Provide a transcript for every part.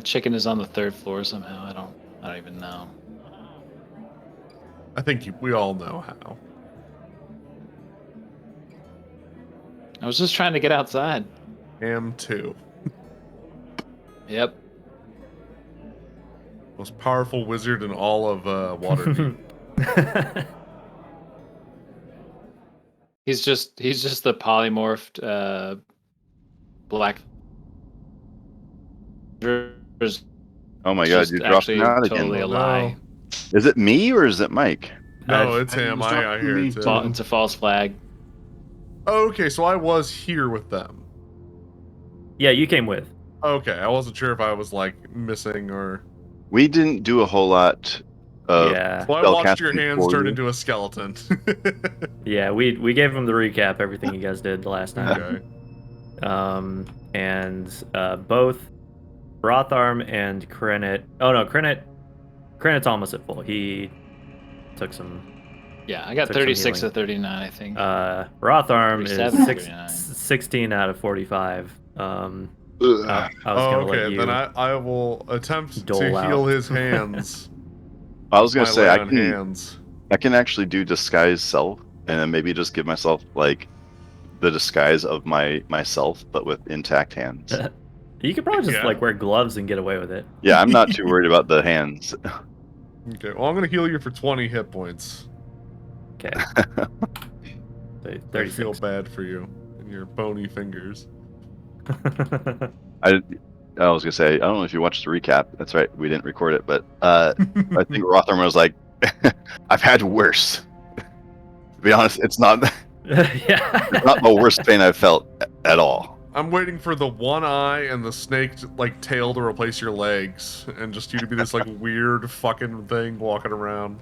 Chicken is on the 3rd floor somehow. I don't even know. I think we all know how. I was just trying to get outside. Am too. Yep. Most powerful wizard in all of Waterdeep. He's just the polymorphed black. Oh my god, Just you dropped actually out totally again. a lie. Is it me or is it Mike? No, it's him. I hear it too. It's a false flag. Okay, so I was here with them. Yeah, you came with. Okay, I wasn't sure if I was like missing or. We didn't do a whole lot of. Yeah. So I watched your hands turn into a skeleton. Yeah, we gave him the recap, everything you guys did the last time. Okay. And both Brotharm and Krenet. Oh no, Krenet's almost at full. He took some. Yeah, I got 36 to 39, I think. Rotharm is 16 out of 45. I was gonna let you then I will attempt to heal his hands. I was gonna say I can actually do disguise self, and then maybe just give myself like the disguise of myself, but with intact hands. You could probably just like wear gloves and get away with it. Yeah, I'm not too worried about the hands. Okay, well I'm gonna heal you for 20 hit points. Okay. I feel bad for you and your bony fingers. I was gonna say I don't know if you watched the recap. That's right, we didn't record it, but I think Rotharm was like, "I've had worse." To be honest, it's not. It's not the worst pain I've felt at all. I'm waiting for the one eye and the snake like tail to replace your legs, and just you to be this like weird fucking thing walking around.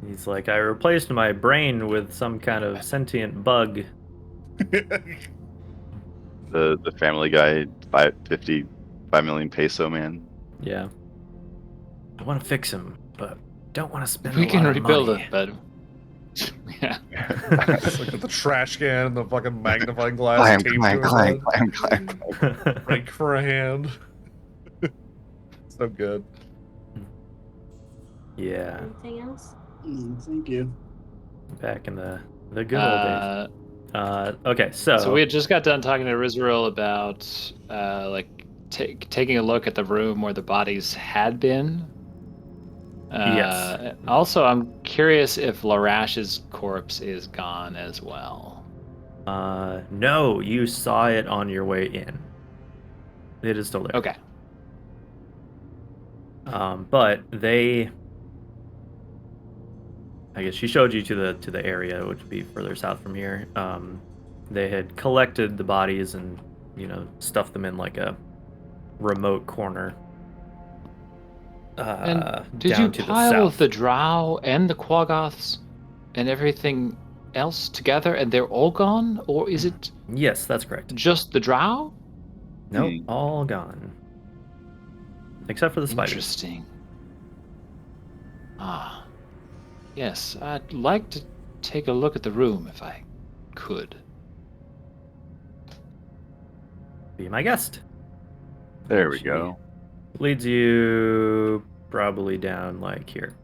He's like, I replaced my brain with some kind of sentient bug. The Family Guy 5 million peso man. Yeah. I want to fix him, but don't want to spend. We can rebuild it, but yeah. It's like the trash can and the fucking magnifying glass. Clang. Break for a hand. So good. Yeah. Anything else? Thank you. Back in the good old days. Okay, so we had just got done talking to Rizrael about like taking a look at the room where the bodies had been. Yes. Also, I'm curious if Larash's corpse is gone as well. No, you saw it on your way in. It is still there. Okay. But I guess she showed you to the area, which would be further south from here. They had collected the bodies and, stuffed them in like a remote corner. And did you pile the Drow and the Quaggoths and everything else together, and they're all gone, or is it? Yes, that's correct. Just the Drow? Nope, all gone, except for the spiders. Interesting. Yes, I'd like to take a look at the room if I could. Be my guest. There we go. Leads you probably down like here.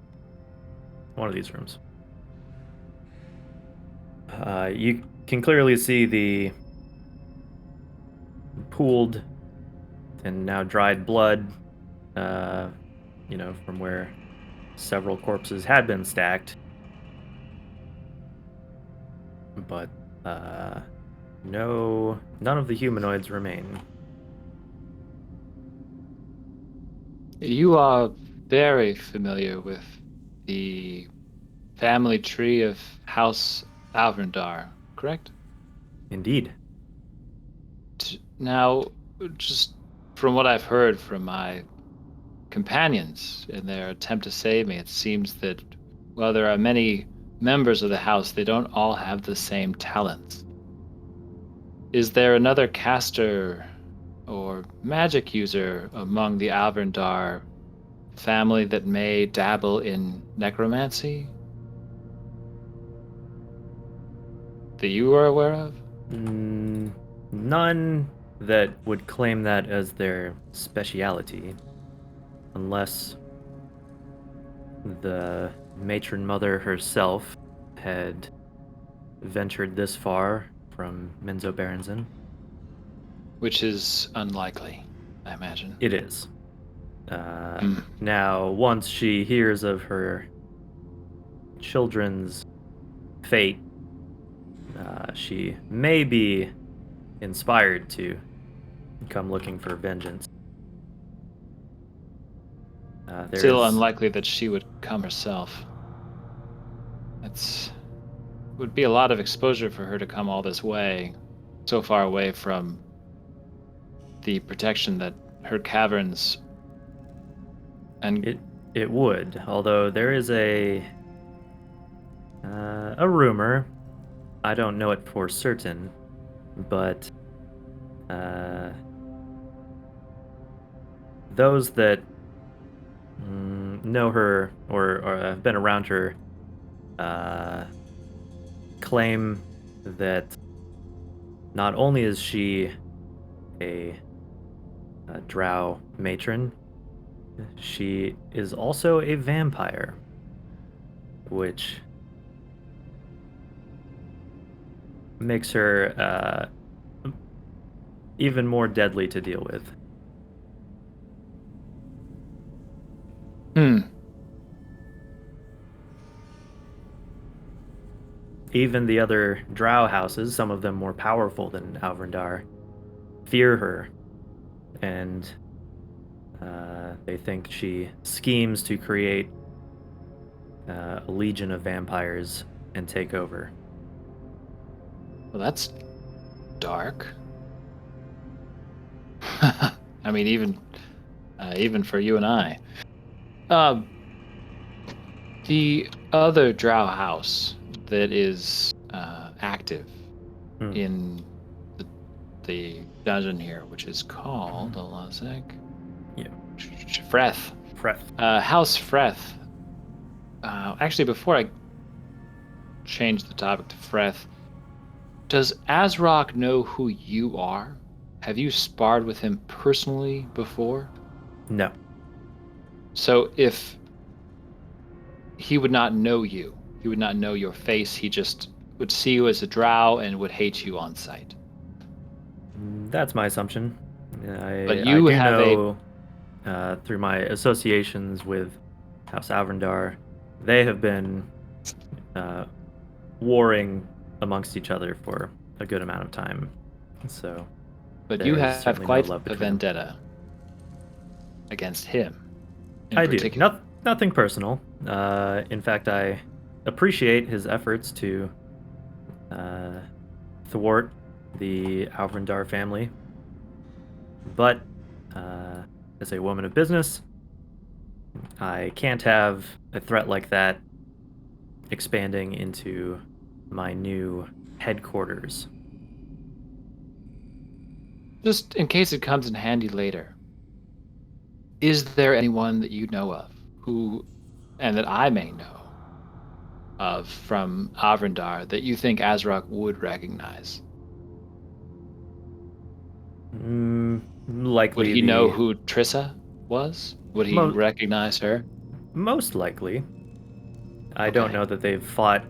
One of these rooms. You can clearly see the pooled and now dried blood, from where several corpses had been stacked. But none of the humanoids remain. You are very familiar with the family tree of House Alvrindar, correct? Indeed. Now, just from what I've heard from my companions in their attempt to save me, it seems that while there are many members of the house, they don't all have the same talents. Is there another caster or magic user among the Alvrindar family that may dabble in necromancy that you are aware of? None that would claim that as their speciality, unless the matron mother herself had ventured this far from Menzo Berenson. Which is unlikely, I imagine. It is. Now, once she hears of her children's fate, she may be inspired to come looking for vengeance. Still There's unlikely that she would come herself. Would be a lot of exposure for her to come all this way, so far away from the protection that her caverns and it would, although there is a rumor. I don't know it for certain, but those that know her or have been around her claim that not only is she a drow matron, she is also a vampire, which makes her even more deadly to deal with. Even the other drow houses, some of them more powerful than Alvrindar, fear her, and they think she schemes to create a legion of vampires and take over. Well, that's dark. I mean, even for you and I. The other drow house that is active in the dungeon here, which is called, hold on a sec. Yeah. Freth. House Freth. Actually, before I change the topic to Freth, does Azrock know who you are? Have you sparred with him personally before? No. So if he would not know you, he would not know your face, he just would see you as a drow and would hate you on sight. That's my assumption. But you I do have know, through my associations with House Alvrindar, they have been warring amongst each other for a good amount of time. So, but you there's have certainly no quite love a between them. vendetta against him. I do. Nothing personal. In fact, I appreciate his efforts to thwart the Alvrindar family. But as a woman of business, I can't have a threat like that expanding into my new headquarters. Just in case it comes in handy later, is there anyone that you know of who, and that I may know of from Avrindar, that you think Azrock would recognize? Likely Would he know who Trissa was? Would he recognize her? Most likely. I don't know that they've fought,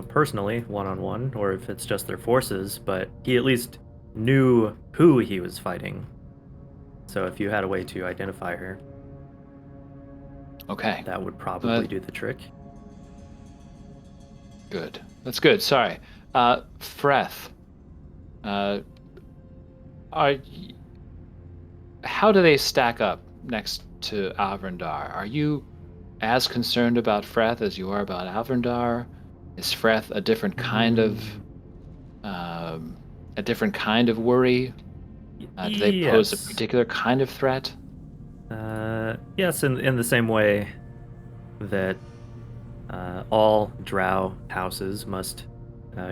personally, one-on-one, or if it's just their forces, but he at least knew who he was fighting. So if you had a way to identify her, that would probably do the trick. Good. That's good. Sorry. Freth. How do they stack up next to Avrindar? Are you as concerned about Freth as you are about Avrindar? Is Freth a different kind of worry? Do they pose a particular kind of threat? Yes, in the same way that all drow houses must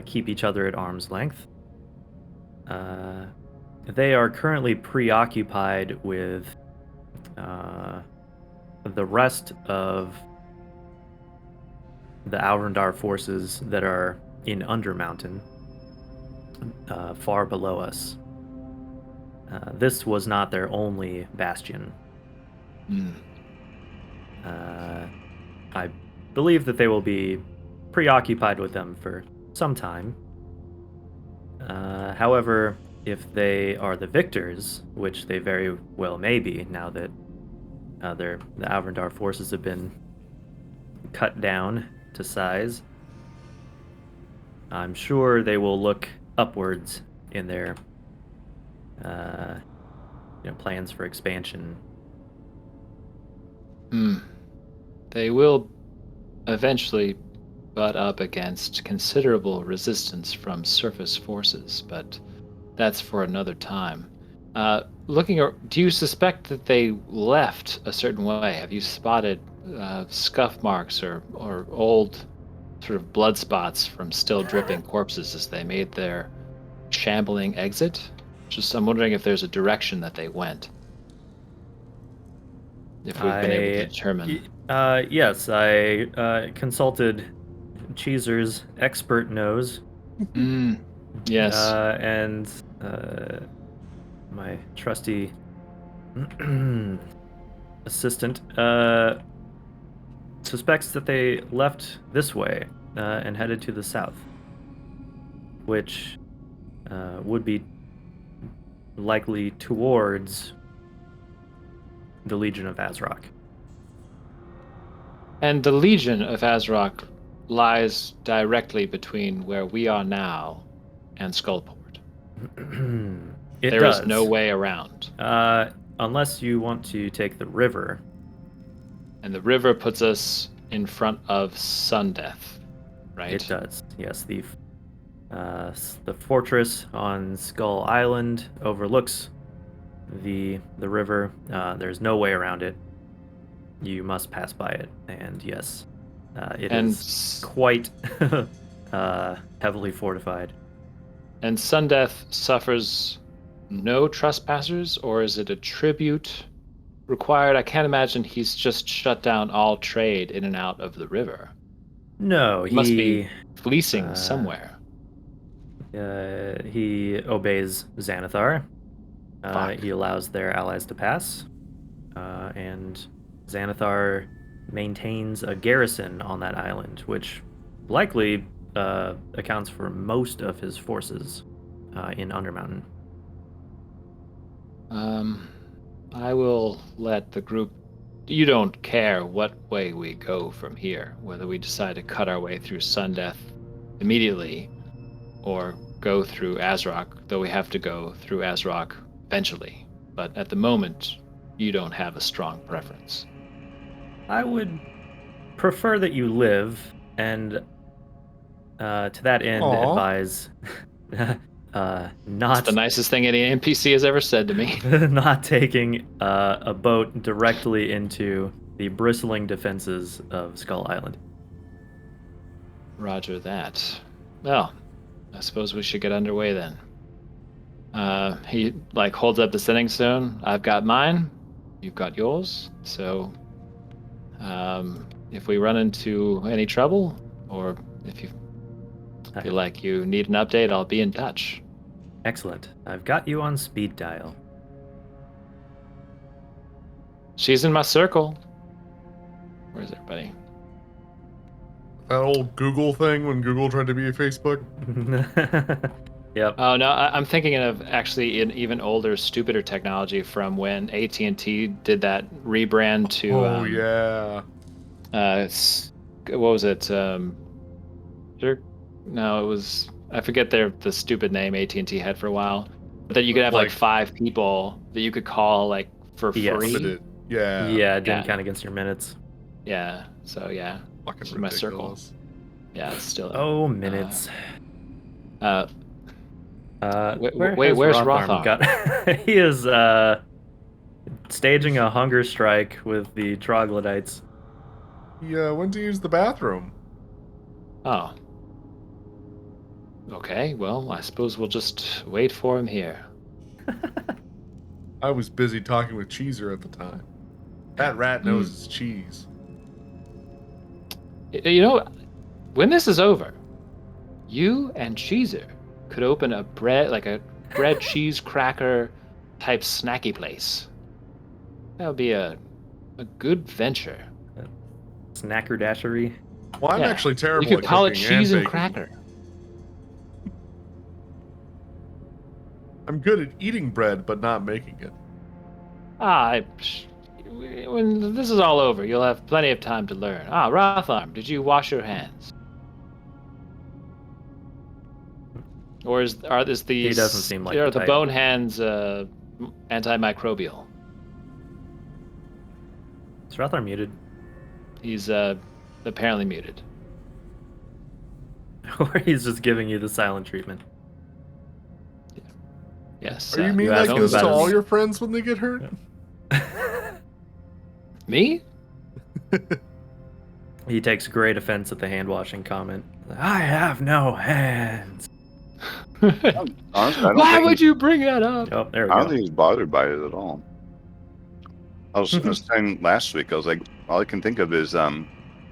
keep each other at arm's length. They are currently preoccupied with the rest of the Alvrindar forces that are in Undermountain. far below us. This was not their only bastion. Hmm. I believe that they will be preoccupied with them for some time. However, if they are the victors, which they very well may be now that the Alvrindar forces have been cut down to size, I'm sure they will look upwards in their plans for expansion. They will eventually butt up against considerable resistance from surface forces, but that's for another time. Do you suspect that they left a certain way? Have you spotted scuff marks or old sort of blood spots from still dripping corpses as they made their shambling exit? I'm wondering if there's a direction that they went. If we've been able to determine. Yes, I consulted Cheezer's expert nose. Yes. And my trusty assistant suspects that they left this way and headed to the south, which would be likely towards the Legion of Azrock. And the Legion of Azrock lies directly between where we are now and Skullport. There is no way around. Unless you want to take the river. And the river puts us in front of Sundeath, right? It does, yes. The fortress on Skull Island overlooks the river. There's no way around it. You must pass by it, and yes, it is quite heavily fortified. And Sundeath suffers no trespassers, or is it a tribute required? I can't imagine he's just shut down all trade in and out of the river. No, he must be fleecing somewhere. He obeys Xanathar. He allows their allies to pass, and Xanathar maintains a garrison on that island, which likely accounts for most of his forces in Undermountain. I will let the group. You don't care what way we go from here, whether we decide to cut our way through Sundeath immediately or go through Azrock, though we have to go through Azrock eventually. But at the moment, you don't have a strong preference. I would prefer that you live, and to that end, advise not. It's the nicest thing any NPC has ever said to me. Not taking a boat directly into the bristling defenses of Skull Island. Roger that. Well, I suppose we should get underway then. He holds up the sending stone. I've got mine. You've got yours. So, if we run into any trouble, or if you feel like you need an update, I'll be in touch. Excellent. I've got you on speed dial. She's in my circle. Where's everybody? That old Google thing when Google tried to be a Facebook? Yep. Oh, no, I'm thinking of actually an even older, stupider technology from when AT&T did that rebrand to... yeah. What was it? No, it was... I forget the stupid name AT&T had for a while. But that you could have 5 people that you could call for free. Yeah. Yeah, it didn't count against your minutes. Yeah, so yeah. Fucking my circle. Yeah, it's still... Oh, minutes. Where's Rothar? He is staging a hunger strike with the troglodytes. He went to use the bathroom. Oh. Okay, well, I suppose we'll just wait for him here. I was busy talking with Cheezer at the time. That rat knows his cheese. You know, when this is over, you and Cheezer could open a bread cheese cracker type snacky place. That would be a good venture. Snacker dashery. Well, I'm Yeah. actually You terrible could at call it cooking cheese and baking. cracker. I'm good at eating bread, but not making it. When this is all over, you'll have plenty of time to learn. Rotharm, did you wash your hands? Or are the He doesn't seem like are the the type. bone hands antimicrobial? Is Rothar muted? He's apparently muted. Or he's just giving you the silent treatment? Yes. Are you mean you like asked him this about to his- all your friends when they get hurt? Me? He takes great offense at the hand washing comment. I have no hands. Honestly, I don't Why think would you bring that up? Oh, there we I don't go. think he's bothered by it at all. I was saying last week, I was like, all I can think of is the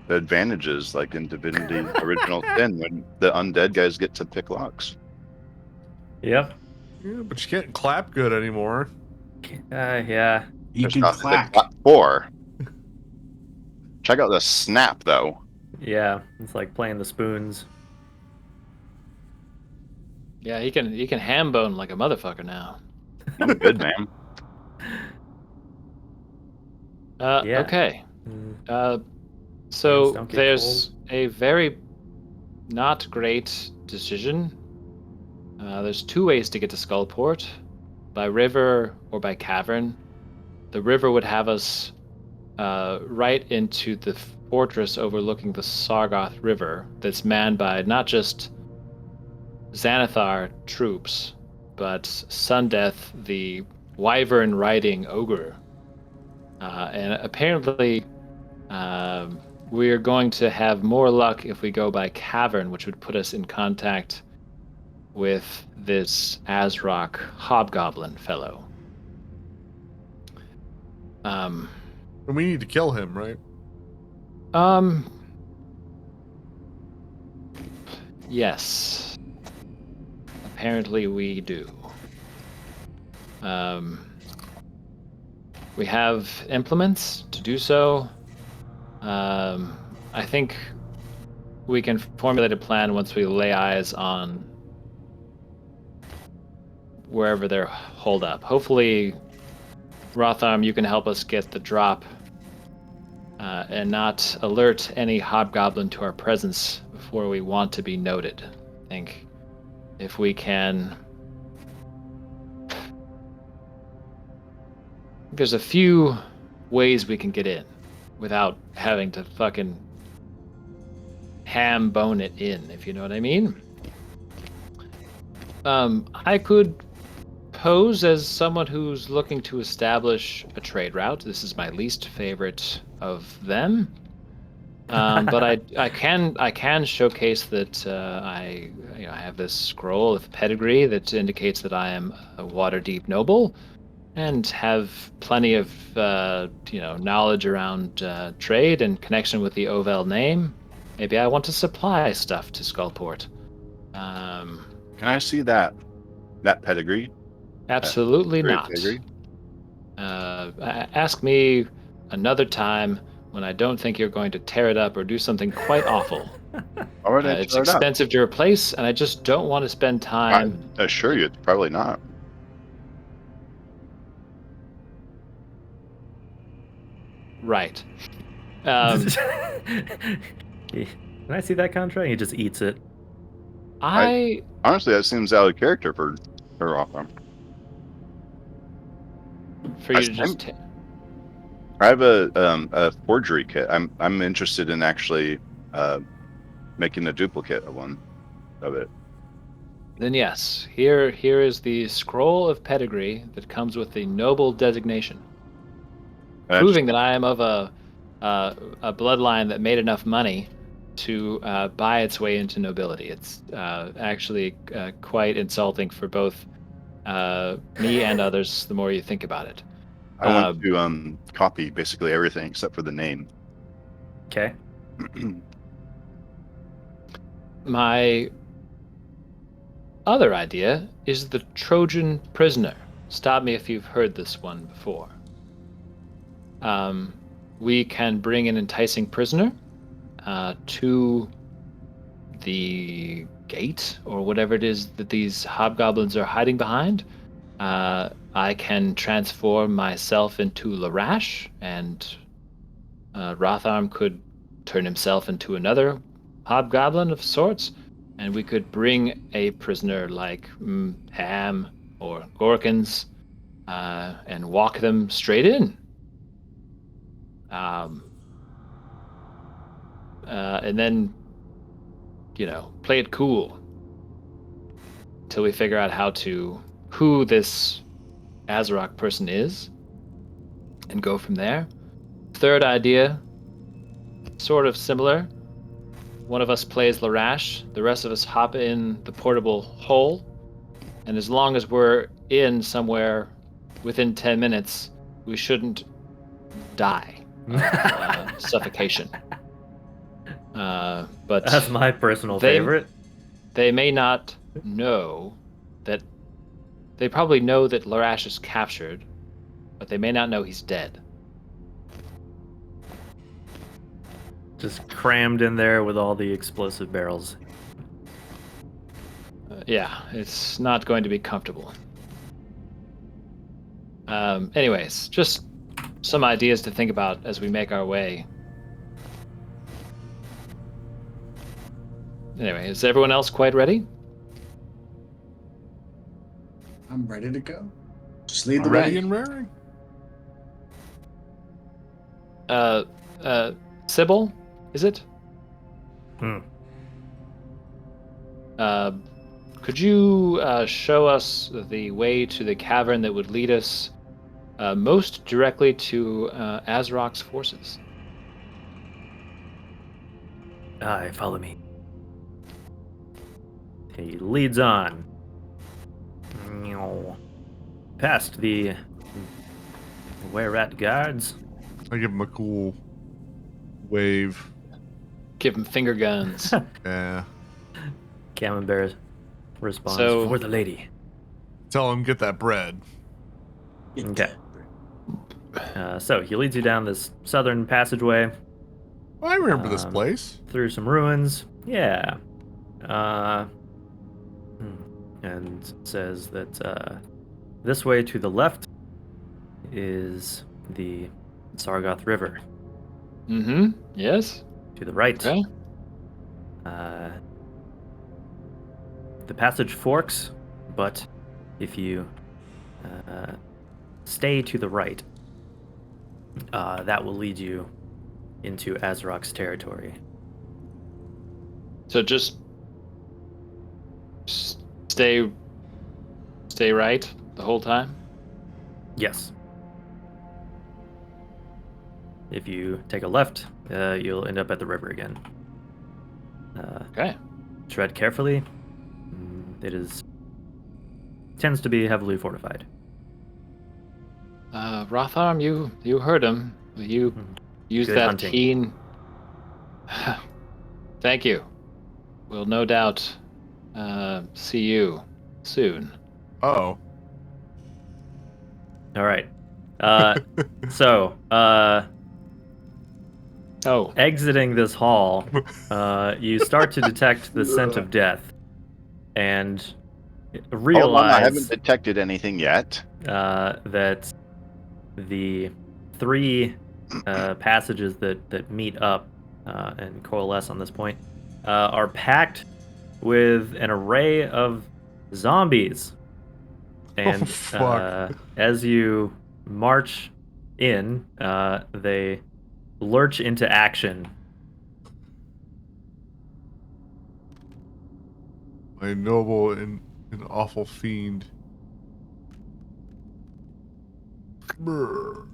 advantages, like in Divinity Original Sin, when the undead guys get to pick locks. Yep. Yeah, but you can't clap good anymore. Yeah. You There's can nothing to clack. clap for. Check out the snap, though. Yeah. It's like playing the spoons. Yeah, he can ham bone like a motherfucker now. I'm good, man. Yeah. Okay. Hands So don't get there's a very not great decision. There's two ways to get to Skullport, by river or by cavern. The river would have us right into the fortress overlooking the Sargoth River that's manned by not just Xanathar troops, but Sundeath, the wyvern-riding ogre. And apparently, we're going to have more luck if we go by cavern, which would put us in contact with this Azrock hobgoblin fellow. And we need to kill him, right? Yes. Apparently we do. We have implements to do so. I think we can formulate a plan once we lay eyes on wherever they're holed up. Hopefully, Rotharm, you can help us get the drop and not alert any hobgoblin to our presence before we want to be noted. I think if we can... There's a few ways we can get in without having to fucking ham bone it in, if you know what I mean. I could pose as someone who's looking to establish a trade route. This is my least favorite of them. But I can showcase that I have this scroll of pedigree that indicates that I am a Waterdeep noble and have plenty of knowledge around trade and connection with the Ovel name. Maybe I want to supply stuff to Skullport. Can I see that pedigree? Absolutely Great not. pedigree. Ask me another time when I don't think you're going to tear it up or do something quite awful. All right, It's expensive to replace, and I just don't want to spend time. I assure you, it's probably not. Right. Can I see that contract? He just eats it. Honestly, that seems out of character for Rotharm. For you to just. I have a forgery kit. I'm interested in actually making a duplicate of one of it. Then yes, here is the scroll of pedigree that comes with the noble designation, proving that I am of a bloodline that made enough money to buy its way into nobility. It's actually quite insulting for both me and others. The more you think about it. I want to copy basically everything except for the name. Okay. My other idea is the Trojan prisoner. Stop me if you've heard this one before. We can bring an enticing prisoner to the gate or whatever it is that these hobgoblins are hiding behind. I can transform myself into Larash, and Rotharm could turn himself into another hobgoblin of sorts, and we could bring a prisoner like Ham or Gorkins and walk them straight in. And then, play it cool until we figure out who this Azarok person is, and go from there. Third idea, sort of similar. One of us plays Larash, the rest of us hop in the portable hole, and as long as we're in somewhere within 10 minutes, we shouldn't die of suffocation. But That's my personal favorite. They may not know that. They probably know that Larash is captured, but they may not know he's dead. Just crammed in there with all the explosive barrels. Yeah, it's not going to be comfortable. Anyways, just some ideas to think about as we make our way. Anyway, is everyone else quite ready? I'm ready to go. Just lead the Ready way. and raring. Sybil, is it? Could you show us the way to the cavern that would lead us most directly to Azrok's forces? Aye, follow me. He leads on. Past the were-at guards. I give him a cool wave. Give him finger guns. Yeah. Camembert responds, So- for the lady. Tell him get that bread. Okay. So he leads you down this southern passageway I remember this Um, place. through some ruins. Yeah. And says that this way to the left is the Sargoth River. Mm-hmm. Yes. To the right, Okay. the passage forks, but if you stay to the right, that will lead you into Azrok's territory. So just stay right the whole time. Yes. If you take a left, you'll end up at the river again. Okay. Tread carefully. It tends to be heavily fortified. Rotharm, you heard him. You use Good that hunting. keen. Thank you. We'll no doubt see you soon. Oh. All right. So, Oh, exiting this hall, you start to detect the scent of death, and Hold on, I realize haven't detected anything yet. that the three passages that meet up and coalesce on this point are packed with an array of zombies. And fuck. as you march in, they lurch into action. My noble and awful fiend. Brr.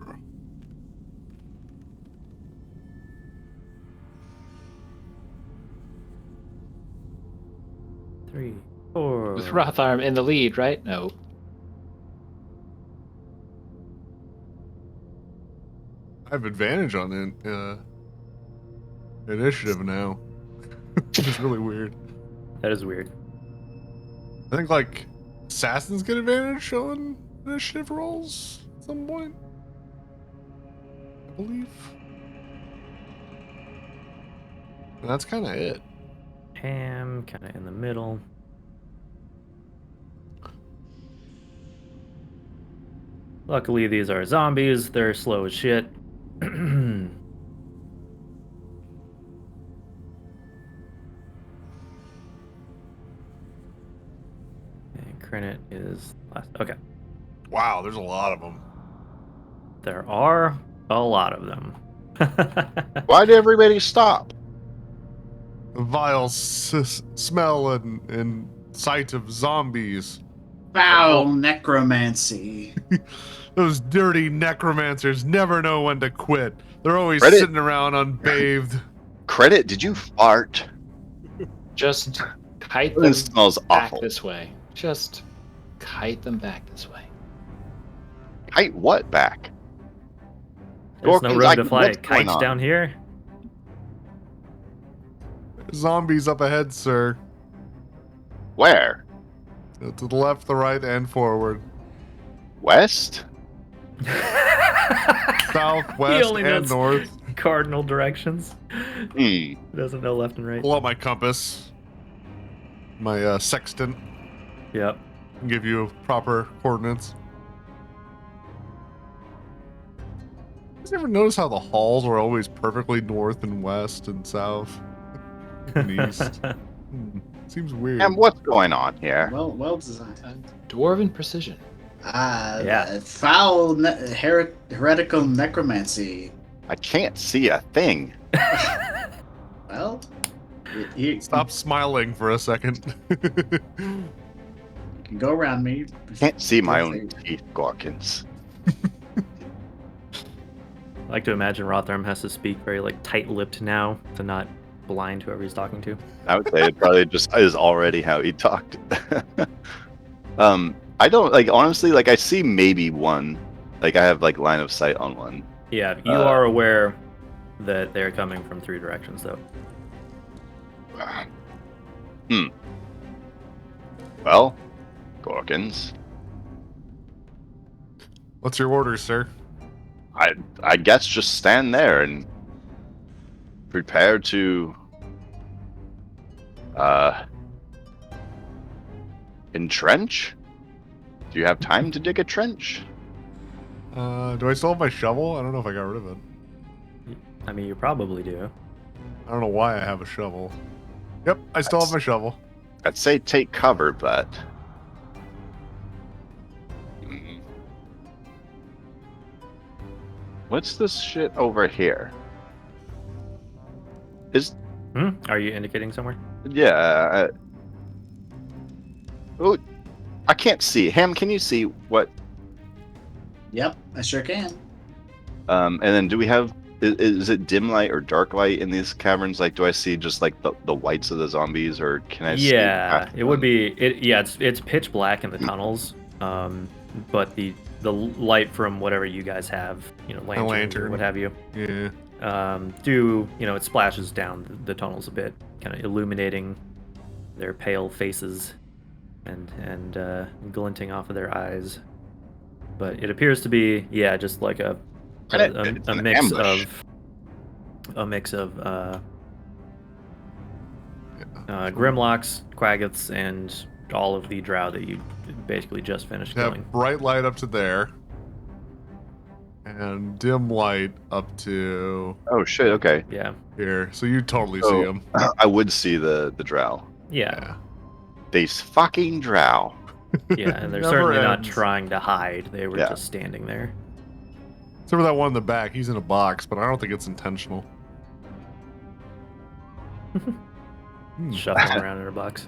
Three, four. with Rotharm in the lead, right? No. I have advantage on initiative now. Which is really weird. That is weird. I think like assassins get advantage on initiative rolls at some point. I believe. And that's kind of it. Ham, kind of in the middle. Luckily, these are zombies. They're slow as shit. And Crinit is last. Okay. Wow, there's a lot of them. There are a lot of them. Why did everybody stop? The vile smell and sight of zombies. Foul necromancy. Those dirty necromancers never know when to quit. They're always Reddit. sitting around unbathed. Credit, did you fart? Just kite It them smells back awful. this way. Just kite them back this way. Kite what back? There's no Gorkins, room to fly what's going kites on? down here. Zombies up ahead, sir. Where? To the left, the right, and forward. West? South, He west, only and knows north. cardinal directions. Hmm. He doesn't know left and right. Pull out my compass. My sextant. Yep. And give you proper coordinates. You guys ever notice how the halls are always perfectly north and west and south and east? Seems weird. And what's going on here? Well designed. Dwarven precision. Yeah. Foul heretical necromancy. I can't see a thing. Well, you Stop smiling for a second. can go around me. Can't see my own teeth, Gorkins. I like to imagine Rotherham has to speak very like tight-lipped now to not blind whoever he's talking to. I would say it probably just is already how he talked. I don't like honestly like I see maybe one. Like I have like line of sight on one. Yeah, you are aware that they're coming from 3 directions, though. Well, Gorkins, What's your order, sir? I guess just stand there and prepare to entrench. Do you have time to dig a trench? Do I still have my shovel? I don't know if I got rid of it. I mean, you probably do. I don't know why I have a shovel. Yep, I still have my shovel. I'd say take cover, but what's this shit over here? Is Are you indicating somewhere? yeah. Oh, I can't see. Ham, can you see what? Yep, I sure can. And then do we have? Is it dim light or dark light in these caverns? Like, do I see just like the whites of the zombies, or can I? See Yeah, past it would them? be. It's pitch black in the tunnels, but the light from whatever you guys have, lanterns or lantern. what have you, Yeah. it splashes down the tunnels a bit, kind of illuminating their pale faces and glinting off of their eyes. But it appears to be, just like a It's an mix ambush. of Grimlocks, Quaggoths, and all of the drow that you basically just finished killing. Have bright light up to there. And dim light up to Oh shit! Okay, Yeah. here. So you totally see So- them. I would see the drow. Yeah. These fucking drow. Yeah, and they're Never certainly not ends. trying to hide. They were Yeah. just standing there. Except for that one in the back. He's in a box, but I don't think it's intentional. Shuffling around in a box.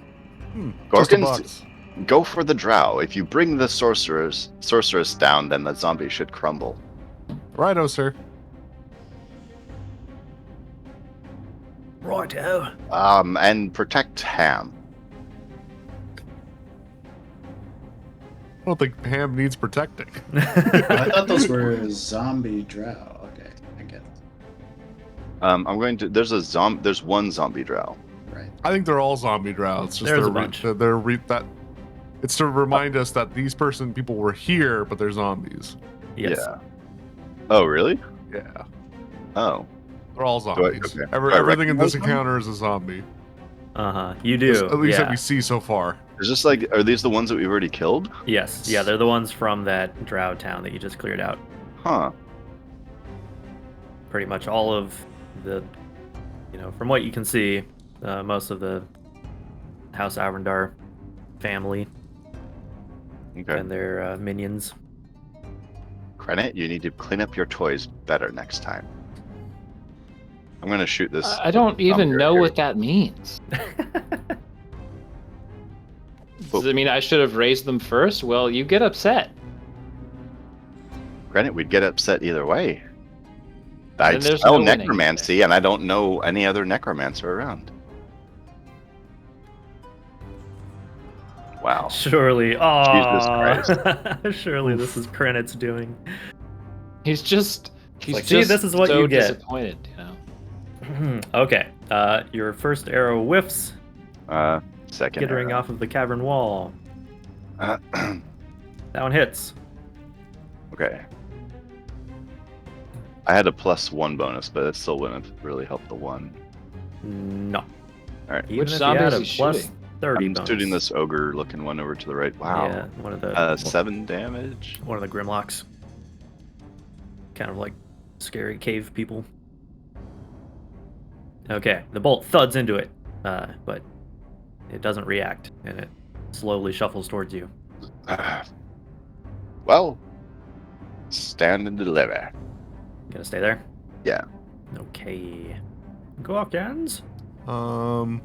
Just a Gorkins, box. go for the drow. If you bring the sorceress down, then the zombie should crumble. Righto, sir. Righto. And protect Ham. I don't think Ham needs protecting. I thought those were zombie drow. Okay, I get it. I'm going to. There's one zombie drow. Right. I think they're all zombie drow. It's just There's they're a bunch. that It's to remind us that these people were here, but they're zombies. Yes. Yeah. Oh, really? Yeah. Oh. They're all zombies. okay. Do I Everything in this recognize them? encounter is a zombie. You do. At least yeah. that we see so far. Is this like, are these the ones that we've already killed? Yes. Yeah, they're the ones from that drow town that you just cleared out. Huh. Pretty much all of the, from what you can see, most of the House Arvindar family Okay. and their minions. Krenit, you need to clean up your toys better next time. I'm gonna shoot this. I don't even here, know here. what that means. Does it mean I should have raised them first? Well, you get upset. Krenit, we'd get upset either way. I Then there's spell no winning necromancy, and I don't know any other necromancer around. Wow. Surely, surely Oof. this is Krenit's doing. He's just like, see, this is what so you get. disappointed, Okay, your first arrow whiffs, Second. skittering off of the cavern wall. arrow. That one hits. Okay. I had a +1 bonus, but it still wouldn't have really helped the one. No. All right. Even Which if you zombie had is a he plus shooting? 30 I'm bonus. shooting this ogre-looking one over to the right. Wow. Yeah, one of the 7 damage. one of the Grimlocks. Kind of like scary cave people. Okay, the bolt thuds into it, but it doesn't react, and it slowly shuffles towards you. Well, stand and deliver. Gonna stay there? Yeah. Okay. Gawkins? I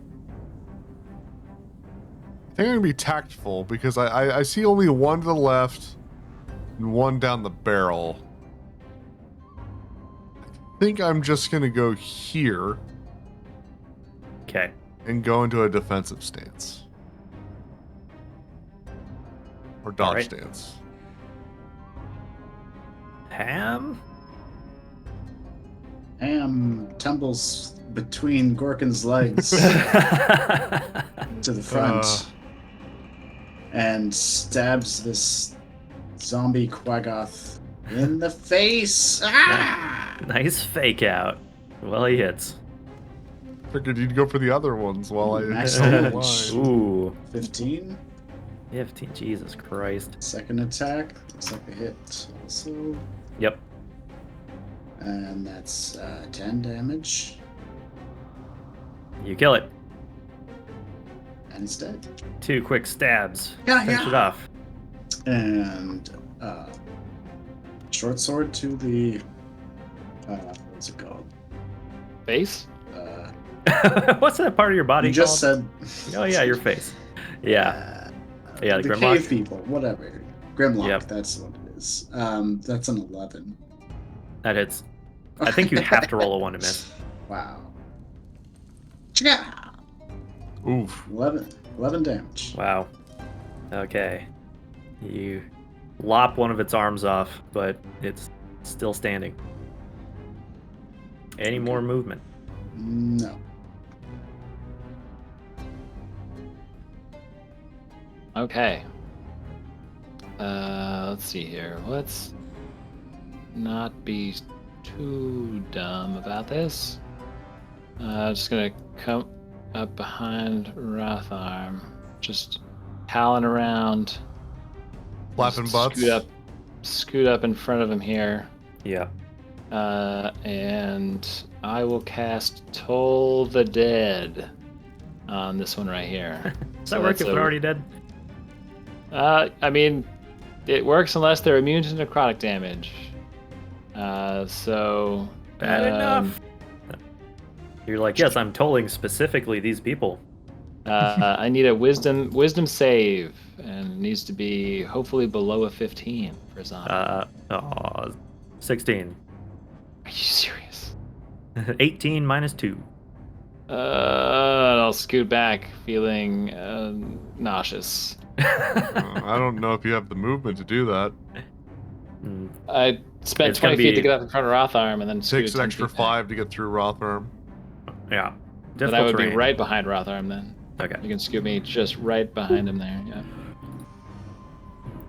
think I'm gonna be tactful because I see only one to the left and one down the barrel. I think I'm just gonna go here Okay. and go into a defensive stance. Or dodge Alright. stance. Ham? Ham tumbles between Gorkin's legs to the front and stabs this zombie Quaggoth in the face. Ah! Nice fake out. Well, he hits. Figured you'd go for the other ones while I Max held the damage. line. Ooh. 15. 15. Jesus Christ. Second attack. Looks like a hit also. Yep. And that's 10 damage. You kill it. And it's dead. 2 quick stabs. Yeah, Finish it off. And short sword to the what's it called? Face? What's that part of your body You just called? said. Oh yeah, your face. Yeah. Yeah, the the Grimlock. cave people, whatever. Grimlock, Yep. that's what it is. That's an 11. That hits. I think you have to roll a 1 to miss. Wow. Yeah. Oof. 11 damage. Wow. Okay. You lop one of its arms off, but it's still standing. Any more movement? No. Okay. Let's see here. Let's not be too dumb about this. Just gonna come up behind Rotharm, just howling around. Flapping Just butts. Scoot up in front of him here. Yeah. And I will cast Toll the Dead on this one right here. Does that work if they're already dead? I mean, it works unless they're immune to necrotic damage. So Bad enough. You're like, yes, I'm tolling specifically these people. I need a wisdom save, and it needs to be hopefully below a 15 for zombie. 16. Are you serious? 18 minus 2. I'll scoot back, feeling nauseous. I don't know if you have the movement to do that. Mm, I spent It's gonna 20 feet to be- get up in front of Rotharm, and then It scooted takes an 10 extra feet back. 5 to get through Rotharm. yeah. But I Difficult would be terrain. right behind Rotharm then. Okay. You can scoot me just right behind him there. Yeah.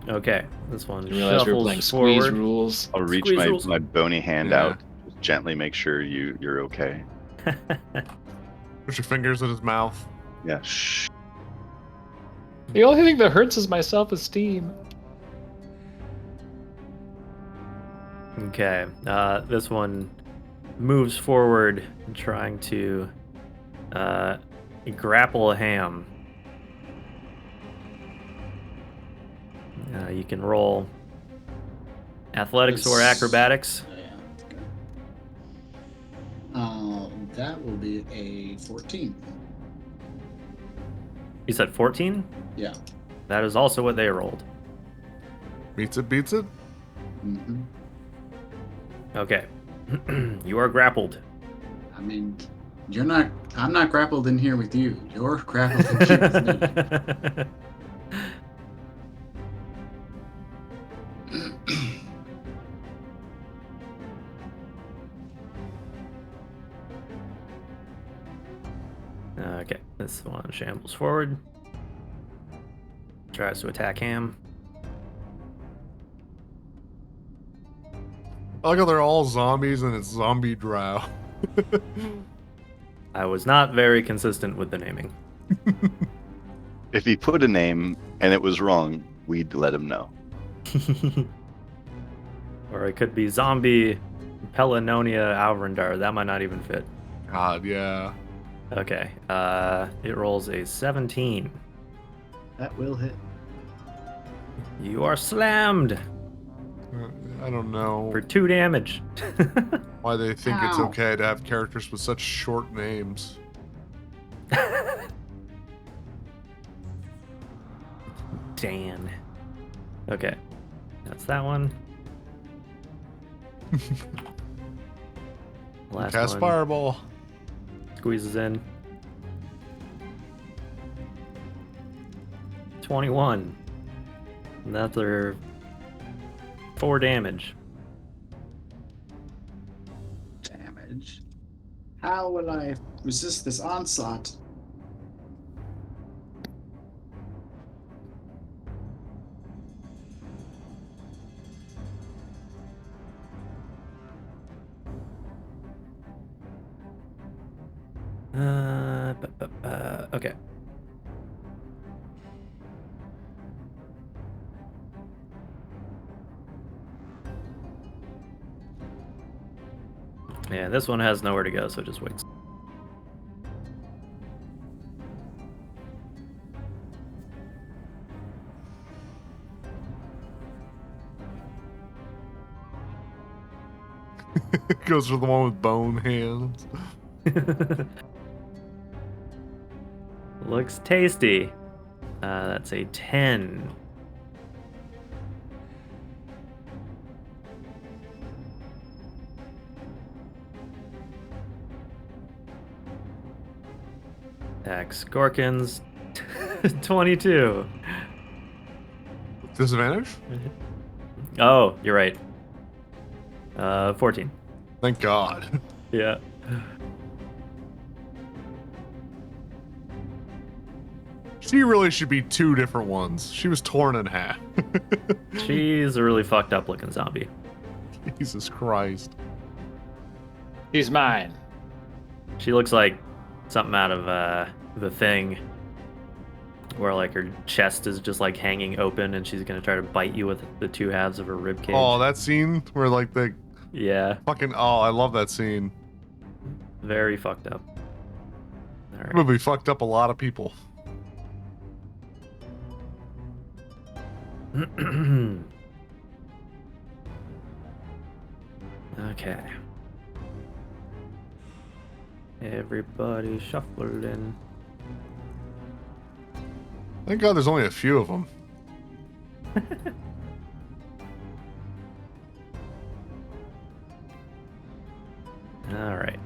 Okay, this one Didn't realize we were playing shuffles squeeze forward. rules. I'll reach Squeeze my, rules. my bony hand Yeah. out, just gently make sure you're okay. Put your fingers in his mouth. Yeah. Shh. The only thing that hurts is my self-esteem. Okay, this one moves forward, trying to grapple a ham. You can roll athletics or Yes. acrobatics. Yeah. That will be a 14. You said 14? Yeah. That is also what they rolled. Beats it, beats it. Mm-hmm. Okay. You are grappled. I mean, you're not. I'm not grappled in here with you. You're grappled in here with me. Okay, this one shambles forward. Tries to attack Ham. I like how they're all zombies and it's zombie drow. I was not very consistent with the naming. If he put a name and it was wrong, we'd let him know. Or it could be Zombie Pelinonia Alvrindar. That might not even fit. God, yeah. Okay, it rolls a 17. That will hit. You are slammed I don't know for 2 damage. why they think it's Ow. okay to have characters with such short names. Dan. Okay, that's that one. Last Cast one fireball. squeezes in. 21. And that's their 4 damage. Damage. How will I resist this onslaught? Okay. Yeah, this one has nowhere to go, so it just waits. Goes for the one with bone hands. Looks tasty. That's a 10. Attacks Gorkins. 22. Disadvantage? Oh, you're right. 14. Thank God. Yeah. She really should be 2 different ones. She was torn in half. She's a really fucked up looking zombie. Jesus Christ. He's mine. She looks like something out of The Thing, where like her chest is just like hanging open and she's gonna try to bite you with the 2 halves of her rib cage. Oh, that scene where like the Yeah, fucking I love that scene. very fucked up. All right. Movie fucked up a lot of people. Okay. Everybody shuffling. Thank God there's only a few of them. All right.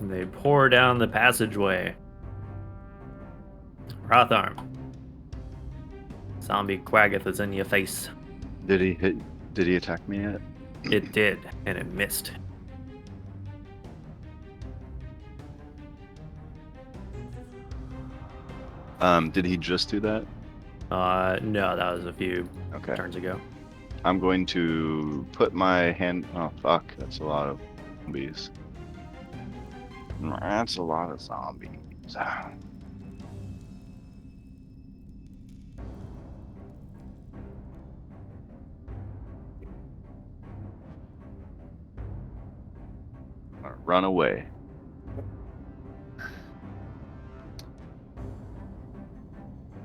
They pour down the passageway. Rotharm. Zombie Quaggoth is in your face. Did he attack me yet? It did, and it missed. Did he just do that? No, that was a few Okay. turns ago. I'm going to put my hand. Oh fuck, that's a lot of zombies. That's a lot of zombies. Run away.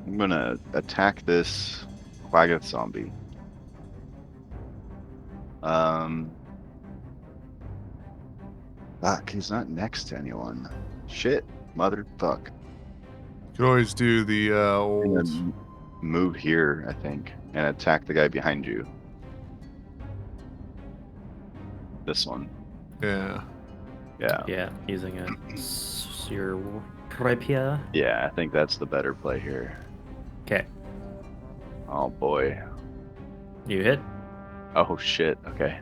I'm gonna attack this Quaggoth zombie. Fuck, he's not next to anyone. Shit, motherfuck. You could always do the I'm old. gonna move here, I think, and attack the guy behind you. This one. Yeah. Yeah. Yeah, using a your rapier. Yeah, I think that's the better play here. Okay, Oh boy. you hit. Oh shit. Okay.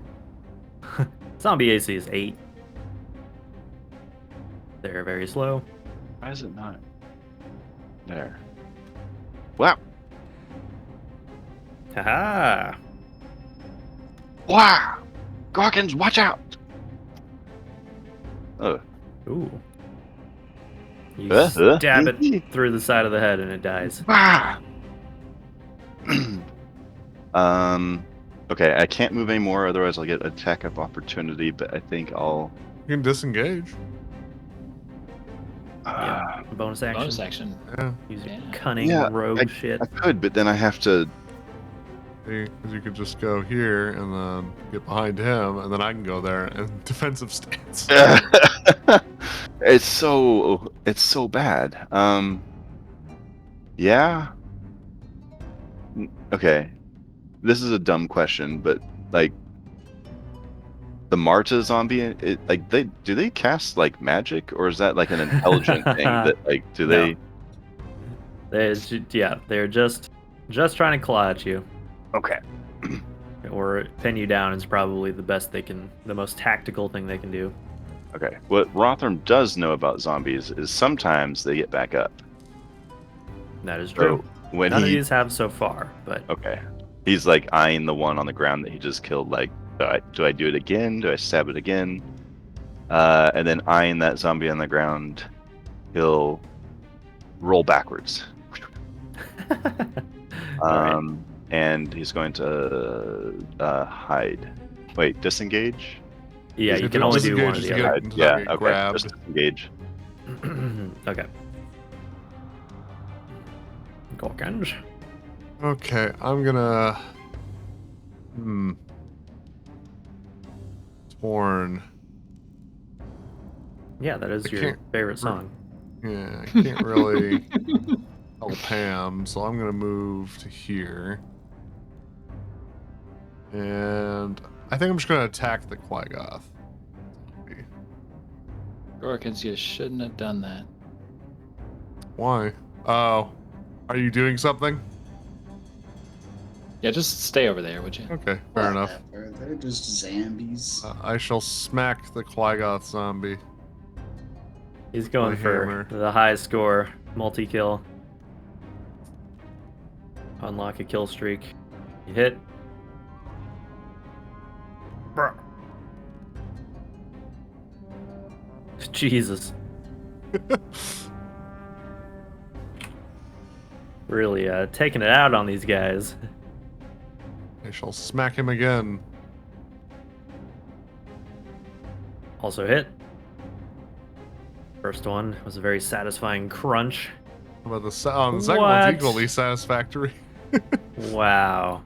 Zombie AC is 8. They're very slow. Why is it not? There. Wow. Haha! Wow. Gawkins, watch out. Oh. Ooh. You Uh-huh. stab it through the side of the head and it dies. Ah. Okay, I can't move anymore, otherwise I'll get attack of opportunity, but I think I'll You can disengage. Yeah, bonus action. Bonus action. Yeah. Use your Yeah. cunning Yeah, rogue shit. I could, but then I have to Because you could just go here and then get behind him, and then I can go there and defensive stance. it's so bad. Yeah. Okay. This is a dumb question, but like the Marta zombie, do they cast like magic, or is that like an intelligent thing that like do No. they? They're just trying to claw at you Okay. or pin you down is probably the most tactical thing they can do. Okay. What Rotherham does know about zombies is sometimes they get back up. That is true. So when None of he these have so far, but okay, he's like eyeing the one on the ground that he just killed. Like, do I do it again? Do I stab it again? And then eyeing that zombie on the ground, he'll roll backwards. Alright. And he's going to hide. Wait, disengage? Yeah, You you do can only do disengage one or just the to other. get- Hide. not Yeah, get okay. grabbed. Just disengage. Okay. Gawkins. Okay, I'm gonna. Torn. Yeah, that is I your can't- favorite song. Yeah, I can't really tell Pam, so I'm gonna move to here. And I think I'm just gonna attack the Quaggoth. Gorkins, you shouldn't have done that. Why? Oh, are you doing something? Yeah, just stay over there, would you? Okay, fair enough. Whatever, they're just zombies. I shall smack the Quaggoth zombie. He's going My for hammer. the high score, multi-kill. Unlock a kill streak. You hit. Bruh. Jesus. Really taking it out on these guys. I shall smack him again. Also hit. First one was a very satisfying crunch. How about the second one's What? equally satisfactory. Wow.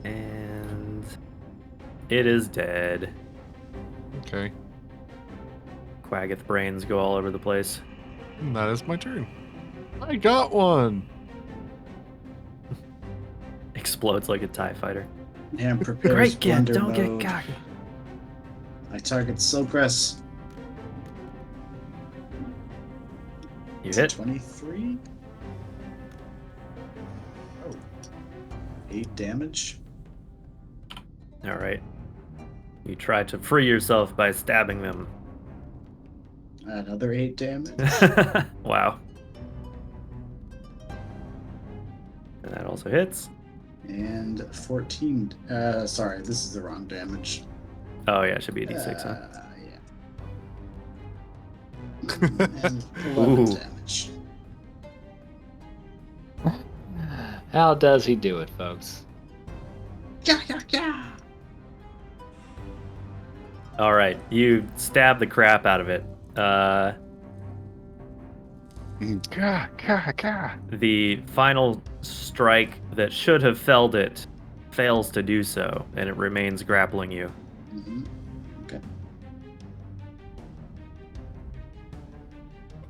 And it is dead. Okay, Quaggoth brains go all over the place. and that is my turn. I got one. Explodes like a TIE fighter. And prepare Great gift, splendor don't mode. get cocky. I target Silkrest. You hit. 23. Oh. 8 damage. Alright. You try to free yourself by stabbing them. Another 8 damage. Wow. And that also hits. And 14. Sorry, this is the wrong damage. Oh, yeah, it should be a d6, huh? Yeah. And 11 Ooh. damage. How does he do it, folks? Yeah, yeah, yeah. All right, you stab the crap out of it. Gah, gah, gah. The final strike that should have felled it fails to do so, and it remains grappling you. Mm-hmm. Okay.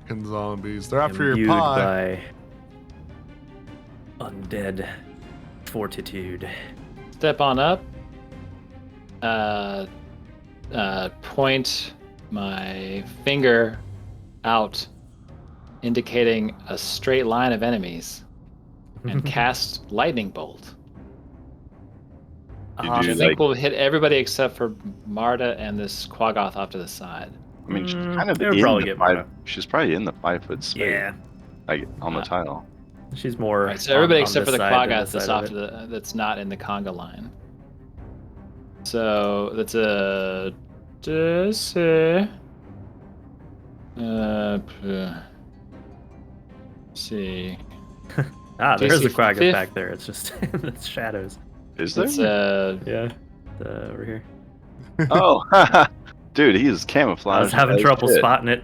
Fucking zombies. They're after your Imbued pie. by undead fortitude. Step on up. Point my finger out, indicating a straight line of enemies, and cast lightning bolt. Did I you, think like, we'll hit everybody except for Marta and this Quaggoth off to the side. I mean, she's kind of It would in probably the get 5. Marta. She's probably in the 5-foot space. Yeah, Like on the tile. she's more. Right, so everybody on except for this the side than Quaggoth this that's side off of to it. the that's not in the conga line. So that's a see. There's a DC Quagga fifth. back there. It's just it's shadows. Is there? It's Yeah, over here. Oh, dude, he's camouflaged. I was having as trouble shit. spotting it.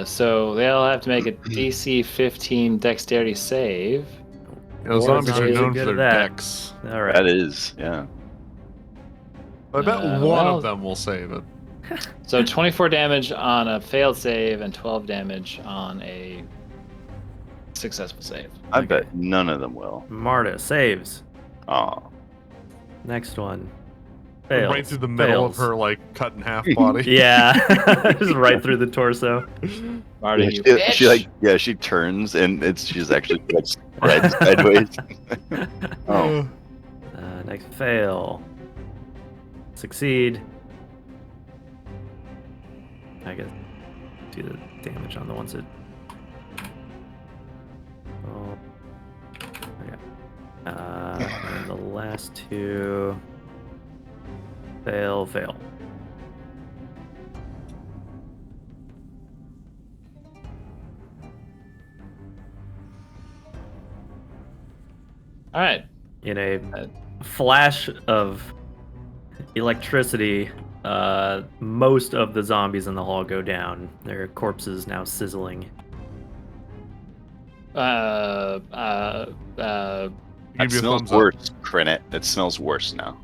so they'll have to make a DC 15 dexterity save. You know, Or zombies are zombies are known good for at their that. decks. All right. That is, yeah. I bet one well- of them will save it. So 24 damage on a failed save and 12 damage on a successful save. I Okay. bet none of them will. Marta saves. Oh, Next one. Fails. Right through the middle of Fails. her, like, cut in half body. Yeah, just right through the torso. Marty, yeah, you she bitch! like, yeah, she turns and she's actually like spread sideways. Oh, Next fail. Succeed. I guess do the damage on the ones that. Oh. Okay. And the last two. Fail. All right. In a flash of electricity, most of the zombies in the hall go down. Their corpses now sizzling. Give that you a smells thumbs up. worse, Crinit. It smells worse now.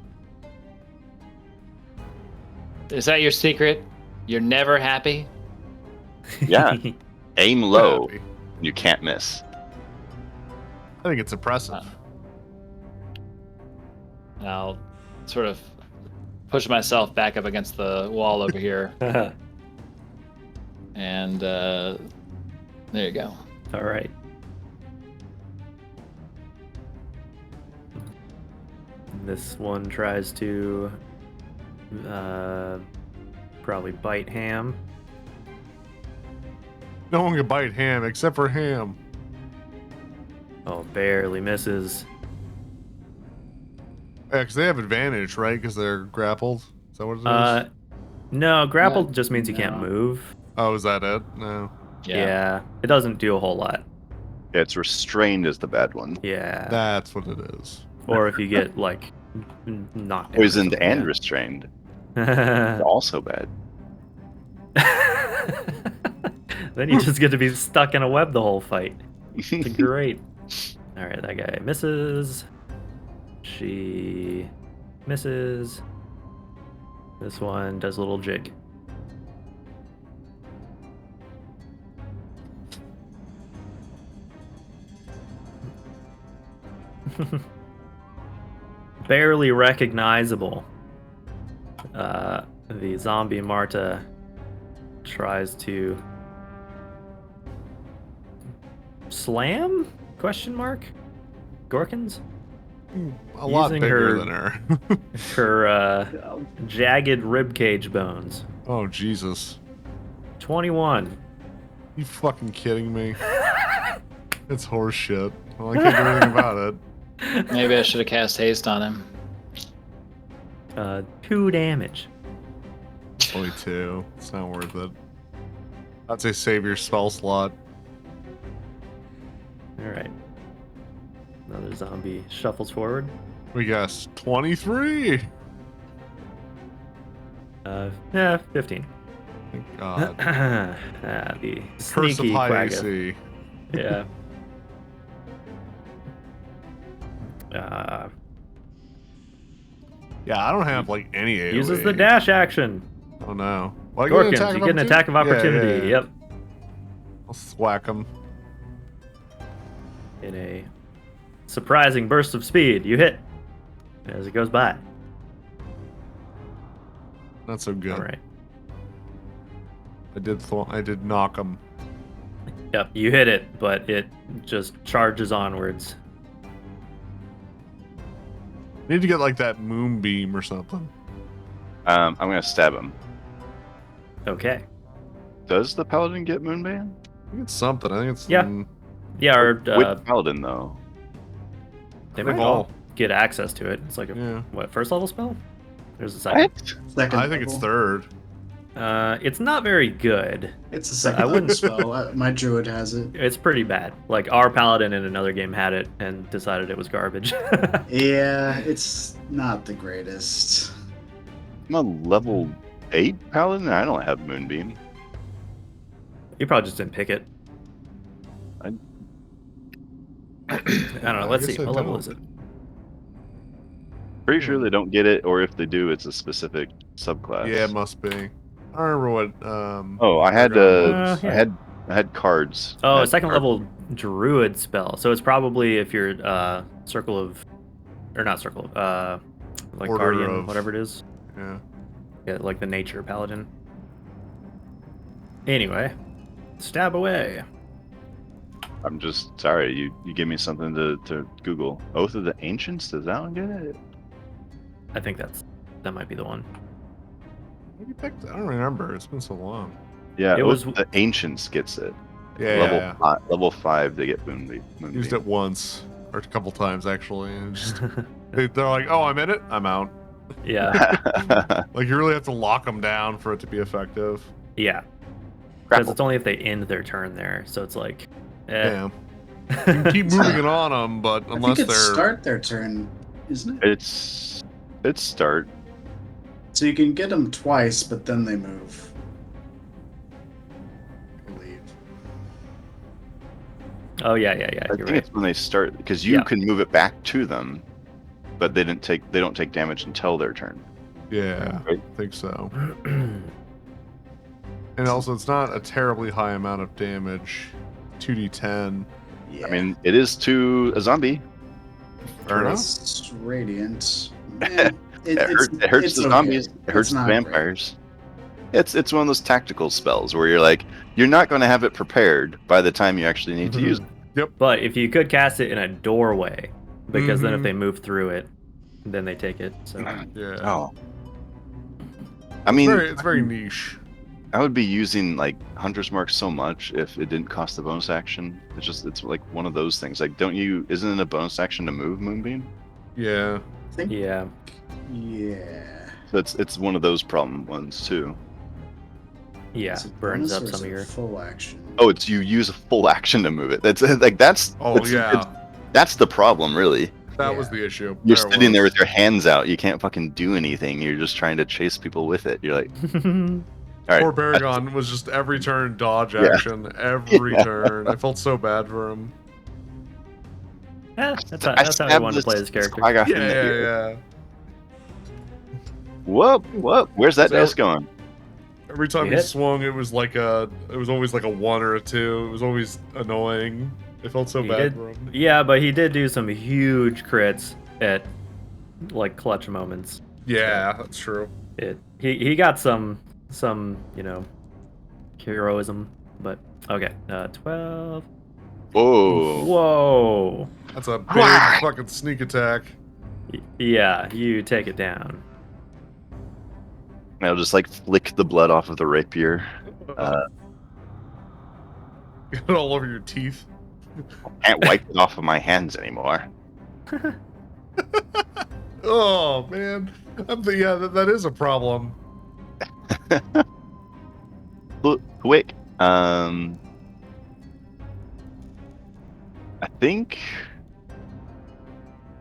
Is that your secret? You're never happy? Yeah. Aim low, Happy. you can't miss. I think it's impressive. I'll sort of push myself back up against the wall over here, and there you go. All right. This one tries to probably bite Ham. No one can bite Ham except for Ham. Oh, barely misses. Yeah, because they have advantage, right? Because they're grappled. Is that what it is? No, grappled Yeah, just means you can't no. move. Oh, is that it? No. Yeah. It doesn't do a whole lot. Yeah, it's restrained is the bad one. Yeah. That's what it is. Or if you get like knocked out. Poisoned and Yeah. restrained. Also bad. Then you just get to be stuck in a web the whole fight. It's great. All right, that guy misses. She misses. This one does a little jig. Barely recognizable. The zombie Marta tries to slam? Question mark? Gorkins? A lot Using bigger her- than her. Her jagged ribcage bones. Oh, Jesus. 21. You fucking kidding me? It's horse shit. Well, I can't do anything about it. Maybe I should have cast haste on him. 2 damage. Only 2. It's not worth it. I'd say save your spell slot. All right. Another zombie shuffles forward. We guess 23. Yeah, 15. Thank God. The Curse of sneaky high quagga. AC. Yeah. Yeah, I don't have like any AoE. Uses the dash action. Oh no. Well, Gorkins, you get an attack of opportunity. Yeah. Yep. I'll thwack him. In a surprising burst of speed, you hit as it goes by. Not so good. All right. I did knock him. Yep, you hit it, but it just charges onwards. Need to get like that moonbeam or something. I'm gonna stab him. Okay. Does the paladin get moonbane? I think it's something. I think it's Yeah. Yeah, or With paladin though. they They've might all get access to it. It's like a Yeah. what, first level spell? There's a second. What? Second I think it's level. third. It's not very good. It's the second I wouldn't- spell. My druid has it. It's pretty bad. Like our paladin in another game had it and decided it was garbage. Yeah, it's not the greatest. I'm a level 8 paladin. I don't have moonbeam. You probably just didn't pick it. I- I don't know. I Let's guess see. I What level don't. is it? Pretty sure they don't get it, or if they do, it's a specific subclass. Yeah, it must be. I don't remember what. Oh, I had yeah. I had cards. I Oh, had a second card- level druid spell. So it's probably if you're circle of, or not circle of, like Order guardian, of- whatever it is. Yeah. Yeah, like the nature paladin. Anyway, stab away. I'm just sorry. You give me something to Google. Oath of the Ancients. Does that one get it? I think that might be the one. What you picked? I don't remember. It's been so long. Yeah, It Oath was- of the Ancients gets it. Yeah. level yeah. level 5, they get moonbeam. Used it once or a couple times actually. And just, they're like, "Oh, I'm in it. I'm out." Yeah, Like you really have to lock them down for it to be effective. yeah. Because it's only if they end their turn there. So it's like, Damn. You can keep moving it on them, but I unless think it's they're start their turn, isn't it? it's start. So you can get them twice, but then they move. I believe. Oh yeah. I You're think right. it's when they start because you Yeah. can move it back to them, but they don't take damage until their turn. yeah, Right. I think so. And also, it's not a terribly high amount of damage. 2d10. Yeah. I mean, it is to a zombie. Fair enough. It's radiant. Man, It hurts it's the okay. zombies. It It's hurts the not great. vampires. It's one of those tactical spells where you're like, you're not going to have it prepared by the time you actually need to use it. But if you could cast it in a doorway, because then if Mhm. they move through it, then they take it. So Yeah. Oh. I mean, It's very niche. I would be using like Hunter's Mark so much if it didn't cost a bonus action. It's like one of those things. Like, isn't it a bonus action to move Moonbeam? Yeah. I think, yeah, yeah. So it's one of those problem ones too. yeah, Is it burns bonus up or is some of it your. full action. Oh, it's you use a full action to move it. That's like that's Yeah. that's the problem, really. That Yeah. was the issue. You're There it sitting there was. with your hands out. You can't fucking do anything. You're just trying to chase people with it. You're like, all right. Poor Baragon was just every turn dodge Yeah. action. Every Yeah. turn. I felt so bad for him. Yeah, that's how, I that's how I stabbed wanted to play this character. squag off in the Yeah, ear. yeah. Whoop, whoop. Where's that So- dice going? Every time You he hit? swung, it was always like a 1 or a 2. It was always annoying. I felt so He bad did. for him. Yeah, but he did do some huge crits at like clutch moments. That's true. He got some heroism, but okay. 12. Whoa. Whoa. That's a big Whack. fucking sneak attack. Yeah, you take it down. I'll just like flick the blood off of the rapier. Get it all over your teeth. Can't wipe it off of my hands anymore. Oh man, yeah, that is a problem. Quick. I think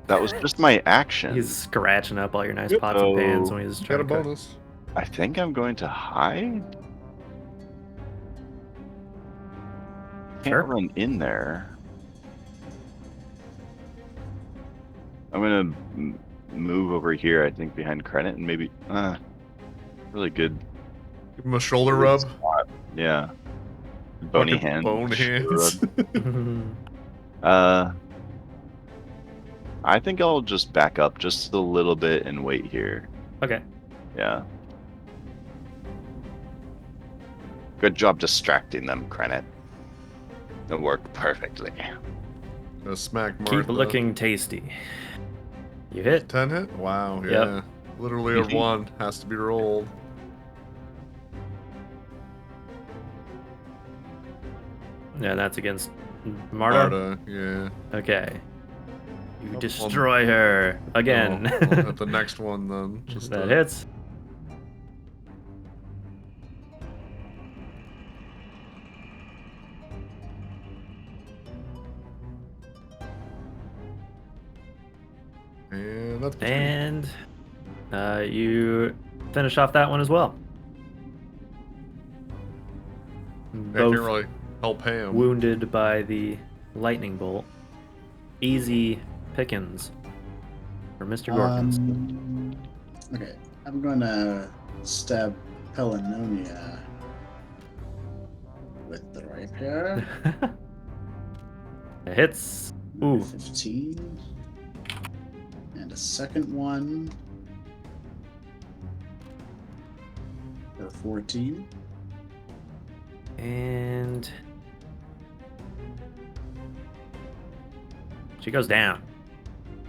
that was just my action. He's scratching up all your nice Yep. pots and pans So, when he's Got trying a to cook. bonus. I think I'm going to hide. Can't Sure. run in there. I'm gonna move over here. I think behind Credit and maybe really good. Give him a shoulder rub. Yeah, bony Fucking hand. Bone hands. I think I'll just back up just a little bit and wait here. Okay. Yeah. Good job distracting them, Credit. It worked perfectly. Gonna smack Martha. Keep looking tasty. You hit. 10 hit? Wow, Yep. yeah. Literally a Mhm. 1 has to be rolled. Yeah, that's against Marta. Yeah. Okay. You Up destroy her again. Oh, well, at the next one then. Just That hits. And that's And you finish off that one as well. I can't Both really help him. wounded by the lightning bolt. Easy pickings for Mr. Gorkins. Okay, I'm gonna stab Pelamonia with the rapier. It hits. Ooh. 15. And a second one for 14. And she goes down.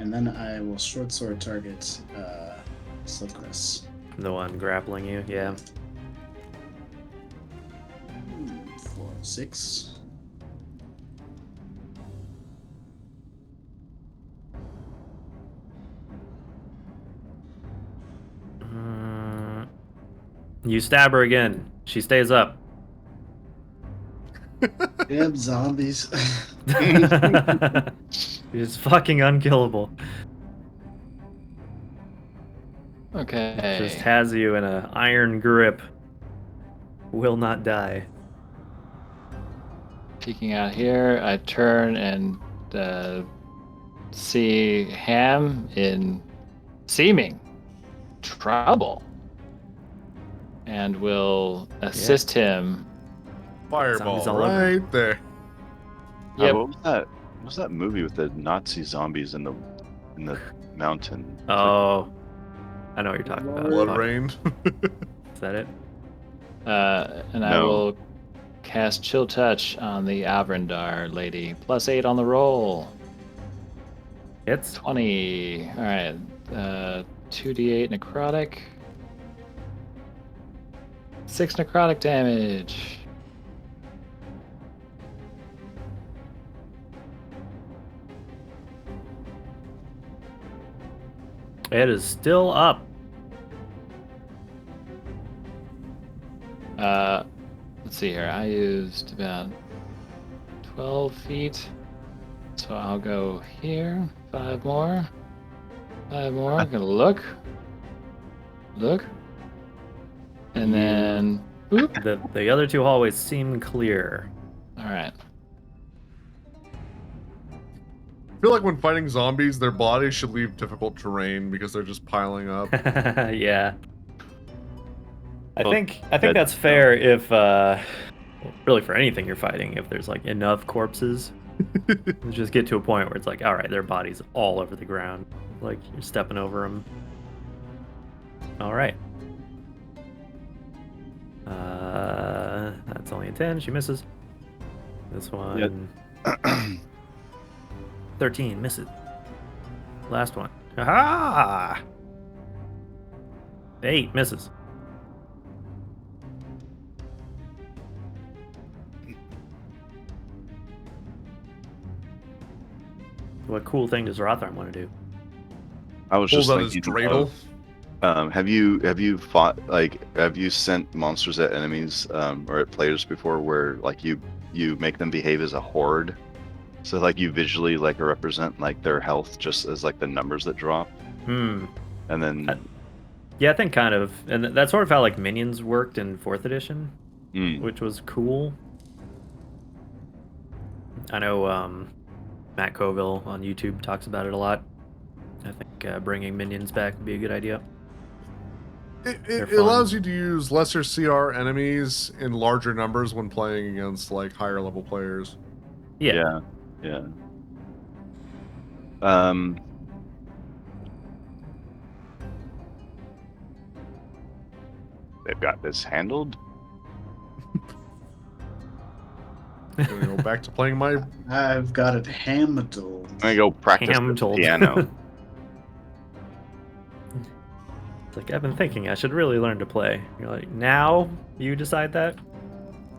And then I will short sword target Silkris. The one grappling you, yeah. 4, 6. You stab her again. She stays up. Damn zombies. She's fucking unkillable. Okay. Just has you in an iron grip. Will not die. Peeking out here, I turn and see Ham in seeming trouble, and will assist him. Fireball Zombies all over. right there. Yep. What was that? What was that movie with the Nazi zombies in the mountain? It's like- Oh, I know what you're talking about. Blood Fuck. rain. Is that it? And I No. will cast Chill Touch on the Avrindar lady. +8 on the roll. Hits. 20. All right. 2d8 necrotic. 6 necrotic damage. It is still up. Let's see here. I used about 12 feet. So I'll go here. 5 more. 5 more. I'm gonna look. Look. And then. Boop. The other two hallways seem clear. All right. I feel like when fighting zombies, their bodies should leave difficult terrain because they're just piling up. Yeah. I Well, think that- that's fair if really for anything you're fighting, if there's like enough corpses. You just get to a point where it's like, all right, their bodies all over the ground, like you're stepping over them. All right. That's only a 10. She misses. This one. 13 misses. Last one. Aha! 8 misses. What cool thing does Rotharm want to do? I was Pulls just out his thinking. dreidel. Have you fought have you sent monsters at enemies or at players before where like you make them behave as a horde? So like you visually like represent like their health just as like the numbers that drop, Hmm. and then Yeah, I think kind of, and that's sort of how like minions worked in 4th edition, which was cool. I know Matt Colville on YouTube talks about it a lot. I think bringing minions back would be a good idea. It allows you to use lesser CR enemies in larger numbers when playing against like higher level players. Yeah. yeah. They've got this handled. I'm gonna go back to playing my. I've got it hammered. I'm gonna go practice the Ham-told. piano. It's like, I've been thinking I should really learn to play. You're like, now you decide that?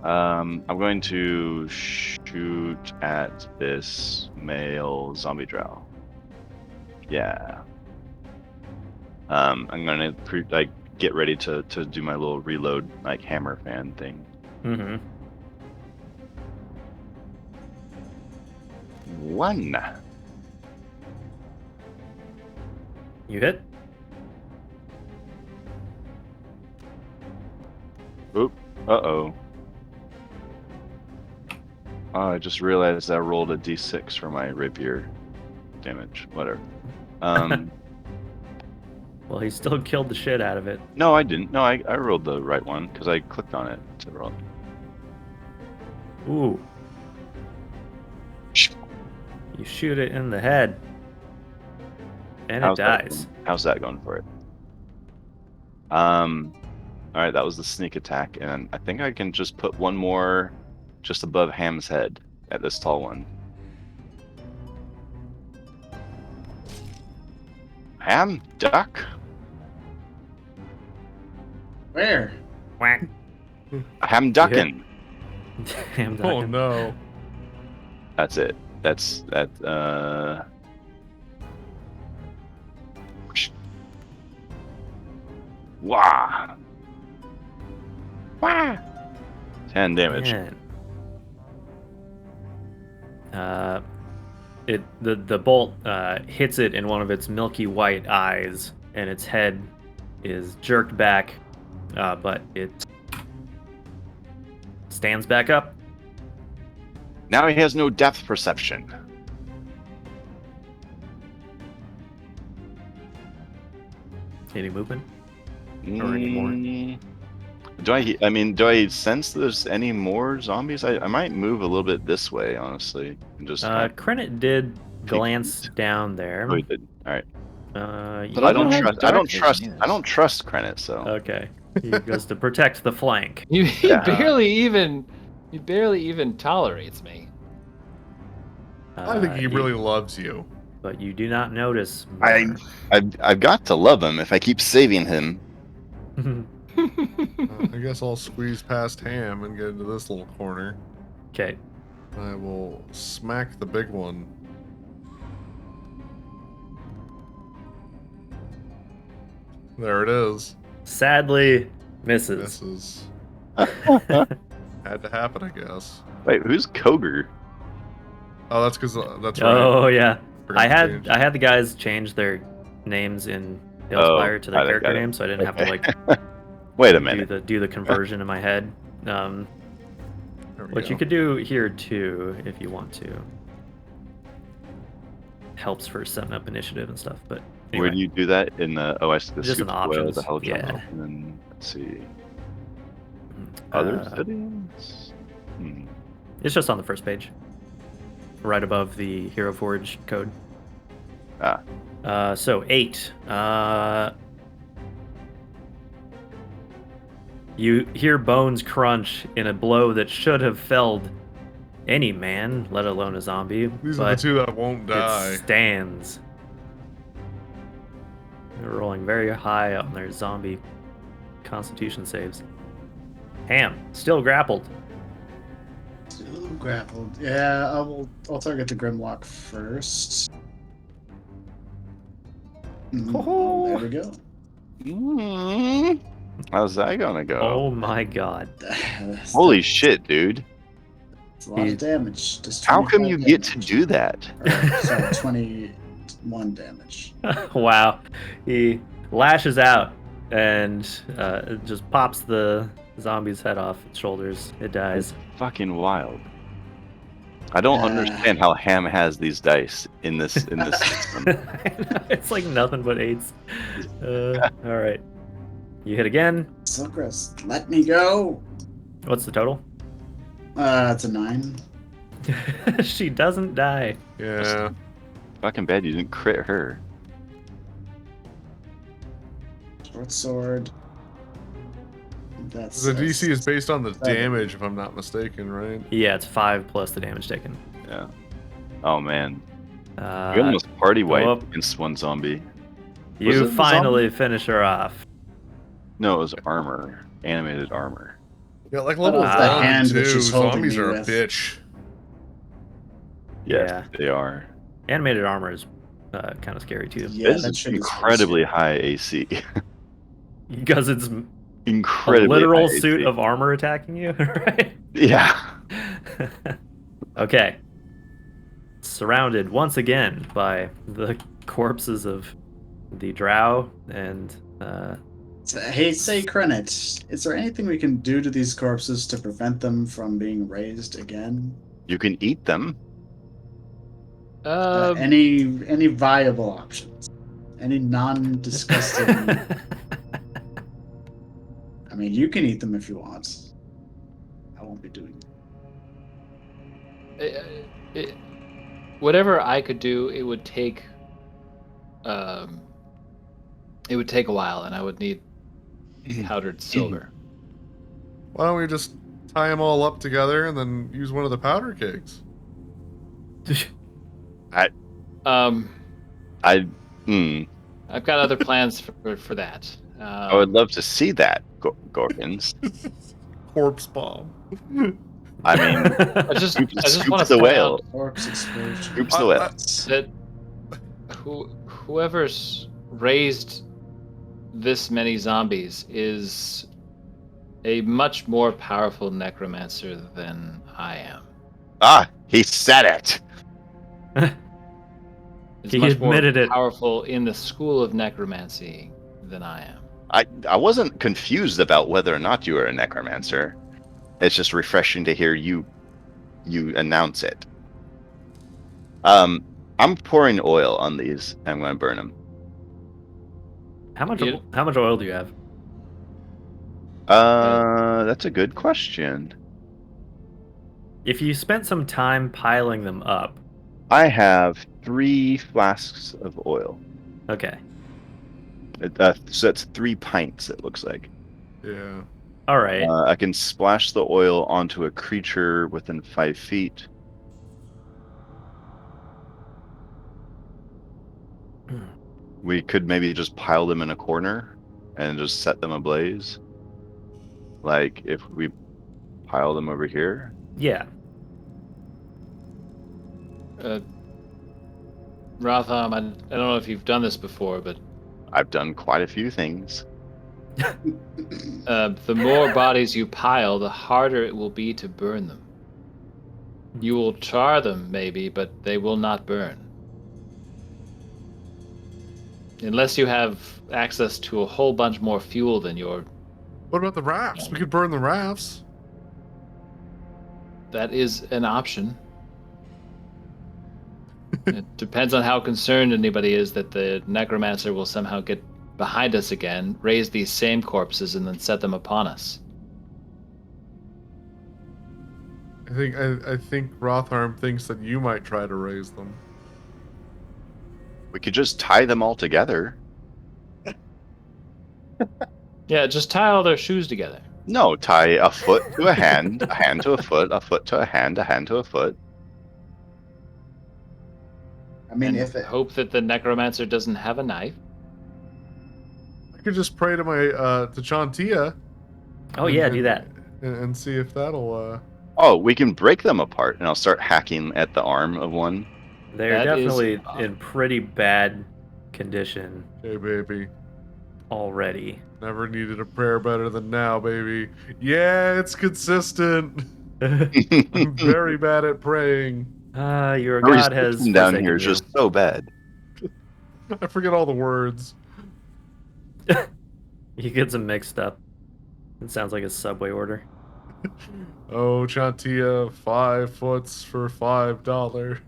I'm going to shoot at this male zombie drow. Yeah. I'm gonna get ready to do my little reload like hammer fan thing. Mm-hmm. 1. You hit? Oop. Uh-oh. Oh, I just realized I rolled a d6 for my rapier damage. Whatever. Well, he still killed the shit out of it. No, I didn't. No, I rolled the right one because I clicked on it to roll. Ooh. You shoot it in the head. And it dies. How's that going for it? Alright, that was the sneak attack, and I think I can just put one more just above Ham's head at this tall one. Ham, duck. Where? Whack. Ham ducking. Ham Oh ducking. no! That's it. That's that. Wah. Wah. 10 damage. Man. The bolt hits it in one of its milky white eyes, and its head is jerked back, but it stands back up. Now he has no depth perception. Any movement? Or any more? Do I sense there's any more zombies? I might move a little bit this way, honestly, and just. Krenit did glance down there. Oh, he did. All right. But But I don't trust Krenit, so. Okay. He goes to protect the flank. He Yeah. barely even tolerates me. I think he really loves you. But you do not notice. more. I've got to love him if I keep saving him. I guess I'll squeeze past Ham and get into this little corner. Okay. I will smack the big one. There it is. Sadly, misses. Misses. Had to happen, I guess. Wait, who's Koger? Oh, that's because that's right. Oh yeah. Forgot I to had change. I had the guys change their names in Hailspire to their got it, character got it. name, so I didn't have to like Wait a do minute. the conversion in my head. There we Which go. you could do here too if you want to. Helps for setting up initiative and stuff. But anyway. Where do you do that in the? Oh, I see the Just in scoop of oil, options, the hell jump yeah. up, and then let's see. Other Uh, settings. It's just on the first page, right above the Hero Forge code. Ah. So 8. You hear bones crunch in a blow that should have felled any man, let alone a zombie. These are the but two that won't die. it stands. They're rolling very high on their zombie constitution saves. Ham, still grappled. Still grappled. Yeah, I'll target the Grimlock first. Oh, there we go. How's that gonna go? Oh my god. Holy shit, dude! It's a lot of damage. Just How come 25 you get to damage. do that? Or, sorry, 21 damage. Wow. He lashes out and just pops the zombie's head off its shoulders. It dies. Fucking wild. I don't understand how Ham has these dice in this system. It's like nothing but 8s. All right. You hit again. Silkrest, let me go. What's the total? It's a 9. She doesn't die. Yeah. Fucking bad you didn't crit her. Short sword. That's The DC is based on the 7. damage, if I'm not mistaken, right? Yeah, it's 5 plus the damage taken. Yeah. Oh man. Uh, We almost party wiped up. against one zombie. Was it You the finally finish her off. No, it was armor. Animated armor. Yeah, like level It's the 1 hand too. that she's holding Zombies me are a with. bitch. Yes, Yeah. they are. Animated armor is kind of scary too. Yeah, This that is shit is incredibly high AC. Because it's a Incredibly literal high suit AC. of armor attacking you, right? Yeah. Okay. Surrounded once again by the corpses of the drow and Hey, say Krenet, is there anything we can do to these corpses to prevent them from being raised again? You can eat them. Any viable options? Any non-disgusting? I mean, you can eat them if you want. I won't be doing it. Whatever I could do, it would take a while, and I would need powdered silver. Why don't we just tie them all up together and then use one of the powder kegs? Um, Hmm. I've got other plans for that. I would love to see that, Gorkins. Corpse bomb. I mean, I just Scoops want to the point whale. out Corpse explosion. Scoops the whale. that whoever's raised this many zombies is a much more powerful necromancer than I am. Ah, he said it. Is He much admitted more it. powerful in the school of necromancy than I am. I wasn't confused about whether or not you were a necromancer. It's just refreshing to hear you announce it. I'm pouring oil on these. I'm going to burn them. How much oil do you have? That's a good question. If you spent some time piling them up. I have 3 flasks of oil. Okay. So that's 3 pints, it looks like. Yeah. All right. I can splash the oil onto a creature within 5 feet. We could maybe just pile them in a corner and just set them ablaze. Like if we pile them over here. Yeah. Rotham, I don't know if you've done this before, but I've done quite a few things. the more bodies you pile, the harder it will be to burn them. You will char them, maybe, but they will not burn. Unless you have access to a whole bunch more fuel than your... What about the rafts? We could burn the rafts. That is an option. It depends on how concerned anybody is that the necromancer will somehow get behind us again, raise these same corpses, and then set them upon us. I think Rotharm thinks that you might try to raise them. We could just tie them all together. Yeah, just tie all their shoes together. No, tie a foot to a hand to a foot to a hand to a foot. I mean, And if it, hope that the necromancer doesn't have a knife. I could just pray to my to Chantia. Oh yeah, do that. And see if that'll. Oh, we can break them apart, and I'll start hacking at the arm of one. They're That is- definitely in pretty bad condition Hey, baby. already. Never needed a prayer better than now, baby. Yeah, it's consistent. I'm very bad at praying. Your The god has restriction down forsaken here is you. just so bad. I forget all the words. He gets them mixed up. It sounds like a Subway order. Oh, Chantia, 5 foots for $5.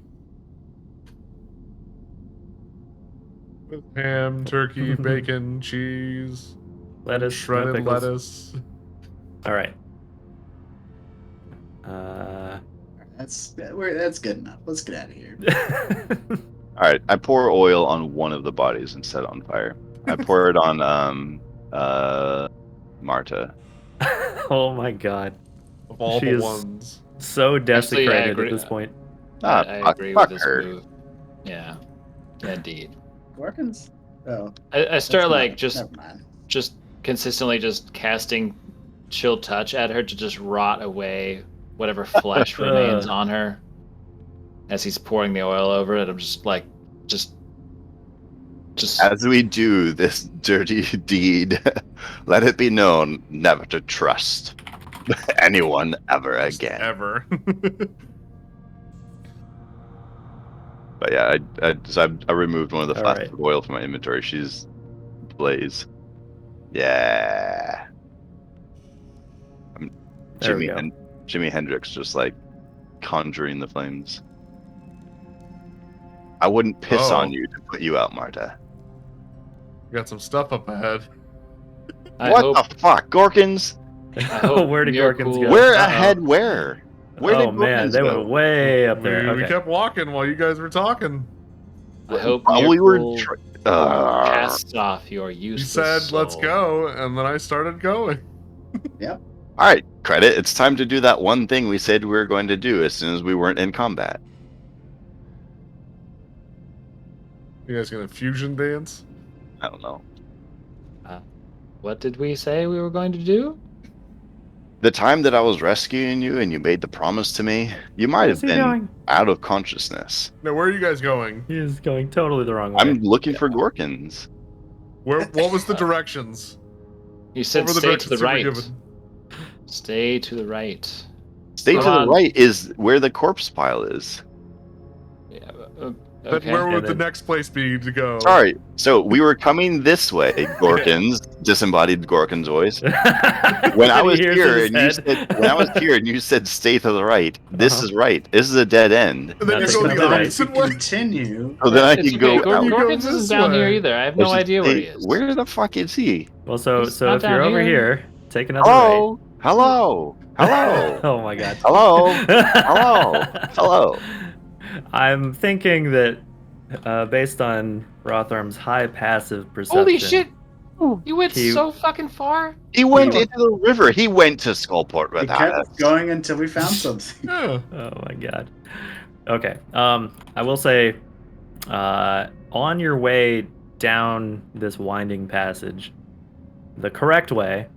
With ham, turkey, bacon, cheese, Lettuce, shredded no pickles. lettuce. All right. That's good enough. Let's get out of here. All right, I pour oil on one of the bodies and set it on fire. I pour it on Marta. Oh my god. Of all She the is- ones. So Actually, I desecrated at agree. this point. I agree fuck with this her. move. Yeah, indeed. Gorkins? Oh, I start that's like not- just Never mind. consistently just casting chill touch at her to just rot away whatever flesh remains on her. As he's pouring the oil over it, I'm just like, just. As we do this dirty deed, let it be known never to trust anyone ever Just again. Ever. But yeah, I removed one of the All flasks right. of oil from my inventory. She's blaze. Yeah. There we go. Jimi Hendrix just like conjuring the flames. I wouldn't piss Oh. on you to put you out, Marta. Got some stuff up ahead. I What hope, the fuck, Gorkins? I hope Where did you're Gorkins cool. go? Where Uh-oh. ahead? Where? Where Oh did man, Gorkins they go? went way up there. We Okay. kept walking while you guys were talking. I hope We were. Miracle casts off your You useless said, let's soul. go, and then I started going. All right, credit. It's time to do that one thing we said we were going to do as soon as we weren't in combat. You guys gonna fusion dance? I don't know. What did we say we were going to do? The time that I was rescuing you and you made the promise to me, you might Where's have he been going? out of consciousness. No, where are you guys going? He is going totally the wrong way. I'm looking for Gorkins. What was the directions? You said What were the stay to the directions you were right. given? Stay to the right. Stay Come to the on. right is where the corpse pile is. Yeah, Then okay. where would And the then- next place be to go? Sorry. So we were coming this way, Gorkins, disembodied Gorkins voice. When I was here and you said stay to the right, this Uh-huh. is right. This is a dead end. And then you Nothing go to the the right. If you opposite way. continue, So then I It's can okay. go out. You go Gorkins this isn't down here way. either. I have I no should idea where say, he is. Where the fuck is he? Well, so He's not if you're down over here. here, take another right. Hello. Hello. Oh my god. Hello. Hello. Hello. I'm thinking that based on Rotharm's high passive perception. Holy shit! You went He- so fucking far. He went Yeah. into the river. He went to Skullport we without kept us. going until we found something. Yeah. Oh my god. Okay. I will say, on your way down this winding passage, the correct way,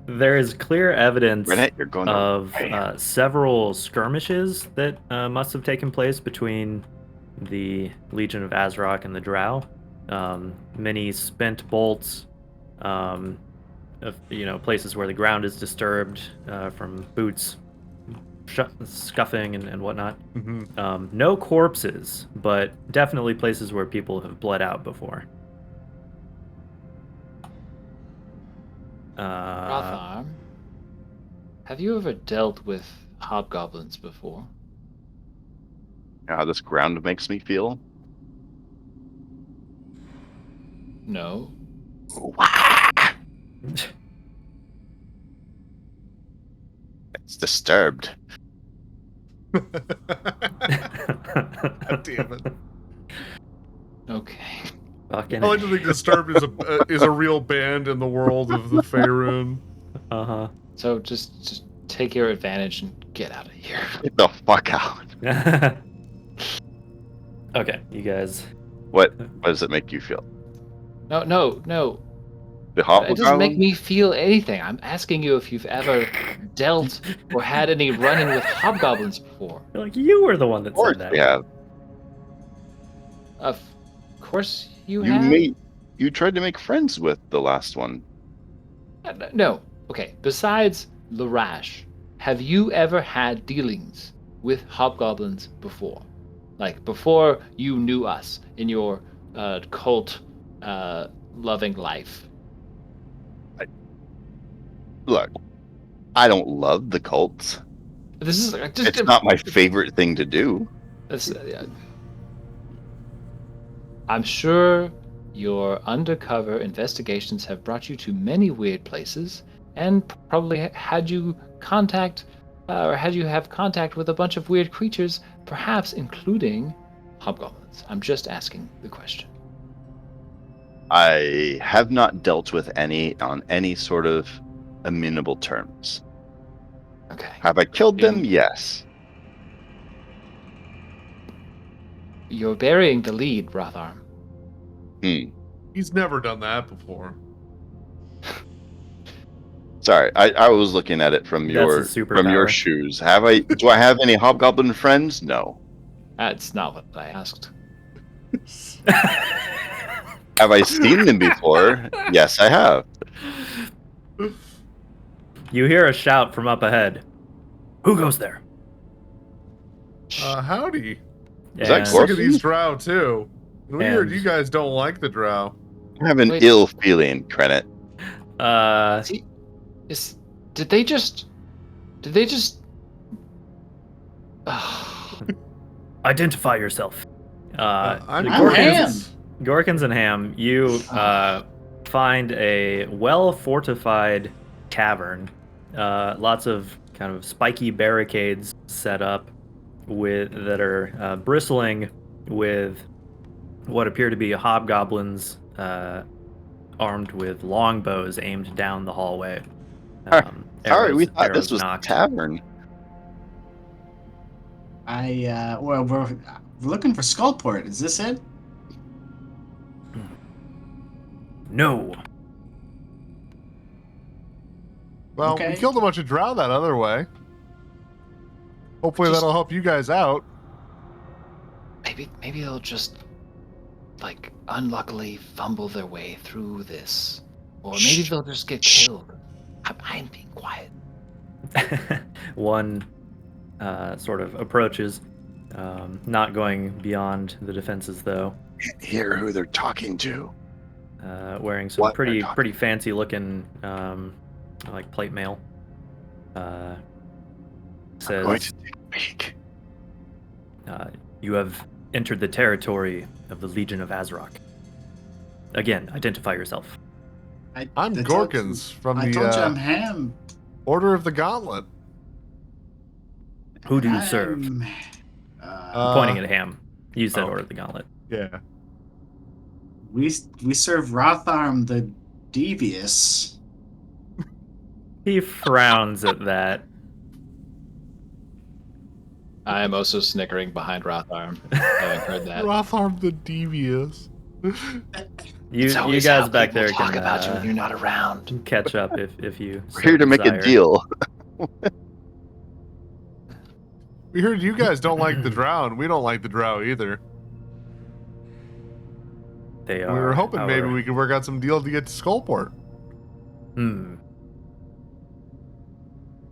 there is clear evidence Renette, you're going to of several skirmishes that must have taken place between the Legion of Azrock and the Drow. Many spent bolts, places where the ground is disturbed from boots scuffing and whatnot. Mhm. No corpses, but definitely places where people have bled out before. Rothar, have you ever dealt with hobgoblins before? You know how this ground makes me feel? No. It's disturbed. God damn it. Okay. Fucking I like to think Disturbed is a real band in the world of the Faerun. uh-huh. So just take your advantage and get out of here. Get the fuck out. Okay, you guys. What does it make you feel? No. The It doesn't make hobgoblin? me feel anything. I'm asking you if you've ever dealt or had any run-in with hobgoblins before. Like you were the one that Of course said that. we have. Of course you You have. you tried to make friends with the last one. No. Okay. Besides Larash, have you ever had dealings with hobgoblins before? Like before you knew us in your cult loving life? Look, I don't love the cults. This is just It's not my favorite thing to do. I'm sure your undercover investigations have brought you to many weird places, and probably had you have contact with a bunch of weird creatures, perhaps including hobgoblins. I'm just asking the question. I have not dealt with any on any sort of amenable terms. Okay. Have I killed them? Yes. You're burying the lead, Rotharm. He's never done that before. Sorry, I was looking at it from That's your a superpower. shoes. Do I have any hobgoblin friends? No. That's not what I asked. Have I seen them before? Yes, I have. You hear a shout from up ahead. Who goes there? Howdy. Is that And- Sick of Gorfin? these drow too. We heard And- you guys don't like the drow. I have an Wait. ill feeling, Krennet. Did they just Identify yourself. I'm I'm Ham. Gorkins and Ham, you find a well-fortified cavern. Lots of kind of spiky barricades set up that are bristling with what appear to be hobgoblins armed with longbows aimed down the hallway. Sorry, we Arrows- thought this arrows was a nocked. tavern. We're looking for Skullport. Is this it? No. Well, Okay. we killed a bunch of drow that other way. Hopefully Just- that'll help you guys out. maybe they'll just like unluckily fumble their way through this, or maybe they'll just get killed. I'm being quiet. One sort of approaches, not going beyond the defenses though. Can't hear who they're talking to. Wearing some What they're pretty talking- fancy looking like plate mail. I'm going Says to take a peek. you have entered the territory of the Legion of Azrock. Again, identify yourself. I'm I told you- Gorkins from I told you I'm the Ham. Order of the Gauntlet. Who do you serve? I'm, Pointing at Ham. You said oh. Order of the Gauntlet. Yeah. we serve Rotharm the Devious. He frowns at that. I am also snickering behind Rotharm, having heard that. Rotharm the Devious. You It's always guys how back people there talk can about you when you're not around. catch up if you. We're so here to make a desire. deal. We heard you guys don't like the drow, and we don't like the drow either. They We are. were hoping our- maybe we could work out some deal to get to Skullport.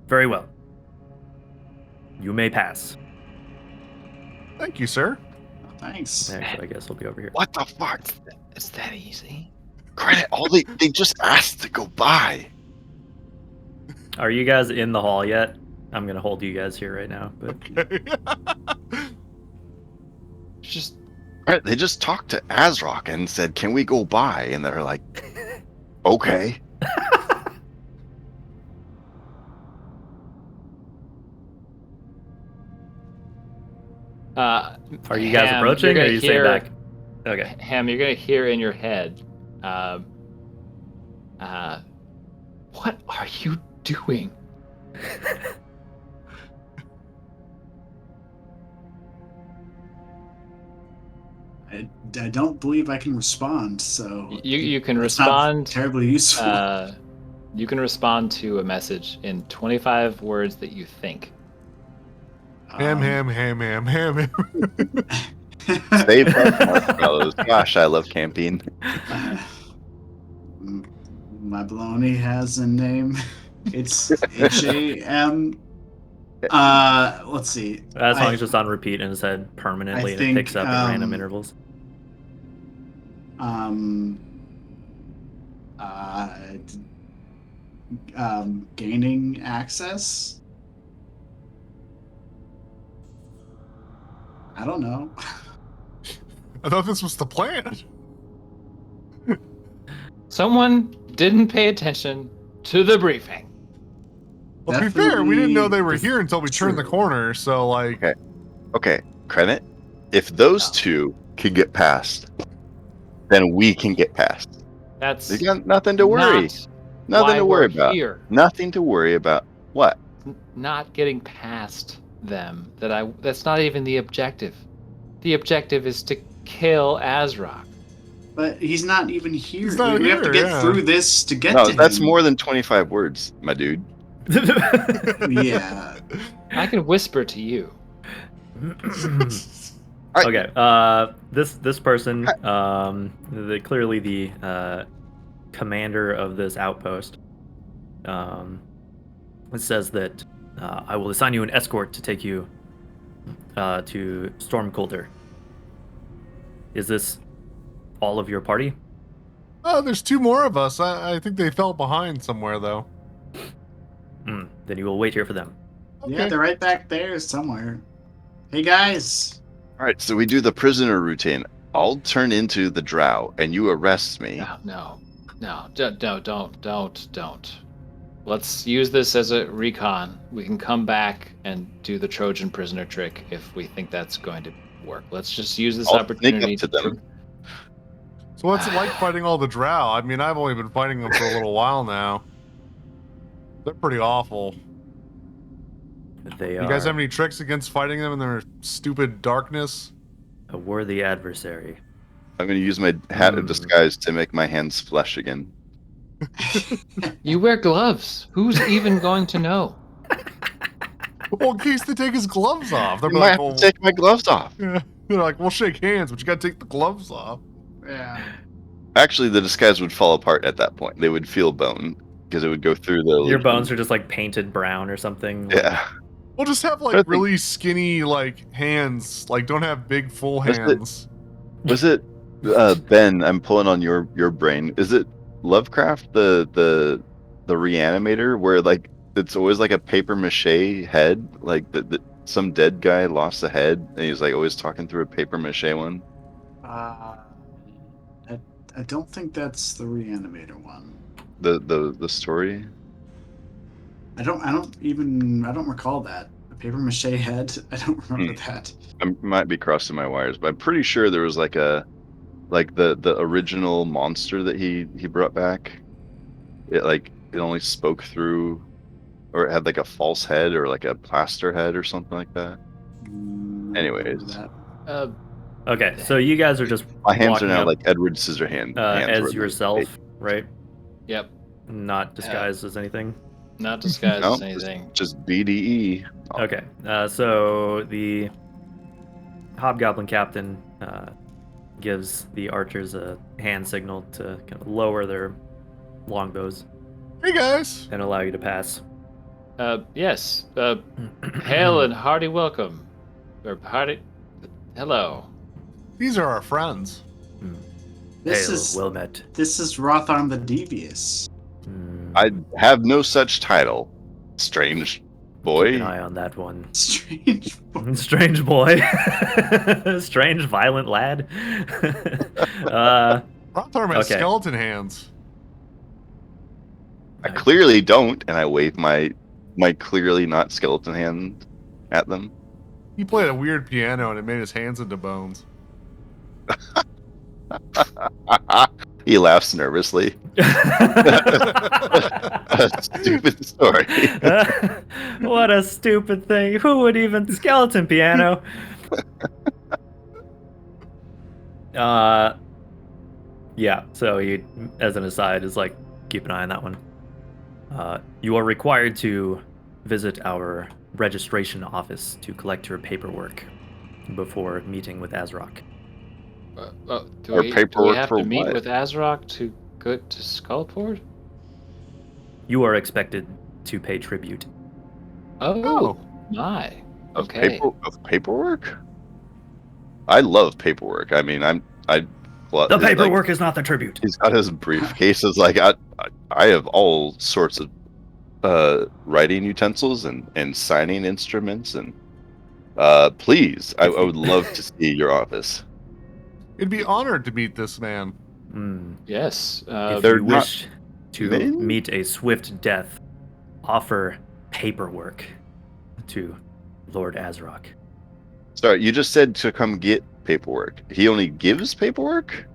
Very well. You may pass. Thank you, sir. Thanks. Actually, I guess we'll be over here. What the fuck? It's that easy. Krennet, they just asked to go by. Are you guys in the hall yet? I'm gonna hold you guys here right now. But It's just Right, they just talked to Azrock and said, "Can we go by?" And they're like, "Okay." are you guys Ham, approaching, you're or are gonna you staying hear- back? Okay. Ham, you're gonna hear in your head, what are you doing? I don't believe I can respond, so You can it's not respond. terribly useful. You can respond to a message in 25 words that you think. Ham, ham, ham, ham, ham, ham. Save us marshmallows. Gosh, I love camping. My baloney has a name. It's HAM. Let's see. That song is just on repeat in his head permanently, I and it picks think, up at random intervals. Uh, gaining access. I don't know. I thought this was the plan. Someone didn't pay attention to the briefing. Well, to be fair, we didn't know they were Definitely here until we turned the true. corner. So, like, Okay, Krenit, if those two can get past, then we can get past. That's You got nothing to worry. not Nothing why to worry we're about. here. Nothing to worry about. What? Not getting past them. That's not even the objective. The objective is to kill Azrock. But he's not even here. He's not we have to here, get yeah. through this to get No, to that's him. more than 25 words, my dude. Yeah. I can whisper to you. Okay. This person, clearly the commander of this outpost, it says that I will assign you an escort to take you to Stormcoulter. Is this all of your party? oh, there's two more of us. I think they fell behind somewhere, though. Then you will wait here for them. Okay. Yeah, they're right back there somewhere. Hey guys. All right, so we do the prisoner routine. I'll turn into the drow, and you arrest me. No, don't. Let's use this as a recon. We can come back and do the Trojan prisoner trick if we think that's going to work. Let's just use this I'll opportunity sneak up to them. So what's it like fighting all the drow? I mean, I've only been fighting them for a little while now. They're pretty awful. They You are guys have any tricks against fighting them in their stupid darkness? a worthy adversary. I'm going to use my hat of disguise to make my hands flesh again. You wear gloves. Who's even going to know? Well, in case they take his gloves off. They're I might like, have well, to take my gloves off. yeah. They're like, we'll shake hands, but you gotta take the gloves off. Yeah. Actually, the disguise would fall apart at that point. They would feel bone because it would go through the Your illusion. bones are just like painted brown or something. like- Yeah. We'll just have I like think- really skinny like hands. Like don't have big full Was it- hands. Was it Ben? I'm pulling on your brain. Is it Lovecraft the reanimator where like it's always like a paper mache head? Like some dead guy lost a head and he's like always talking through a paper mache one. I don't think that's the reanimator one. The story. I don't recall that. A paper mache head? I don't remember that. I might be crossing my wires, but I'm pretty sure there was like the original monster that he brought back. It only spoke through, or it had like a false head or like a plaster head or something like that. I don't Anyways. remember that. Okay, so you guys are just My hands walking are now up, like Edward Scissorhands. hands were as like- yourself, right? Yep. Not disguised as anything. Not disguised No, as anything. just BDE. Okay, so the hobgoblin captain gives the archers a hand signal to kind of lower their longbows Hey guys. and allow you to pass. Yes. Hail and hearty welcome. Or hearty. Hello. These are our friends. This Hail, is well met. this is Rotharm the Devious. I have no such title. Strange Keep boy. an eye on that one. Strange. Strange boy. Strange, violent lad. Rotharm has Okay. skeleton hands. I clearly don't, and I wave my clearly not skeleton hand at them. He played a weird piano and it made his hands into bones. He laughs nervously. A stupid story. What a stupid thing. Who would even skeleton piano? Yeah, so he, as an aside, is like, keep an eye on that one. You are required to visit our registration office to collect your paperwork. before meeting with Azrock. Do Or we paperwork have for to meet what? with Azrock to go to Skullport? You are expected to pay tribute. Oh, my. Of Okay. paperwork? I love paperwork. I mean, The like, paperwork is not the tribute. he's got his briefcases. Like I have all sorts of writing utensils and signing instruments and please, I would love to see your office. It'd be honored to meet this man. Yes. If They're you not wish to men? meet a swift death, offer paperwork to Lord Azrock. Sorry, you just said to come get paperwork. He only gives paperwork?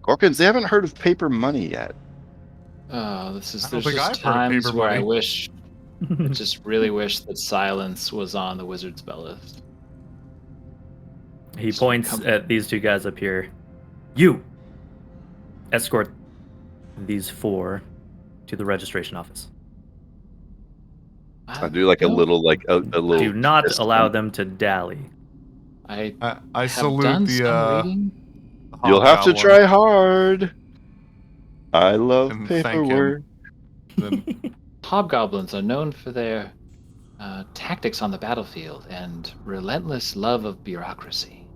Gorkins, they haven't heard of paper money yet. Oh, I don't there's think just I've heard of times paper where I money. just really wish that silence was on the wizard spell list. He points at these two guys up here. You escort these four to the registration office. I do like a don't- little, like a little. Do not fist allow bump. them to dally. I I have salute done the some reading. You'll have to hobgoblin try hard. I love and thank paperwork. him. Hobgoblins are known for their tactics on the battlefield and relentless love of bureaucracy.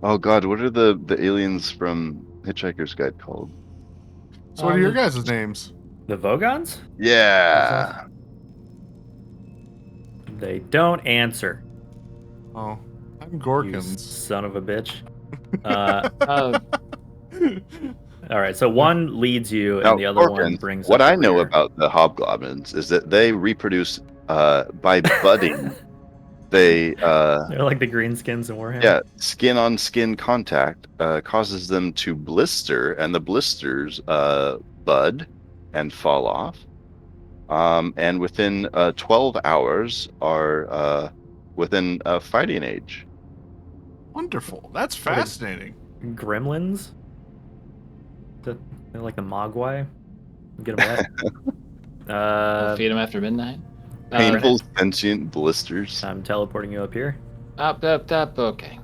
Oh God, what are the aliens from Hitchhiker's Guide called? So what are your guys' names? The Vogons? Yeah. They don't answer. Oh, I'm You Gorkins. son of a bitch. Uh, All right, so one leads you, and Now, the other one Gorkins, brings what up the I know rear. about the hobgoblins is that they reproduce by budding. They They're like the greenskins in Warhammer. yeah, skin on skin contact causes them to blister, and the blisters bud and fall off. And within 12 hours are within fighting age. Wonderful. That's fascinating. Gremlins? They're like the Mogwai. Get them wet. feed them after midnight. Painful sentient blisters. I'm teleporting you up here. Up. Okay.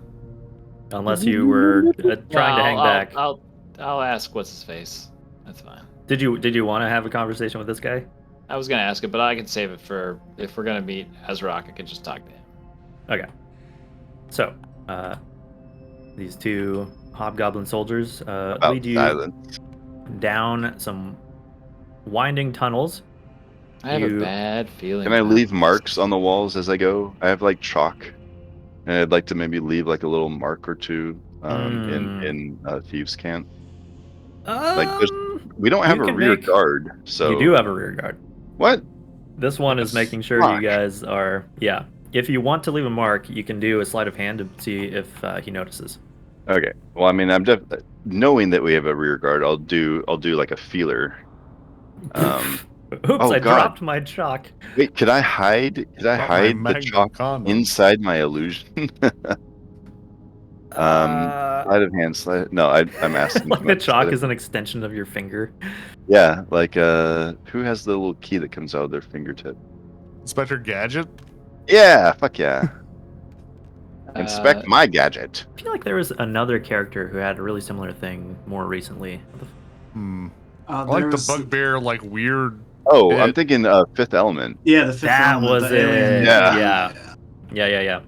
Unless you were trying to hang back. I'll ask what's his face. That's fine. Did you want to have a conversation with this guy? I was gonna ask it, but I can save it for if we're gonna meet Azrock. I can just talk to him. Okay. So, these two hobgoblin soldiers About lead you silence. down some winding tunnels. I have a bad feeling. Can I about leave this. marks on the walls as I go? I have like chalk, and I'd like to maybe leave like a little mark or two in thieves' camp. We don't have you a can rear make- guard, so You do have a rear guard. what? This one is Yes. making sure Fuck. you guys are. Yeah. If you want to leave a mark, you can do a sleight of hand to see if he notices. Okay. Well, I mean, I'm knowing that we have a rear guard. I'll do like a feeler. Oops! oh, I God. dropped my chalk. Wait, could I hide? Could I Not my hide the Magnum chalk condom. inside my illusion? Sleight of hand, No, I'm asking. Like the about chalk sleight of- is an extension of your finger. Yeah, like who has the little key that comes out of their fingertip? Inspector Gadget? Yeah, fuck yeah. Inspect my gadget. I feel like there was another character who had a really similar thing more recently. Hmm. I like the There's- bugbear, like weird. Oh, It- I'm thinking Fifth Element. Yeah, the fifth That element, was the alien. it. Yeah.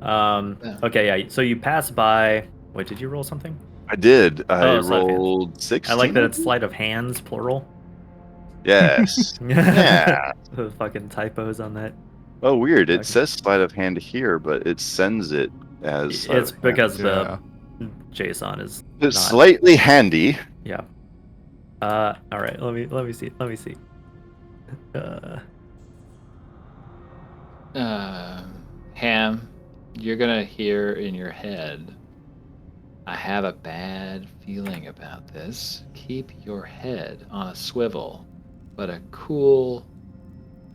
Yeah. Okay, yeah. So you pass by. Wait, did you roll something? I did. I Oh, sleight of hand. rolled 16. I like that it's sleight of hands, plural. Yes. Yeah. The fucking typos on that. Oh, weird. It Okay. says sleight of hand here, but it sends it as. sleight It's of hand. because Yeah. the JSON is It's not. slightly handy. Yeah. All right. Let me see. Ham, you're gonna hear in your head. I have a bad feeling about this. Keep your head on a swivel, but a cool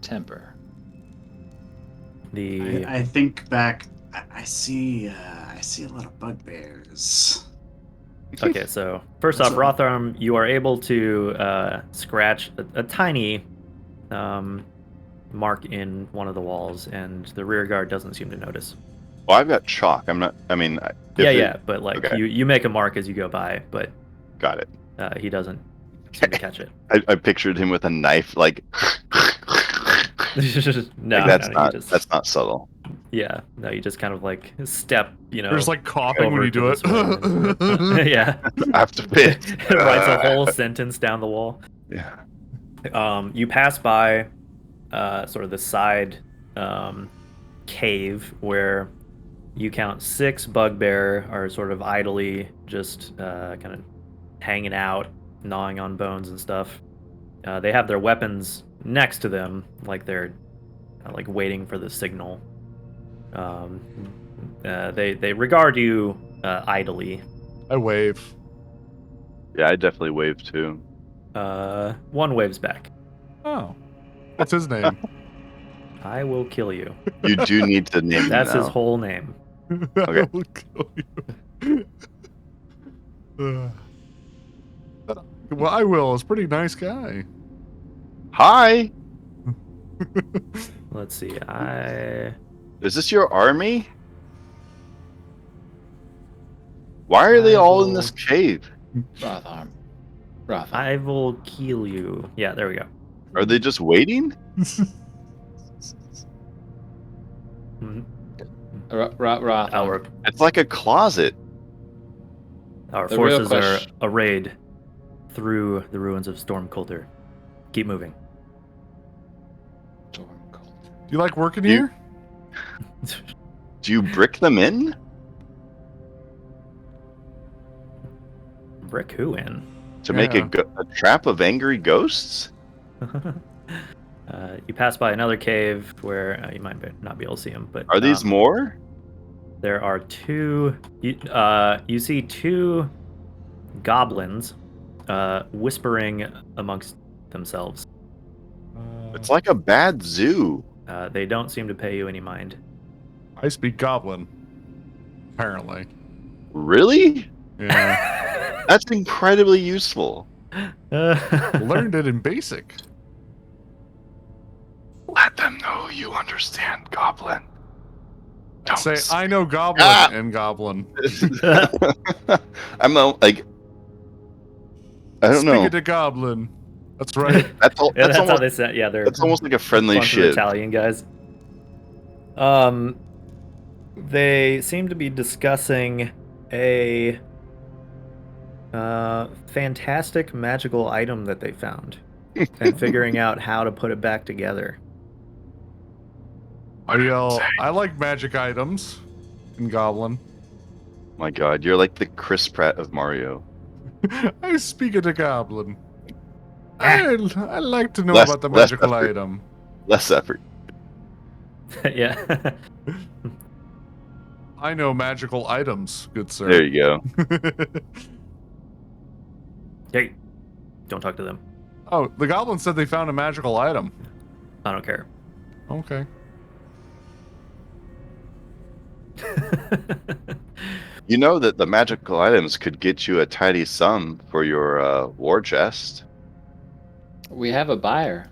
temper. I think back. I see a lot of bugbears. Okay, so first off, So- Rotharm, you are able to scratch a tiny mark in one of the walls, and the rear guard doesn't seem to notice. Well, I've got chalk. I'm not. I mean, Yeah, but like okay. you make a mark as you go by, but Got it. he doesn't seem to catch it. I pictured him with a knife, like. No, like that's no, not you just, that's not subtle. yeah, no, you just kind of like step, There's like coughing when over you to do the it. sword and- yeah, I have to piss. it writes a whole sentence down the wall. Yeah. You pass by sort of the side cave where you count 6 bugbear are sort of idly just kind of hanging out, gnawing on bones and stuff. They have their weapons next to them, like they're like waiting for the signal. They regard you idly. I wave. Yeah, I definitely wave too. One waves back. Oh. What's his name? I will kill you. You do need to name him That's his now. whole name. Okay. I will kill you. Well, I will. It's a pretty nice guy. Hi. Let's see. Is this your army? Why are they all in this cave? Rotharm. I will kill you. Yeah, there we go. Are they just waiting? Mhm. Rotharm. It's like a closet. Our The real forces are question- arrayed through the ruins of Stormcoulter. Keep moving. Do you like working You- here? Do you brick them in? Brick who in? To make Yeah. a trap of angry ghosts? You pass by another cave where you might not be able to see them, but Are these more? there are 2. You see 2 goblins whispering amongst themselves. It's like a bad zoo. They don't seem to pay you any mind. I speak Goblin. Apparently. Really? Yeah. That's incredibly useful. Learned it in basic. Let them know you understand Goblin. Don't Say, I know Goblin Ah! and Goblin. I'm like, I don't know. Speak it to Goblin. That's right. That's, Yeah, that's that's how almost, they said. Yeah, they're that's almost like a friendly bunch of shit. Italian guys. They seem to be discussing a fantastic magical item that they found and figuring out how to put it back together. I yell, I like magic items in Goblin. My God, you're like the Chris Pratt of Mario. I speak it to Goblin. Ah. I like to know Less- about the less magical effort. item. Less effort. Yeah. I know magical items, good sir. There you go. Hey, don't talk to them. Oh, the Goblin said they found a magical item. I don't care. Okay. You know that the magical items could get you a tidy sum for your war chest. We have a buyer.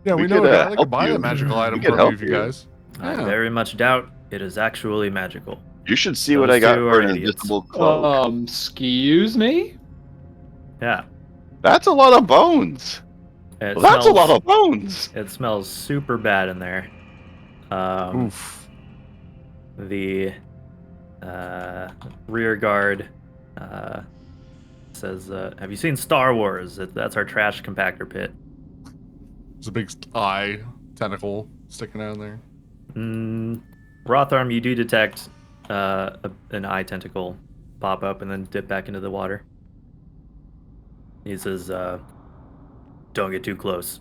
Yeah, We we know could, a guy that help could buy you. a magical item could from help you if you you. guys. I Yeah. very much doubt it is actually magical. You should see what Those I got two for are an idiots. invisible cloak. Excuse me? Yeah. That's a lot of bones. It That's a smells- lot of bones. It smells super bad in there. Oof. The rear guard says, "Have you seen Star Wars? That's our trash compactor pit." There's a big eye tentacle sticking out there. Rotharm, you do detect an eye tentacle pop up and then dip back into the water. He says, "Don't get too close."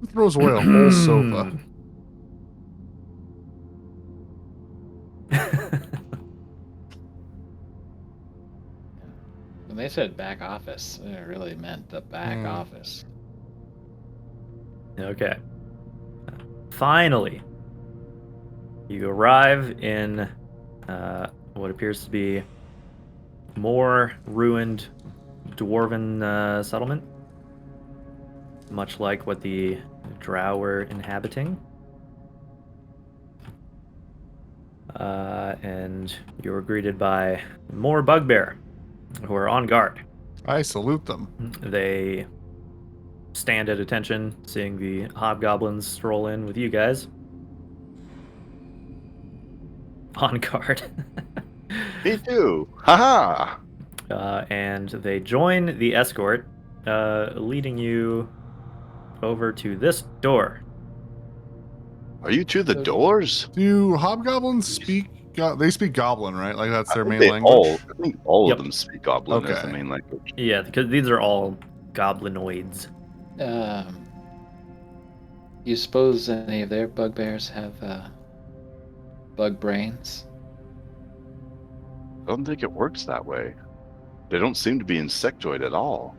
Who throws away a whole sofa? When they said back office, it really meant the back office. Okay. Finally, you arrive in what appears to be more ruined dwarven settlement. much like what the drow were inhabiting. And you were greeted by more bugbear who are on guard. I salute them. They stand at attention, seeing the hobgoblins stroll in with you guys. On guard. Me too. Haha. And they join the escort, leading you over to this door. Are you to the doors? Do hobgoblins speak? They speak Goblin, right? Like that's their main They language. I think all Yep. of them speak Goblin as the Okay. main language. Yeah, because these are all goblinoids. You suppose any of their bugbears have bug brains? I don't think it works that way. They don't seem to be insectoid at all.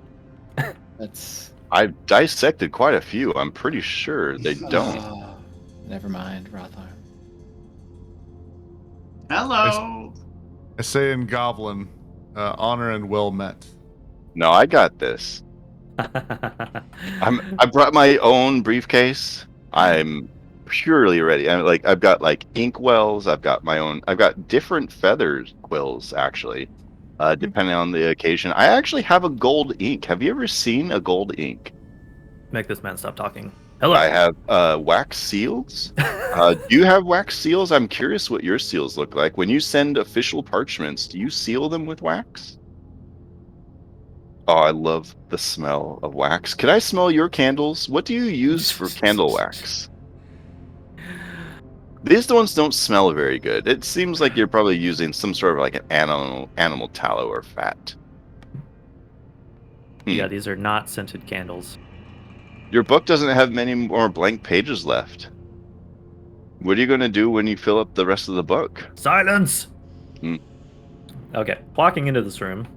That's I've dissected quite a few. I'm pretty sure they don't. Oh, never mind, Rothar. Hello. I say in Goblin, honor and well met. No, I got this. I brought my own briefcase. I'm purely ready. I've got like ink wells. I've got different feathers quills actually, depending on the occasion. I actually have a gold ink. Have you ever seen a gold ink? Make this man stop talking. Hello. I have wax seals. Do you have wax seals? I'm curious what your seals look like. When you send official parchments, do you seal them with wax? Oh, I love the smell of wax. Can I smell your candles? What do you use for candle wax? These ones don't smell very good. It seems like you're probably using some sort of like an animal tallow or fat. Yeah, these are not scented candles. Your book doesn't have many more blank pages left. What are you going to do when you fill up the rest of the book? Silence! Hmm. Okay, walking into this room,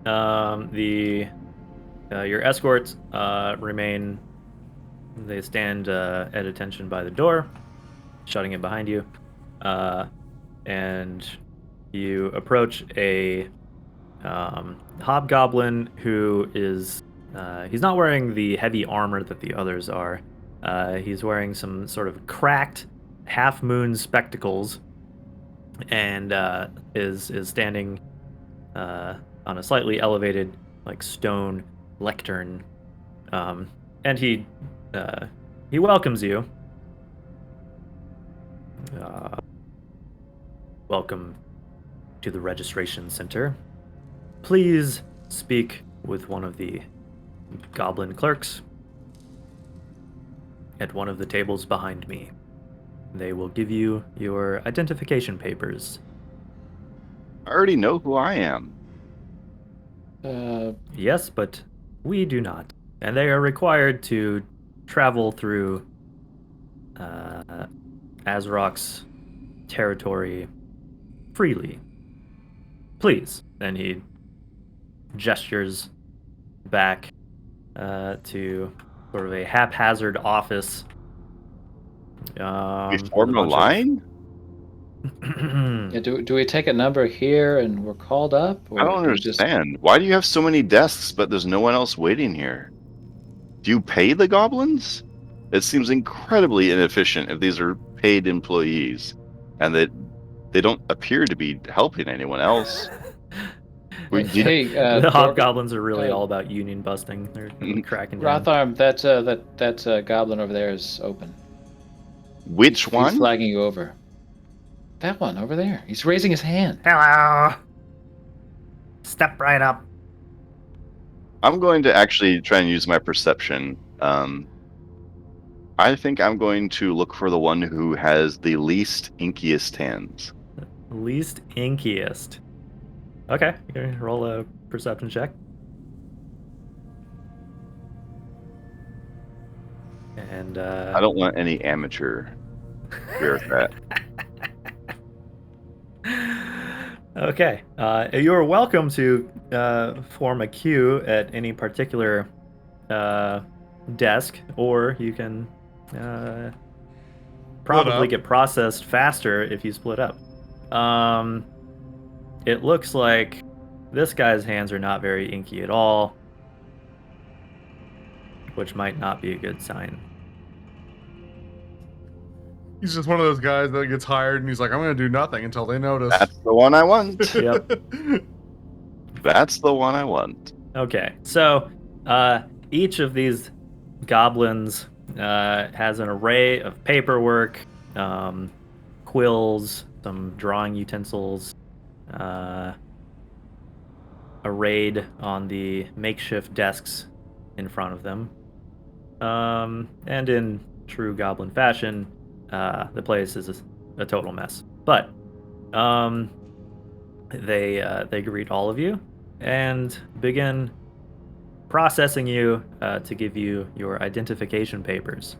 your escorts remain. They stand at attention by the door, shutting it behind you, and you approach a hobgoblin who is. He's not wearing the heavy armor that the others are. He's wearing some sort of cracked half-moon spectacles, and is standing on a slightly elevated, like stone lectern, and he welcomes you. Welcome to the registration center. Please speak with one of the goblin clerks at one of the tables behind me. They will give you your identification papers. I already know who I am. Yes, but we do not. And they are required to travel through Azrok's territory freely. Please. And he gestures back to sort of a haphazard office. We form a line? Yeah, do we take a number here and we're called up? Or I don't do we just- understand. Why do you have so many desks, but there's no one else waiting here? Do you pay the goblins? It seems incredibly inefficient if these are paid employees, and that they don't appear to be helping anyone else. Hey, the hobgoblins are really uh, all about union busting. They're really cracking down. Rotharm, that goblin over there is open. Which He's one? flagging you over. That one over there. He's raising his hand. Hello. Step right up. I'm going to actually try and use my perception. I think I'm going to look for the one who has the least inkiest hands. Least inkiest. Okay, you're gonna roll a perception check. And I don't want any amateur bureaucrat. Okay, you are welcome to form a queue at any particular desk, or you can probably up. get processed faster if you split up. It looks like this guy's hands are not very inky at all. which might not be a good sign. He's just one of those guys that gets hired and he's like, I'm going to do nothing until they notice. That's the one I want. Yep. That's the one I want. Okay, so each of these goblins has an array of paperwork, quills, some drawing utensils, arrayed on the makeshift desks in front of them. And in true goblin fashion, the place is a total mess. But they greet all of you and begin processing you to give you your identification papers.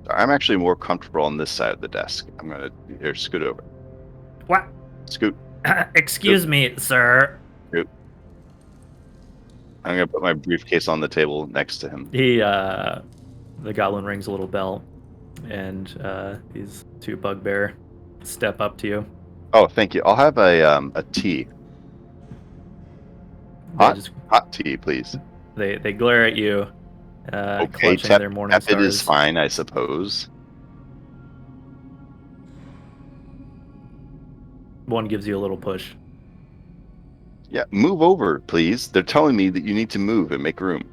I'm actually more comfortable on this side of the desk. I'm gonna here scoot over. What? Scoot. Excuse me, sir. Scoot. I'm gonna put my briefcase on the table next to him. The goblin rings a little bell, and these two bugbear step up to you. Oh, thank you. I'll have a tea. They Hot, just hot tea, please. they glare at you, Okay, clutching their morning tepid stars. is fine, I suppose. One gives you a little push. Yeah, move over, please. They're telling me that you need to move and make room.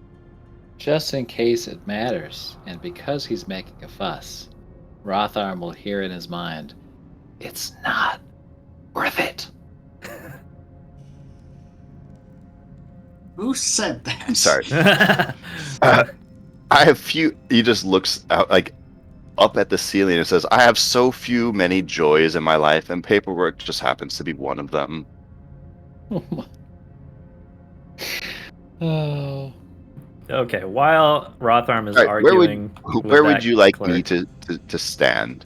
Just in case it matters, and because he's making a fuss, Rotharm will hear in his mind, it's not worth it. Who said that? I'm sorry. I have few. He just looks out like up at the ceiling and says, "I have so few many joys in my life, and paperwork just happens to be one of them." Oh. Okay, while Rotharm is All right, arguing, where would that you like clerk- me to stand?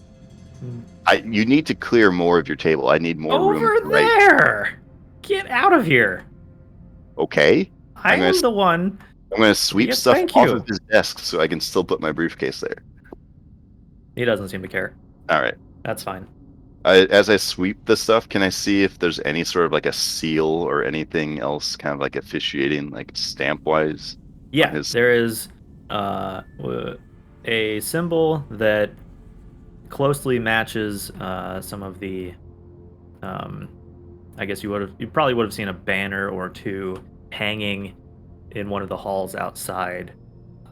You need to clear more of your table. I need more room Over to write. there? Get out of here! Okay, I I'm am gonna- the one. I'm going to sweep Yeah, stuff thank off you. of his desk so I can still put my briefcase there. He doesn't seem to care. All right. That's fine. As I sweep the stuff, can I see if there's any sort of like a seal or anything else, kind of like officiating, like stamp wise? Yeah, his- there is a symbol that closely matches some of the. I guess you probably would have seen a banner or two hanging in one of the halls outside.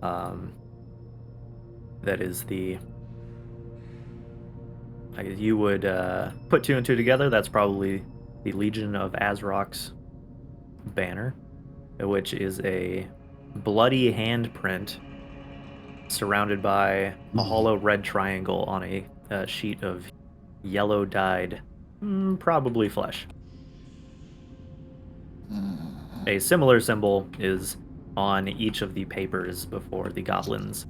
That is the. I guess you would put two and two together. That's probably the Legion of Azrok's banner, which is a bloody handprint surrounded by a hollow red triangle on a sheet of yellow dyed, probably flesh. A similar symbol is on each of the papers before the goblins.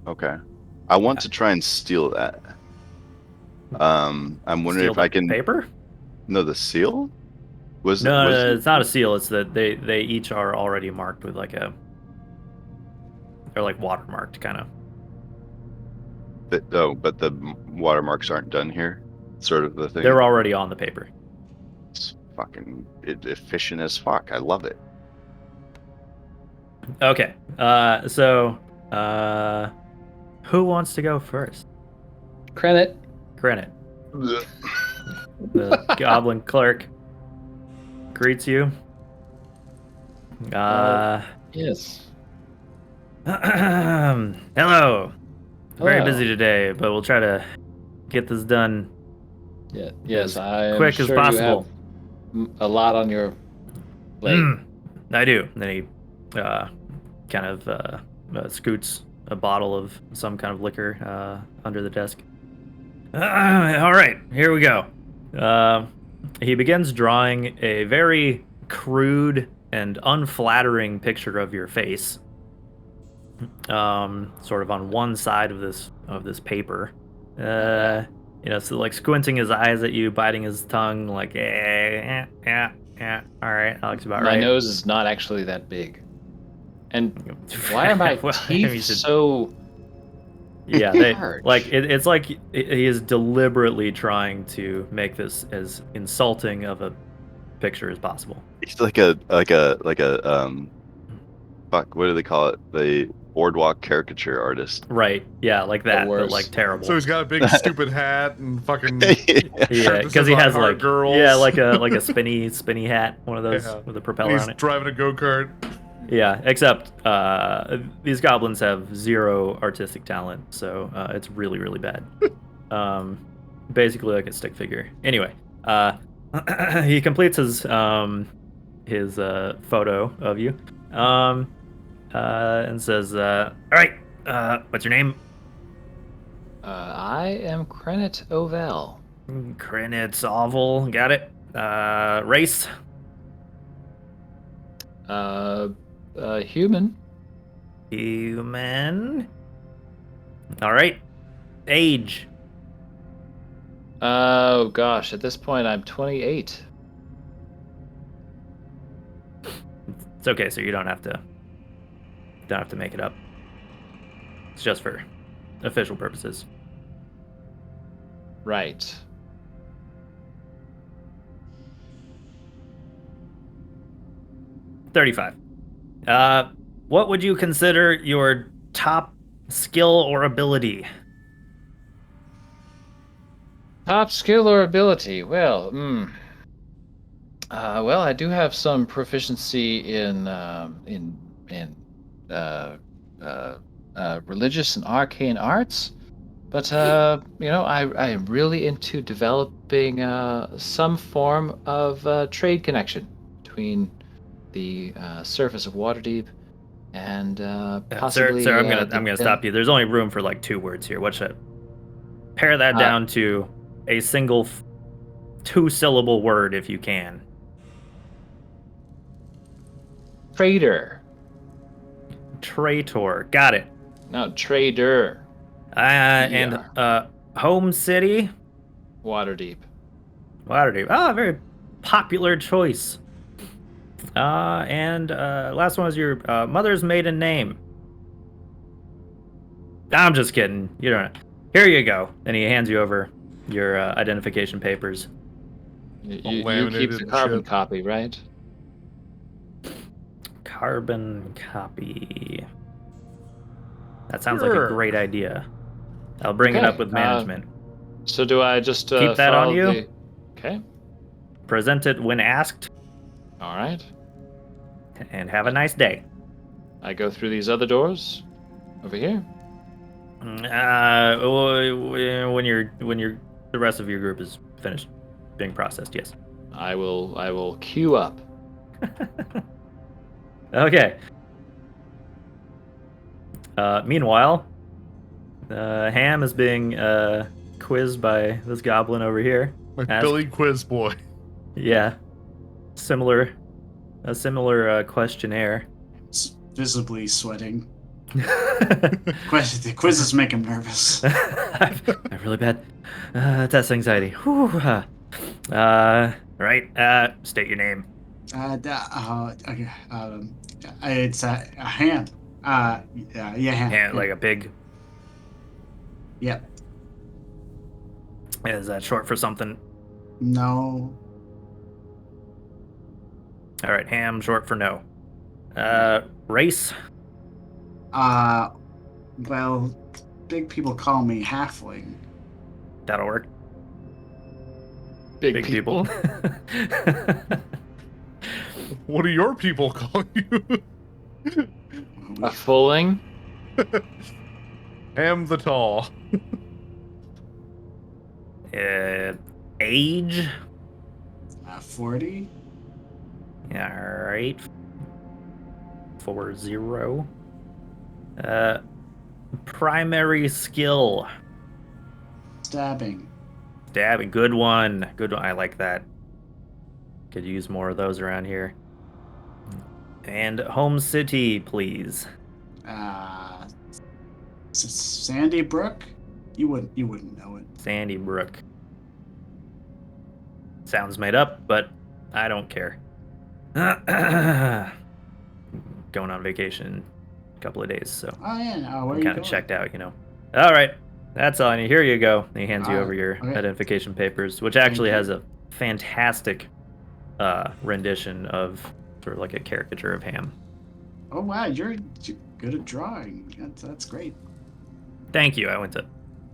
Okay. I want to try and steal that. I'm wondering Steal if I the can. paper? No, the seal? No, it's not a seal. It's that they each are already marked with like a. They're like watermarked, kind of. But the watermarks aren't done here. Sort of the thing. They're already on the paper. It's fucking efficient as fuck. I love it. Okay. So, who wants to go first? Credit. Granite. The goblin clerk greets you. Yes. Hello. Very Hello. busy today, but we'll try to get this done Yeah. Yes, as I am quick as sure possible. You have a lot on your plate. I do. Then he kind of scoots a bottle of some kind of liquor under the desk. All right, here we go. He begins drawing a very crude and unflattering picture of your face, sort of on one side of this paper. So like squinting his eyes at you, biting his tongue, like yeah. All right, that looks about My right. nose is not actually that big. And why are my Well, teeth you should- so... Yeah, Large? it's like he is deliberately trying to make this as insulting of a picture as possible. It's like a fuck. What do they call it? boardwalk caricature artist. Right. Yeah, like that, but worse. like terrible. So he's got a big stupid hat and fucking Yeah. yeah, shirt that because says he "I has heart like girls." yeah, like a spinny hat, one of those Yeah. with a And propeller he's on it. driving a go-kart. Yeah, except these goblins have zero artistic talent, so it's really really bad. Basically like a stick figure. Anyway, he completes his photo of you, and says, "All right, what's your name?" I am Krenet Ovel. Krenitz Oval. Got it. Race. Human. Human. All right. Age. Oh gosh, at this point I'm 28. It's okay, so you don't have to make it up. It's just for official purposes. Right. $35. What would you consider your top skill or ability? Top skill or ability? Well, well, I do have some proficiency in uh, uh, religious and arcane arts, but I am really into developing some form of trade connection between the surface of Waterdeep and possibly Sir, I'm the gonna stop you. There's only room for like 2 words here. What should pare that down to a single 2-syllable word if you can. trader. Traitor. Got it. No, trader. And home city. Waterdeep. Waterdeep. Ah, very popular choice. And last one is your mother's maiden name. I'm just kidding. You don't. Here you go. And he hands you over your identification papers. You All keep laminated the and carbon shit. copy, right? Carbon copy. That sounds like a Sure. great idea. I'll bring it Okay, up with management. So do I just Keep that on follow you? the- Okay. Present it when asked, All right. and have a nice day. I go through these other doors over here. When the rest of your group is finished being processed, yes. I will queue up. Okay. Meanwhile, Ham is being quizzed by this goblin over here. My Ask- Billy Quiz boy. Yeah, a similar questionnaire. It's visibly sweating. The quizzes make him nervous. I've really bad test anxiety. Whew. Right. State your name. Okay. It's a ham. Yeah, ham. Yeah, like a pig. Yep. Is that short for something? No. All right, ham, short for no. Race. Well, big people call me halfling. That'll work. Big people. What do your people call you? A fulling. Ham the Tall. Age. 40. All right. 40. Primary skill. Stabbing. Stabbing. Good one. Good one. I like that. Could use more of those around here. And home city, please. Sandy Brook. You wouldn't know it. Sandy Brook. Sounds made up, but I don't care. Going on vacation in a couple of days, so Oh yeah. No, where I'm are you kind of going? checked out, you know. All right, that's all I need. Here you go. He hands you Ah, over your okay. identification papers, which actually you. has a fantastic rendition of sort of like a caricature of Ham. Oh wow, you're good at drawing. That's great. Thank you. I went to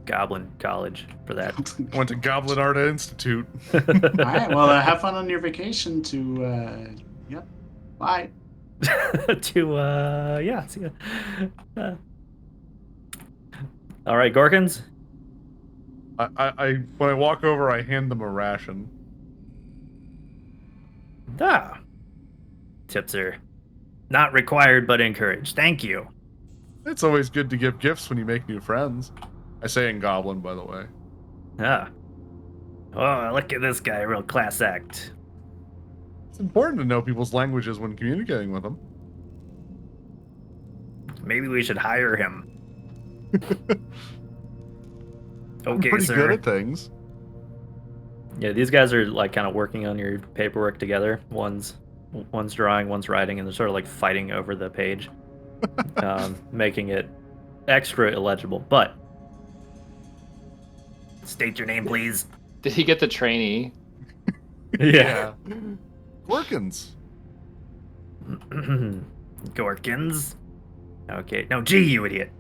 Goblin College for that. Went to Goblin Art Institute. All right. Well, have fun on your vacation. Yep. Bye. Yeah. See ya. All right, Gorkins. I when I walk over, I hand them a ration. Tips are not required but encouraged. Thank you. It's always good to give gifts when you make new friends. I say in Goblin, by the way. Oh, look at this guy, real class act. It's important to know people's languages when communicating with them. Maybe we should hire him. I'm Okay, pretty sir. good at things. Yeah, these guys are like kind of working on your paperwork together. One's drawing, one's writing, and they're sort of like fighting over the page, making it extra illegible. But state your name, please. Did he get the trainee? Yeah. Gorkins. Gorkins. Okay. No, G, you idiot.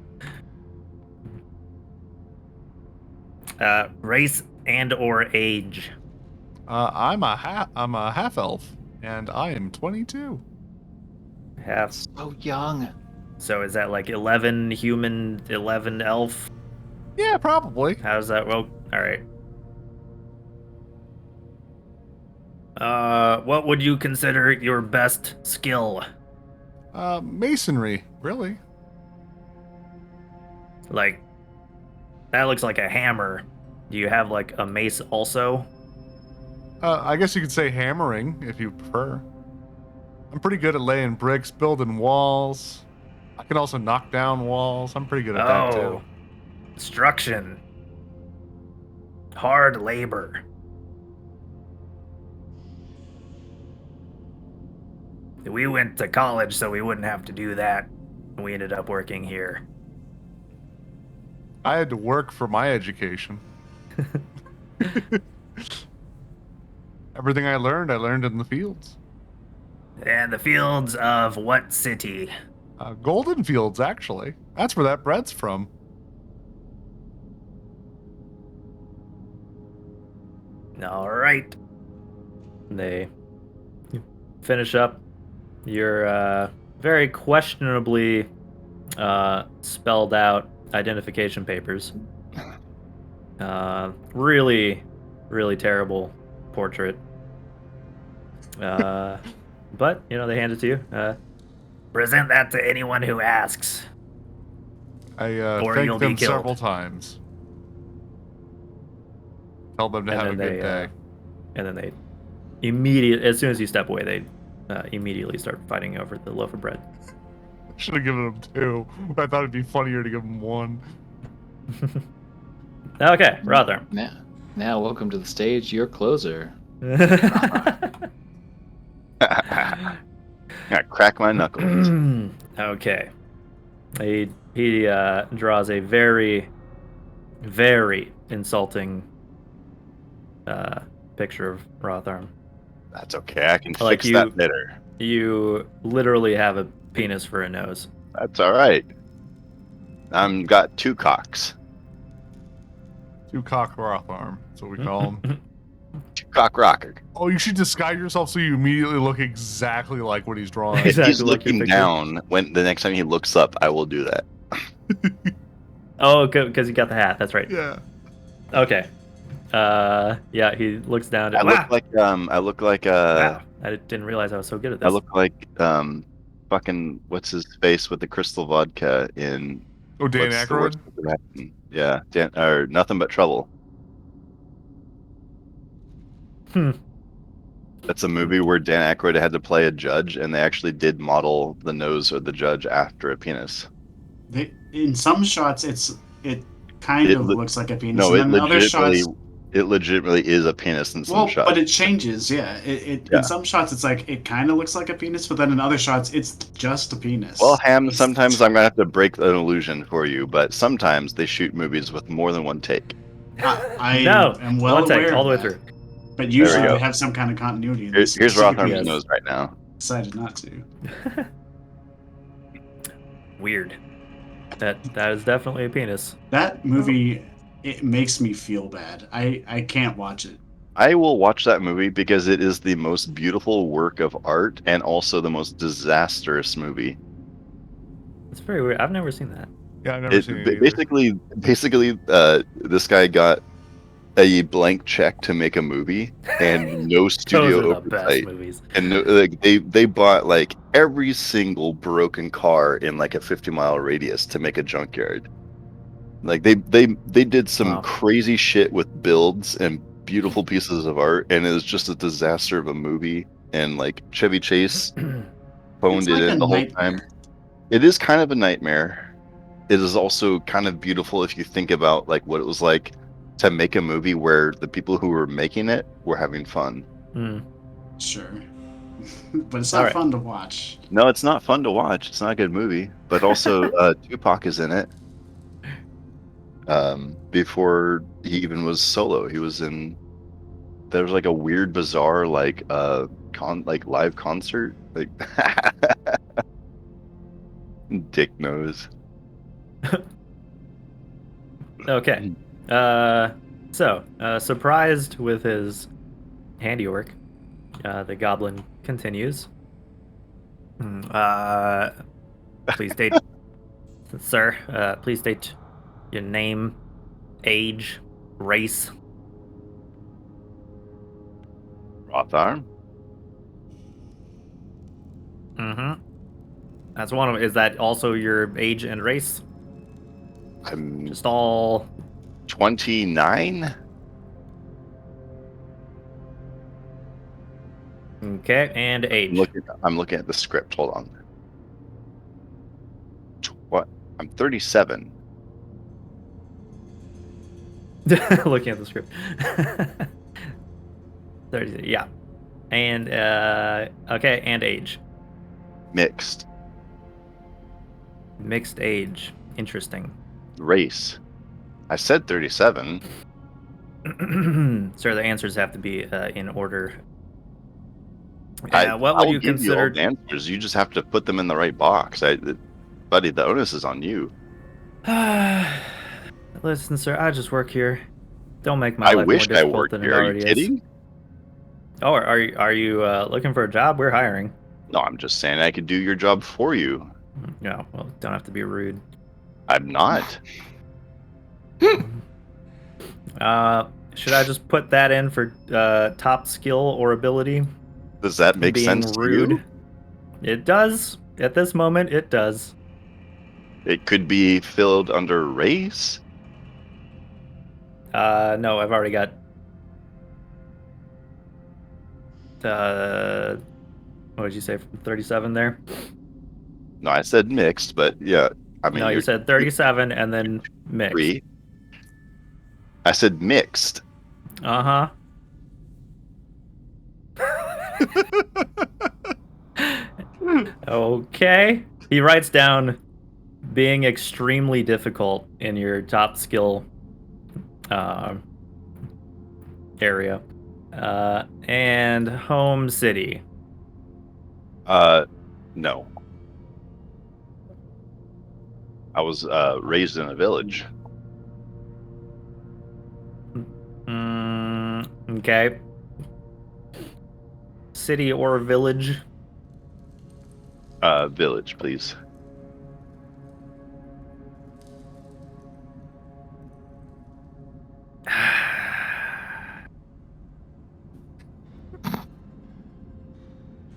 Race and or age. I'm a half elf, and I am 22. Half. So young. So is that like 11 human, 11 elf? Yeah, probably. How's that? Well, all right. What would you consider your best skill? Masonry, really. Like, that looks like a hammer. Do you have like a mace also? I guess you could say hammering if you prefer. I'm pretty good at laying bricks, building walls. I can also knock down walls. I'm pretty good at that too. Construction. Hard labor. We went to college so we wouldn't have to do that. We ended up working here. I had to work for my education. Everything I learned in the fields. And the fields of what city? Golden Fields, actually. That's where that bread's from. All right. They finish up your very questionably spelled out identification papers. Really, really terrible portrait. But, you know, they hand it to you. Present that to anyone who asks. I Or thanked you'll be them killed. several times. Tell them to And have a then good they, day. And then they immediately, as soon as you step away, they immediately start fighting over the loaf of bread. Should have given them 2. I thought it'd be funnier to give them 1. Okay, Rother. Now, welcome to the stage, your closer. Yeah, crack my knuckles. Okay. He draws a very, very insulting picture of Rotharm. That's okay. I can Like fix that later. You literally have a penis for a nose. That's all right. I'm got 2 cocks. 2 cock rock arm. That's what we call them. 2 cock rocker. Oh, you should disguise yourself so you immediately look exactly like what he's drawing. If Exactly he's like your looking picture. down, when the next time he looks up, I will do that. Oh, because you got the hat. That's right. Yeah. Okay. Yeah, he looks down. I Wow. look like Wow. I didn't realize I was so good at this. I look like fucking what's his face with the crystal vodka in Oh, Dan What's the Worst Aykroyd? That Could Happen? Yeah, Dan, or Nothing But Trouble. That's a movie where Dan Aykroyd had to play a judge, and they actually did model the nose of the judge after a penis. In some shots, it kind It of le- looks like a penis. No, and then other shots, it legitimately is a penis in some well, shots. but it changes. Yeah, Yeah. in some shots it's like it kind of looks like a penis, but then in other shots it's just a penis. Well, Ham, sometimes I'm gonna have to break an illusion for you, but sometimes they shoot movies with more than one take. I No, am well one take aware all the way of that. through. But usually go. they have some kind of continuity. and Here's they Rotharm's specifically nose right now. Decided not to. Weird. That is definitely a penis. That movie, it makes me feel bad. I can't watch it. I will watch that movie because it is the most beautiful work of art and also the most disastrous movie. It's very weird. I've never seen that. Yeah, I've never seen it either. Basically, this guy got a blank check to make a movie and no Those studio are the best oversight. movies. And no, like they bought like every single broken car in like a 50-mile radius to make a junkyard. Like they did some Wow. crazy shit with builds and beautiful pieces of art, and it was just a disaster of a movie. And like Chevy Chase phoned It's it like a in the whole time. nightmare. It is kind of a nightmare. It is also kind of beautiful if you think about like what it was like to make a movie where the people who were making it were having fun. Mm. Sure. But it's All not right. fun to watch. No, it's not fun to watch. It's not a good movie. But also, Tupac is in it. Before he even was solo, he was in. There was like a weird, bizarre, like live concert, like Dick knows. Okay. Surprised with his handiwork, the goblin continues. Please state, sir, please state your name, age, race. Rotharm. Mm-hmm. That's one of them. Is that also your age and race? I'm Just all 29. okay, and age. I'm looking at the script. Hold on. What? I'm 37. Looking at the script. 30, yeah. And okay, and age. Mixed. Mixed age. Interesting. Race. I said 37. Sir, the answers have to be in order. I What would I'll you give you all consider? the answers. You just have to put them in the right box. Buddy, the onus is on you. Listen, sir, I just work here. Don't make my I life wish more I difficult worked than here. it Are you already is. kidding? Oh, are you looking for a job? We're hiring. No, I'm just saying I could do your job for you. No, well, don't have to be rude. I'm not. Should I just put that in for top skill or ability? Does that make Being sense rude. to you? It does. At this moment, it does. It could be filled under race. No, I've already got. What did you say? 37 there? No, I said mixed, but yeah. I mean, No, you you're said 37 and then mixed. 3. I said mixed. Uh huh. Okay. He writes down being extremely difficult in your top skill area. And home city. No. I was raised in a village. Okay. City or village? Village, please.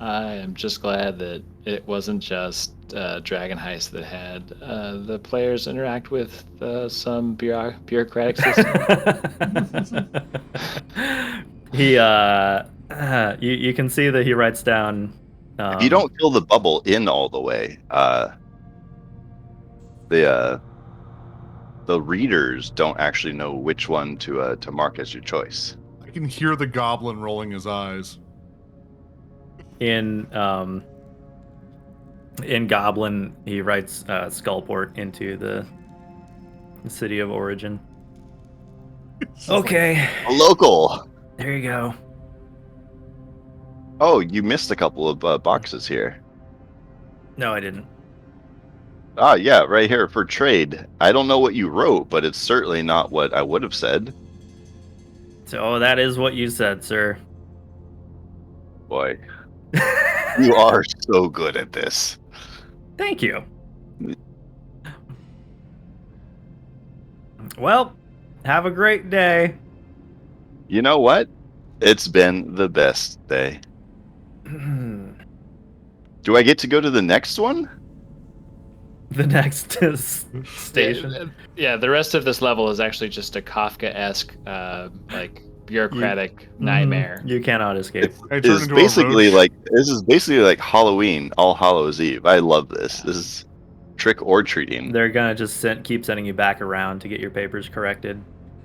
I am just glad that it wasn't just Dragon Heist that had the players interact with some bureaucratic system. He you can see that he writes down If you don't fill the bubble in all the way, the readers don't actually know which one to mark as your choice. I can hear the goblin rolling his eyes. in Goblin, he writes Skullport into the city of origin. Okay, A local. there you go. Oh, you missed a couple of boxes here. No, I didn't. Ah, yeah, right here for trade. I don't know what you wrote, but it's certainly not what I would have said. So that is what you said, sir. Boy, you are so good at this. Thank you. Well, have a great day. You know what? It's been the best day. The Do I get to go to the next one? next station. Yeah, the rest of this level is actually just a Kafka-esque, like bureaucratic nightmare. You cannot escape. I turned Is into basically a roach. like this is basically like Halloween, All Hallows Eve. I love this. This is trick or treating. They're gonna just keep sending you back around to get your papers corrected.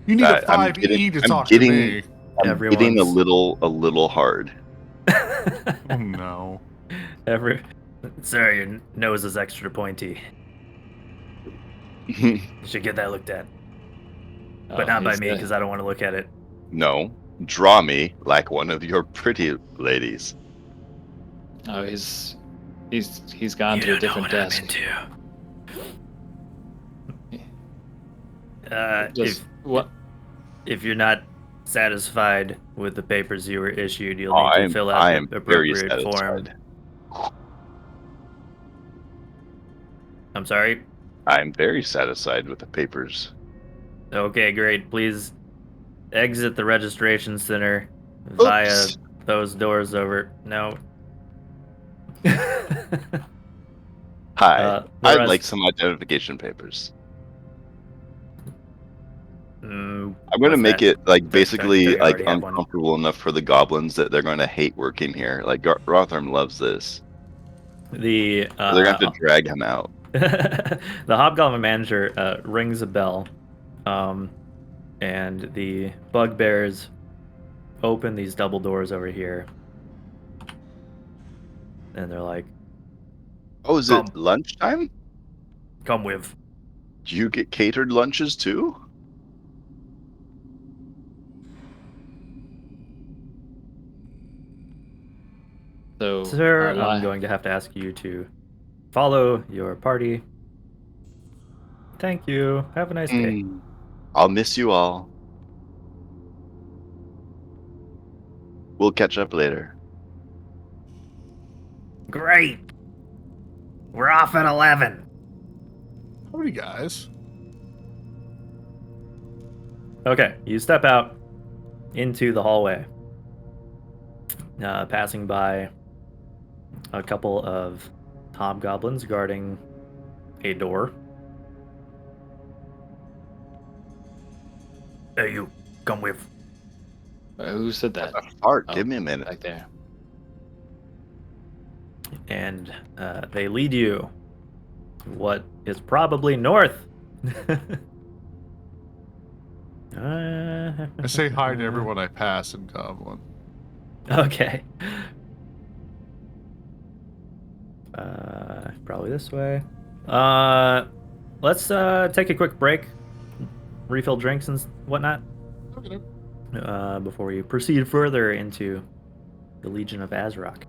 You need a I'm 5E to I'm talk to getting me. I'm getting a Everyone's little hard. Oh no. Sir, your nose is extra pointy. You should get that looked at, but not by me because I don't want to look at it. No, draw me like one of your pretty ladies. Oh, he's gone to a different desk. Just what? If you're not satisfied with the papers you were issued, you'll Oh, need to fill out I the am very appropriate form. satisfied. I'm sorry. I'm very satisfied with the papers. Okay, great. Please exit the registration center via Oops. those doors over. No. Hi. The I'd rest. like some identification papers. Mm, I'm gonna what's make that? it like Don't basically you like already have one? uncomfortable enough for the goblins that they're going to hate working here. Like Rotherham loves this. The They're gonna have to drag him out. the hobgoblin manager rings a bell, and the bugbears open these double doors over here, and they're like, Oh, is it lunchtime? come with. Do you get catered lunches too? So, Sir, I'm going to have to ask you to follow your party. Thank you. Have a nice day. I'll miss you all. We'll catch up later. Great. We're off at 11. How many guys? Okay, you step out into the hallway, passing by a couple of hobgoblins guarding a door. Hey, you, come with. who said that? Art, Oh, give me a minute. back there. And they lead you what is probably north. I say hi to everyone I pass in Goblin. Okay. Probably this way. Let's take a quick break, refill drinks and whatnot, Okay. before we proceed further into the Legion of Azrock.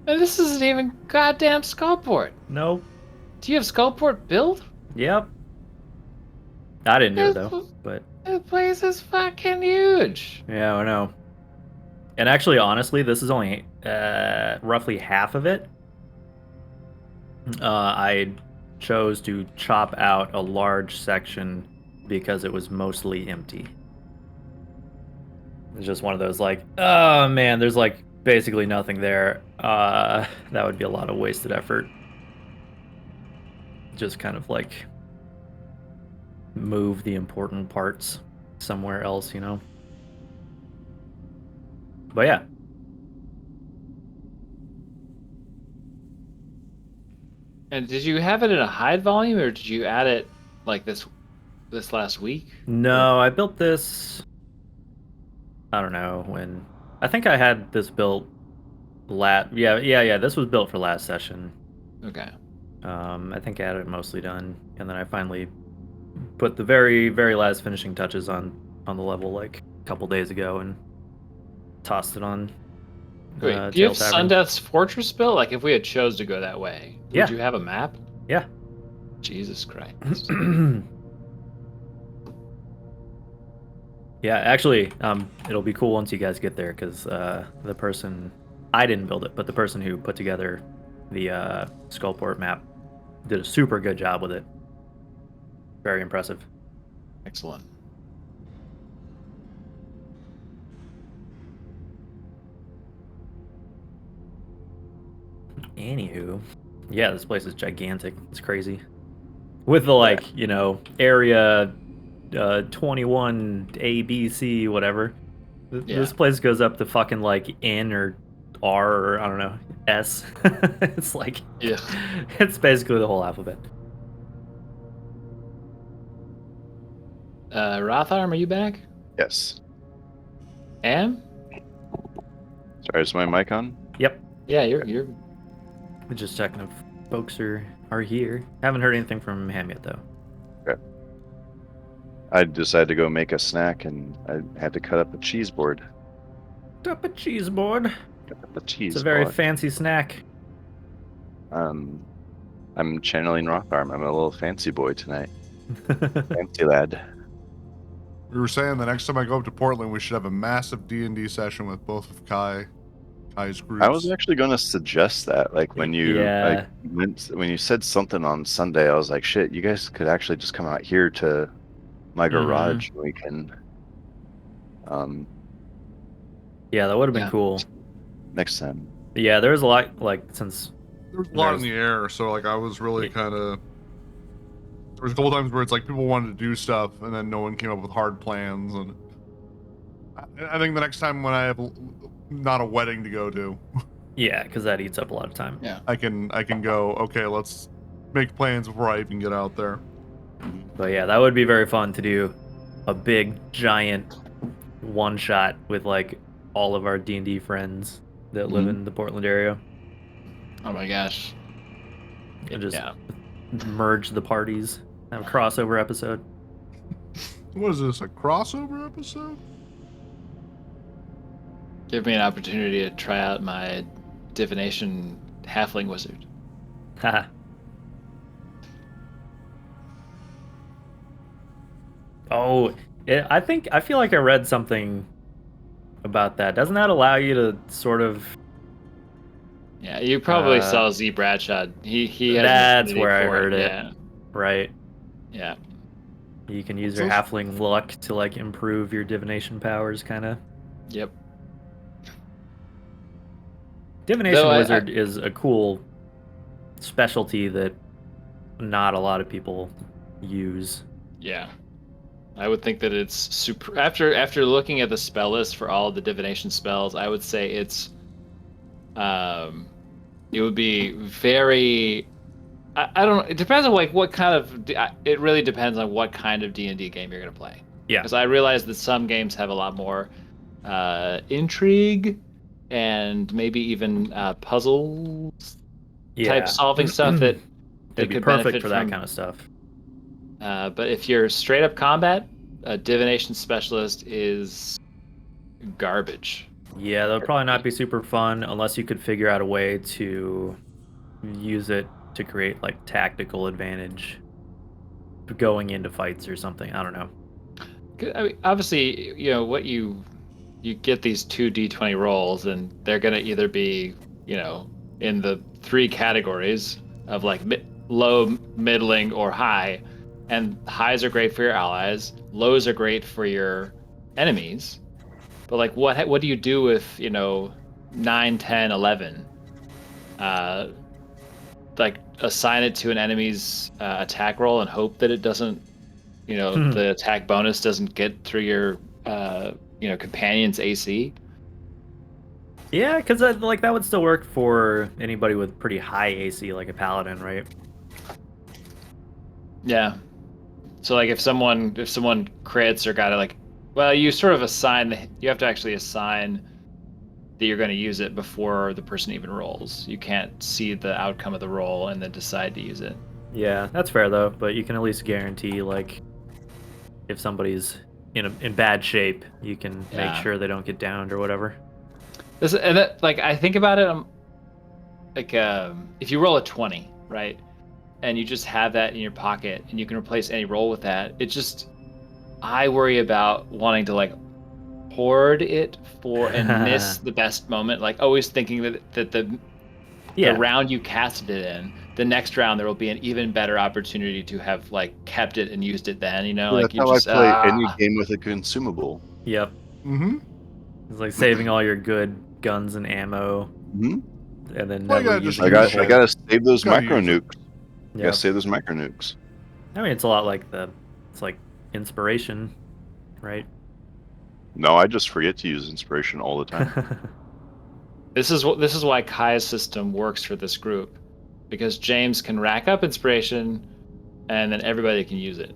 And this isn't even goddamn Skullport. Nope. Do you have Skullport built? Yep. I didn't do it though, but The place is fucking huge. yeah, I know. And actually, honestly, this is only roughly half of it. I chose to chop out a large section because it was mostly empty. It's just one of those like, oh man, there's like basically nothing there. That would be a lot of wasted effort. Just kind of like move the important parts somewhere else, you know? But yeah. And did you have it in a hide volume, or did you add it like this last week? No, I built this. I don't know when. I think I had this built Yeah. This was built for last session. Okay. I think I had it mostly done, and then I finally put the very, very last finishing touches on the level like a couple days ago, and tossed it on. Wait, do you have Jail Tavern. Sundeath's Fortress built? Like, if we had chose to go that way, Yeah. would you have a map? Yeah. Jesus Christ. Yeah, actually, it'll be cool once you guys get there, because the person, I didn't build it, but the person who put together the Skullport map did a super good job with it. Very impressive. Excellent. Anywho, yeah, this place is gigantic. It's crazy. With the like, you know, area 21 A, B, C, whatever. This place goes up to fucking like N or R or I don't know, S. It's like, Yeah. it's basically the whole alphabet. Rotharm, are you back? Yes. Am? Sorry, is my mic on? Yep. Yeah, you're. Just checking if folks are here. Haven't heard anything from Ham yet though. I decided to go make a snack, and I had to cut up a cheese board. Up a cheese board. Cut up a cheese It's a very board. fancy snack. I'm channeling Rotharm. I'm a little fancy boy tonight. Fancy lad. We were saying the next time I go up to Portland, we should have a massive D&D session with both of Kai's groups. I was actually going to suggest that. Like when you Yeah. when you said something on Sunday, I was like, shit, you guys could actually just come out here to my garage. We can Yeah, that would have been Yeah. cool. next time. Yeah, there was a lot, like, since There was a lot in There's- the air, so like I was really Yeah. kind of. There was a couple times where it's like people wanted to do stuff, and then no one came up with hard plans. And I think the next time when I have not a wedding to go to, yeah, because that eats up a lot of time. Yeah. I can go. Okay, let's make plans before I even get out there. But yeah, that would be very fun to do a big, giant one-shot with, like, all of our D&D friends that live in the Portland area. Oh my gosh. And just Yeah. merge the parties. Have a crossover episode. What is this? A crossover episode? Give me an opportunity to try out my divination halfling wizard. Haha. Oh, I feel like I read something about that. Doesn't that allow you to sort of... Yeah, you probably saw Z Bradshaw. He has an That's affinity where I for heard it. Yeah. Right. Yeah. You can use your halfling luck to, like, improve your divination powers, kind of. Yep. Divination Though wizard is a cool specialty that not a lot of people use. Yeah. I would think that it's super. After looking at the spell list for all of the divination spells, I would say it would be very. I don't know. It depends on like what kind of. It really depends on what kind of D&D game you're gonna play. Yeah. Because I realize that some games have a lot more intrigue and maybe even puzzles type solving stuff that It'd be could perfect benefit for that from- kind of stuff. But if you're straight up combat, a divination specialist is garbage. Yeah, that'll probably not be super fun unless you could figure out a way to use it to create like tactical advantage going into fights or something. I don't know. I mean, obviously, what you get these two d20 rolls, and they're gonna either be, in the three categories of like low, middling, or high. And highs are great for your allies. Lows are great for your enemies. But like, what do you do with 9, 10, 11? Like assign it to an enemy's attack roll and hope that it doesn't, the attack bonus doesn't get through your companion's AC. Yeah, because like that would still work for anybody with pretty high AC, like a paladin, right? Yeah. So like if someone crits or got it, like, well, you sort of you have to actually assign that you're going to use it before the person even rolls. You can't see the outcome of the roll and then decide to use it. Yeah, that's fair though. But you can at least guarantee like if somebody's in bad shape, you can make Yeah. sure they don't get downed or whatever. Like I think about it, I'm like, if you roll a 20, right, and you just have that in your pocket and you can replace any roll with that, I worry about wanting to like hoard it and miss the best moment, like always thinking that the round you casted it in, the next round there will be an even better opportunity to have like kept it and used it then, like That's you how just I play any game with a consumable. Yep. Mm-hmm. It's like saving all your good guns and ammo, Hmm. and then Well, you never gotta just using I the use got I whole- gotta save those Gotta micro use it. nukes. Yep. Gotta save those micro nukes. I mean, it's a lot like it's like inspiration, right? No, I just forget to use inspiration all the time. This is why Kai's system works for this group, because James can rack up inspiration, and then everybody can use it.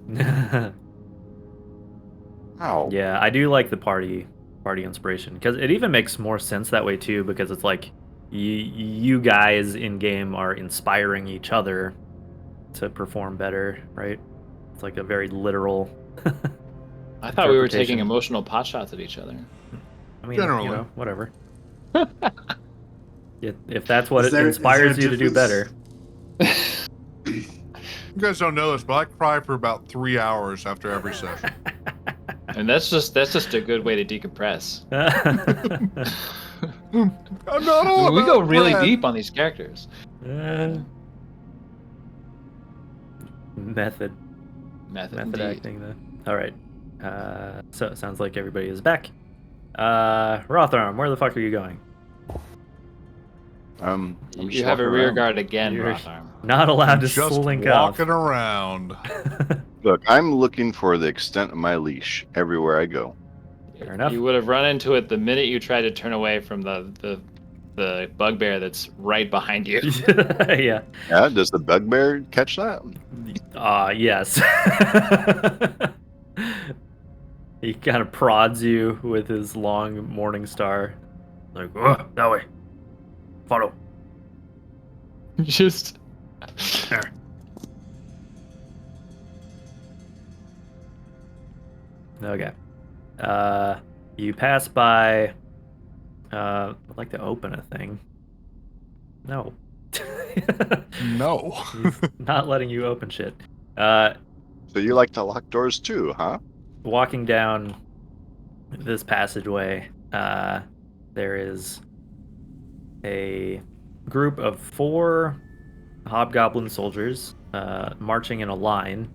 Ow. Yeah, I do like the party inspiration because it even makes more sense that way too, because it's like you guys in game are inspiring each other to perform better, right? It's like a very literal. I thought we were interpretation. taking emotional pot shots at each other. I mean, Generally. whatever. If that's what Is it there a inspires you to do difference? better. You guys don't know this, but I cry for about 3 hours after every session. And that's just a good way to decompress. I'm not all We go about really bread. deep on these characters. Method Indeed. acting though. All right. So it sounds like everybody is back. Rotharm, where the fuck are you going? I'm You just have a walking rear around. guard again, You're- Rotharm. Not allowed to Just slink off. walking around. Look, I'm looking for the extent of my leash everywhere I go. Fair enough. You would have run into it the minute you tried to turn away from the bugbear that's right behind you. Yeah. Yeah, does the bugbear catch that? Yes. He kind of prods you with his long morning star. Like, oh, that way. Follow. Just There. Okay. You pass by. I'd like to open a thing. No. No. He's not letting you open shit. So you like to lock doors too, huh? Walking down this passageway, there is a group of 4 hobgoblin soldiers marching in a line.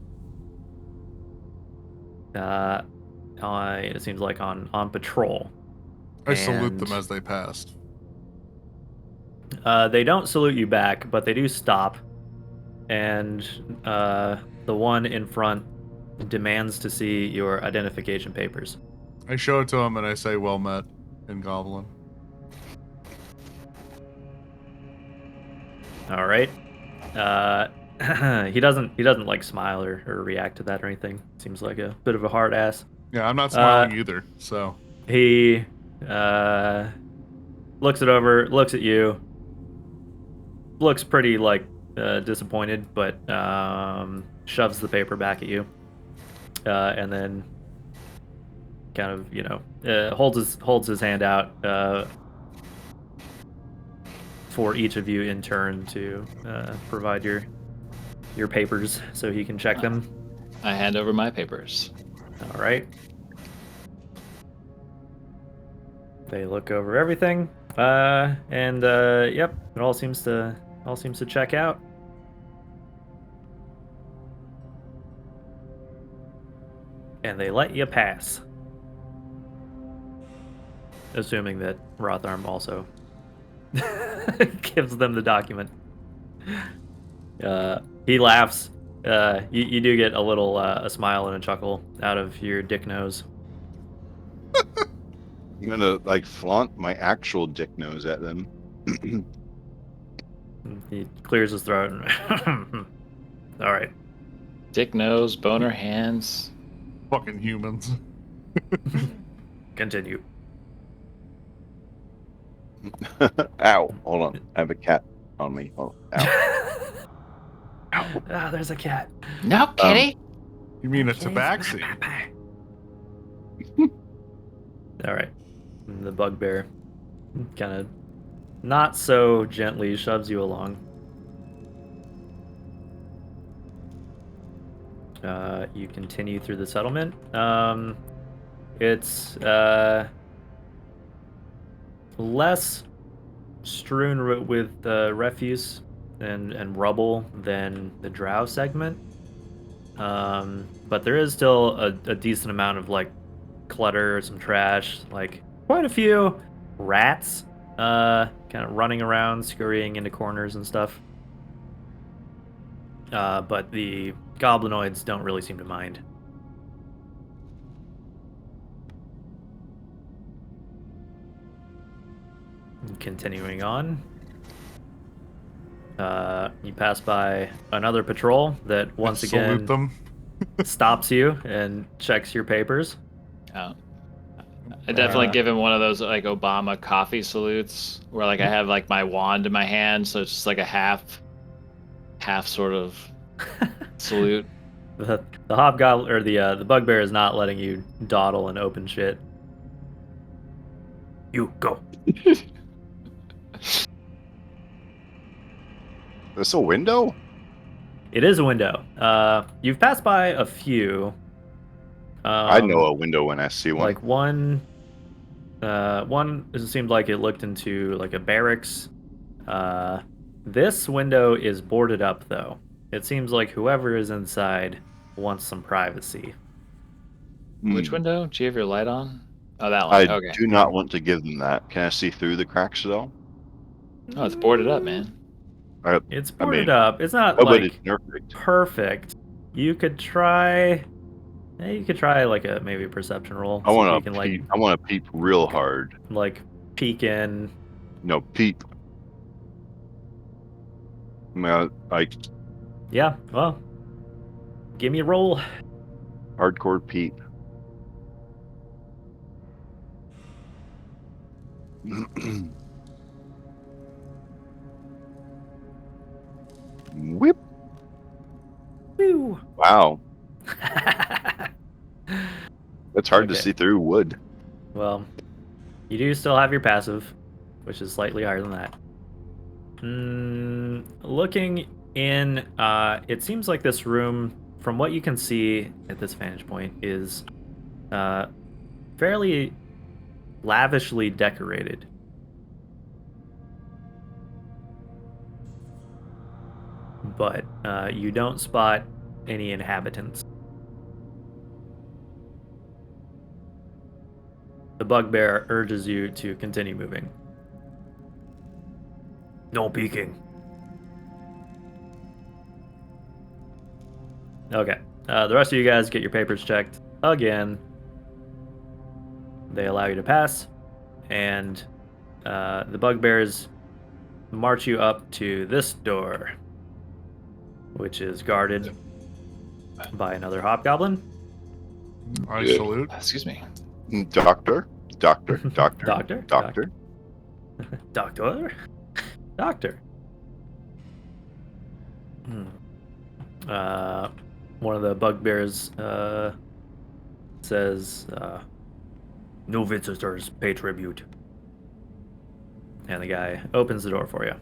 It seems like on patrol. I salute And- them as they passed. They don't salute you back, but they do stop. And the one in front demands to see your identification papers. I show it to them and I say, "Well met," in Goblin. All right. He doesn't like smile or react to that or anything. Seems like a bit of a hard ass. Yeah, I'm not smiling either. So He looks it over, looks at you, looks pretty like disappointed, but shoves the paper back at you, and then kind of, holds his hand out for each of you in turn to provide your papers so he can check them. I hand over my papers. All right. They look over everything, and yep, it all seems to check out. And they let you pass, assuming that Rotharm also gives them the document. He laughs. You do get a little a smile and a chuckle out of your dick nose. I'm gonna like flaunt my actual dick nose at them. He clears his throat. All right. Dick nose, boner hands. Fucking humans. Continue. Ow! Hold on, I have a cat on me. Oh, ow! Ah, there's a cat. No, kitty. You mean a tabaxi? All right. And the bugbear kind of not so gently shoves you along. You continue through the settlement. It's less strewn with refuse and rubble than the drow segment. But there is still a decent amount of like clutter, some trash, like quite a few rats kind of running around, scurrying into corners and stuff. But the goblinoids don't really seem to mind. Continuing on, you pass by another patrol that once Salute again them. stops you and checks your papers. Oh. I definitely Uh, give him one of those like Obama coffee salutes where like I have like my wand in my hand, so it's just like a half sort of salute. The hobgoblin or the bugbear is not letting you dawdle and open shit. You go. This a window? It is a window. You've passed by a few. I know a window when I see one. Like one it seemed like it looked into like a barracks. This window is boarded up though. It seems like whoever is inside wants some privacy. Which Hmm. window? Do you have your light on? Oh, that one. I Okay. do not want to give them that. Can I see through the cracks though? Oh, it's boarded up, man. It's I boarded mean, up. It's not nobody's like perfect. perfect. You could try. You could try like a maybe a perception roll. I See if want you to can peep. I want to peep real hard. like peek in. No, peep. I mean, like Yeah. Well, give me a roll. hardcore peep. Whip! Woo. Wow, it's hard to Okay. see through wood. Well, you do still have your passive, which is slightly higher than that. Looking in, it seems like this room, from what you can see at this vantage point, is fairly lavishly decorated. But you don't spot any inhabitants. The bugbear urges you to continue moving. No peeking. Okay. The rest of you guys get your papers checked again. They allow you to pass, and the bugbears march you up to this door, which is guarded by another hobgoblin. I salute. Excuse me. Doctor, doctor, doctor, Doctor? doctor. Doctor? Doctor. One of the bugbears says, No visitors pay tribute. And the guy opens the door for you.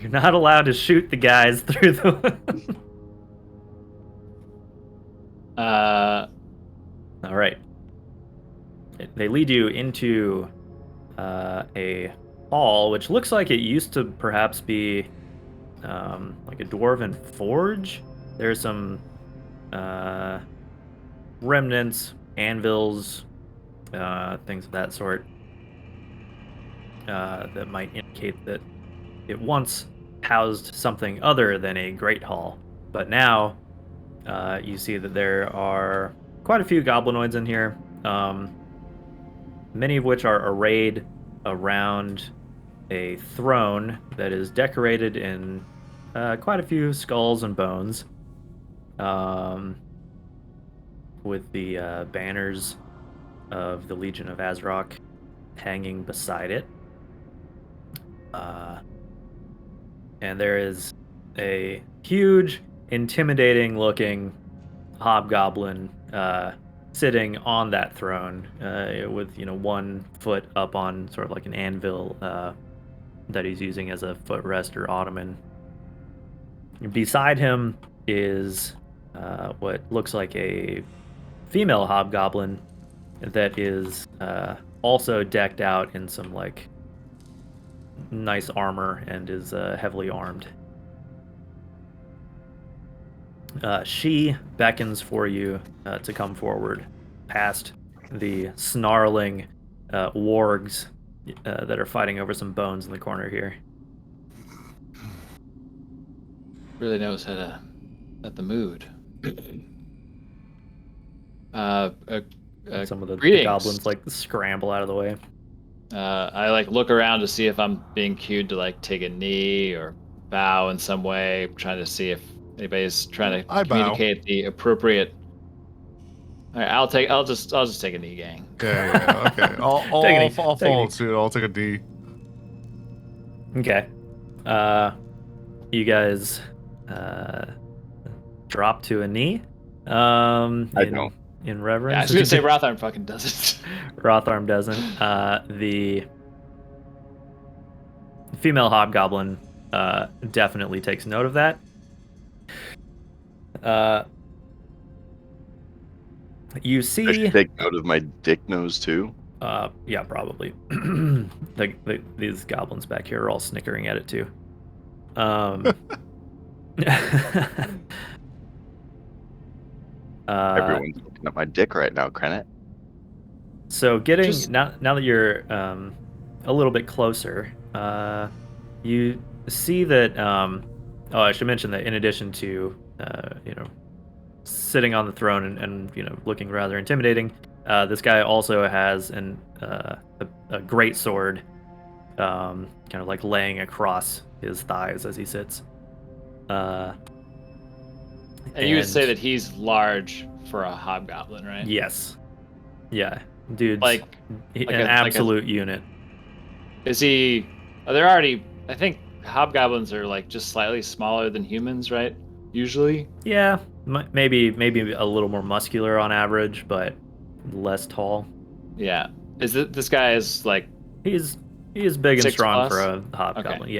You're not allowed to shoot the guys through the... All right. They lead you into a hall, which looks like it used to perhaps be like a dwarven forge. There's some remnants, anvils, things of that sort that might indicate that it once housed something other than a great hall. But now you see that there are quite a few goblinoids in here, many of which are arrayed around a throne that is decorated in quite a few skulls and bones, with the banners of the Legion of Azrock hanging beside it. And there is a huge, intimidating-looking hobgoblin sitting on that throne, with 1 foot up on sort of like an anvil that he's using as a footrest or ottoman. Beside him is what looks like a female hobgoblin that is also decked out in some like nice armor and is heavily armed. She beckons for you to come forward past the snarling wargs that are fighting over some bones in the corner here. Really knows how to set the mood. Some of the greetings. goblins like scramble out of the way. I like look around to see if I'm being cued to like take a knee or bow in some way, trying to see if anybody's trying to I bow. communicate the appropriate. All right, I'll just take a knee, gang. Yeah, okay. I'll follow suit. I'll take a D. Okay. You guys drop to a knee. I don't. In reverence. Yeah, I was gonna say Rotharm fucking doesn't. Rotharm doesn't. The female hobgoblin definitely takes note of that. You I see. should take note of my dick nose too. Yeah, probably. These goblins back here are all snickering at it too. Everyone's looking at my dick right now, Krennet. So now that you're a little bit closer, you see that. I should mention that in addition to sitting on the throne and looking rather intimidating, this guy also has a great sword, kind of like laying across his thighs as he sits. And you would say that he's large for a hobgoblin, right? Yes. Yeah. Dude's like an absolute unit. Is he? They're already. I think hobgoblins are like just slightly smaller than humans, right? Usually. Yeah. Maybe a little more muscular on average, but less tall. Yeah. This guy is like. He is big and strong 6+? for a hobgoblin. Okay.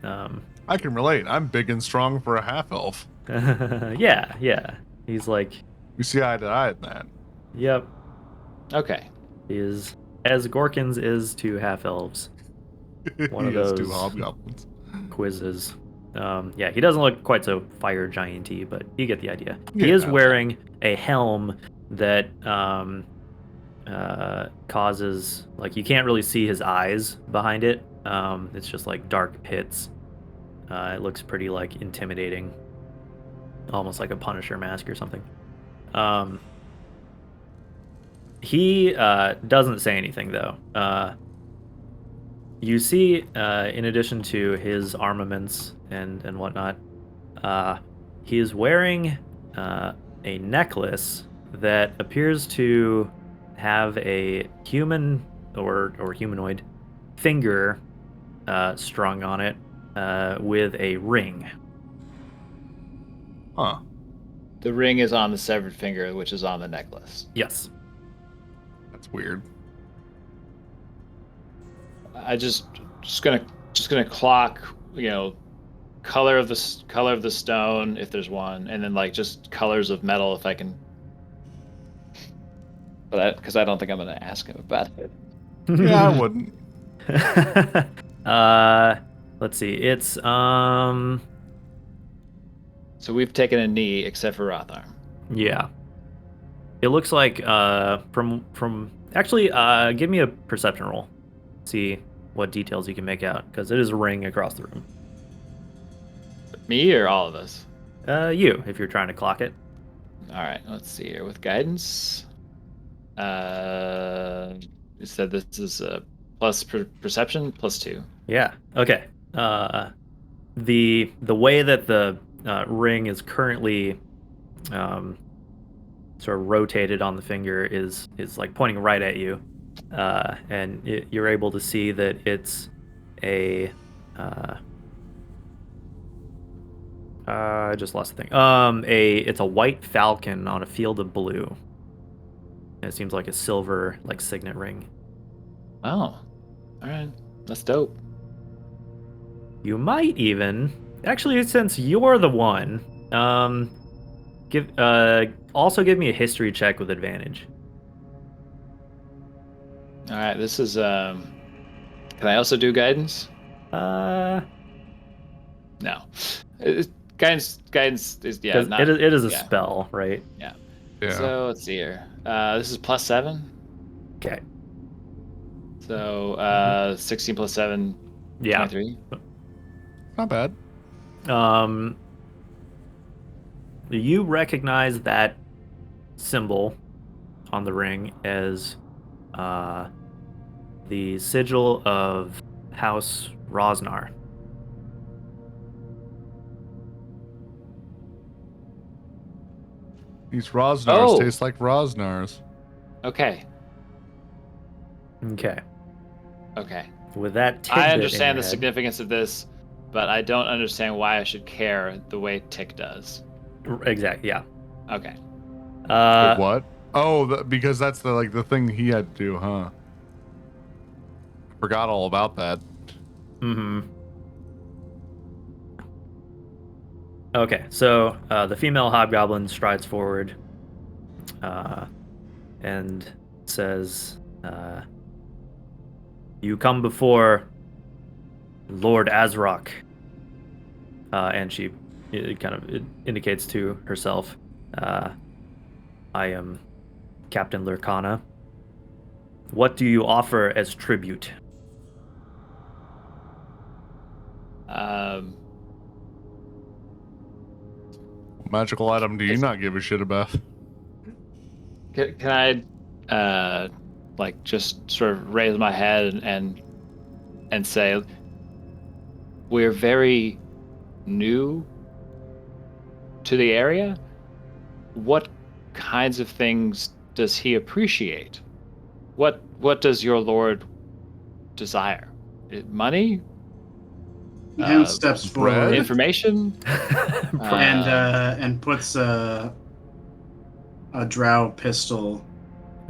Yeah. I can relate. I'm big and strong for a half elf. Yeah. He's like. We see eye to eye at that. Yep. Okay. He is as Gorkins is to half elves. One of those 2 hobgoblins. quizzes. Yeah, he doesn't look quite so fire giant-y, but you get the idea. He Yeah. is wearing a helm that causes, like, you can't really see his eyes behind it. It's just like dark pits. It looks pretty like intimidating, almost like a Punisher mask or something. He doesn't say anything though. You see, in addition to his armaments and whatnot, he is wearing a necklace that appears to have a human or humanoid finger strung on it with a ring. Huh. the ring is on the severed finger, which is on the necklace. Yes. That's weird. I just gonna clock, color of the stone if there's one, and then like just colors of metal if I can. But because I don't think I'm gonna ask him about it. Yeah, I wouldn't. Let's see. It's So we've taken a knee except for Rotharm. yeah. It looks like from actually give me a perception roll. See what details you can make out, because it is a ring across the room. Me or all of us? You, if you're trying to clock it. All right, let's see here with guidance. You said this is a plus perception +2. Yeah. Okay. The way that the ring is currently sort of rotated on the finger is like pointing right at you, and you're able to see that it's a. I just lost the thing. It's a white falcon on a field of blue. And it seems like a silver, like signet ring. Oh, all right, that's dope. You might even, actually, since you're the one, also give me a history check with advantage. All right, this is Can I also do guidance? No. Guidance is not. It is a spell, right? Yeah. Yeah. So let's see here. This is +7. Okay. So 16 + 7, Yeah. 23. Not bad. You recognize that symbol on the ring as the sigil of House Rosnar. These Rosnars Oh. taste like Rosnars. Okay. Okay. Okay. With that tidbit I in understand your the head- significance of this, but I don't understand why I should care the way Tick does. Exactly. Yeah. Okay. Wait, what? Oh, because that's the thing he had to do, huh? Forgot all about that. Mm-hmm. Okay, so the female hobgoblin strides forward and says, "You come before Lord Azrock," and it indicates to herself, "I am Captain Lurkana. What do you offer as tribute?" Magical item do you not give a shit about? Can I just sort of raise my head and say we're very new to the area? What kinds of things does he appreciate? What does your lord desire? Money? Hand steps bread? forward Information? and puts a drow pistol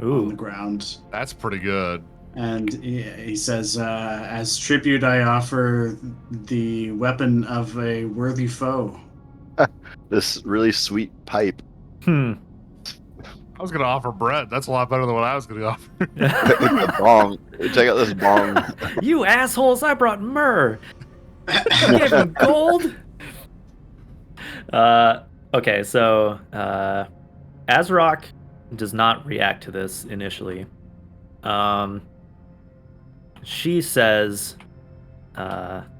on the Ooh. ground. That's pretty good. And he says, as tribute, I offer the weapon of a worthy foe. This really sweet pipe. Hmm. I was gonna offer bread. That's a lot better than what I was gonna offer. It's a bong. Check out this bong. You assholes! I brought myrrh. You gave him gold. Okay, so Azrock does not react to this initially. She says, the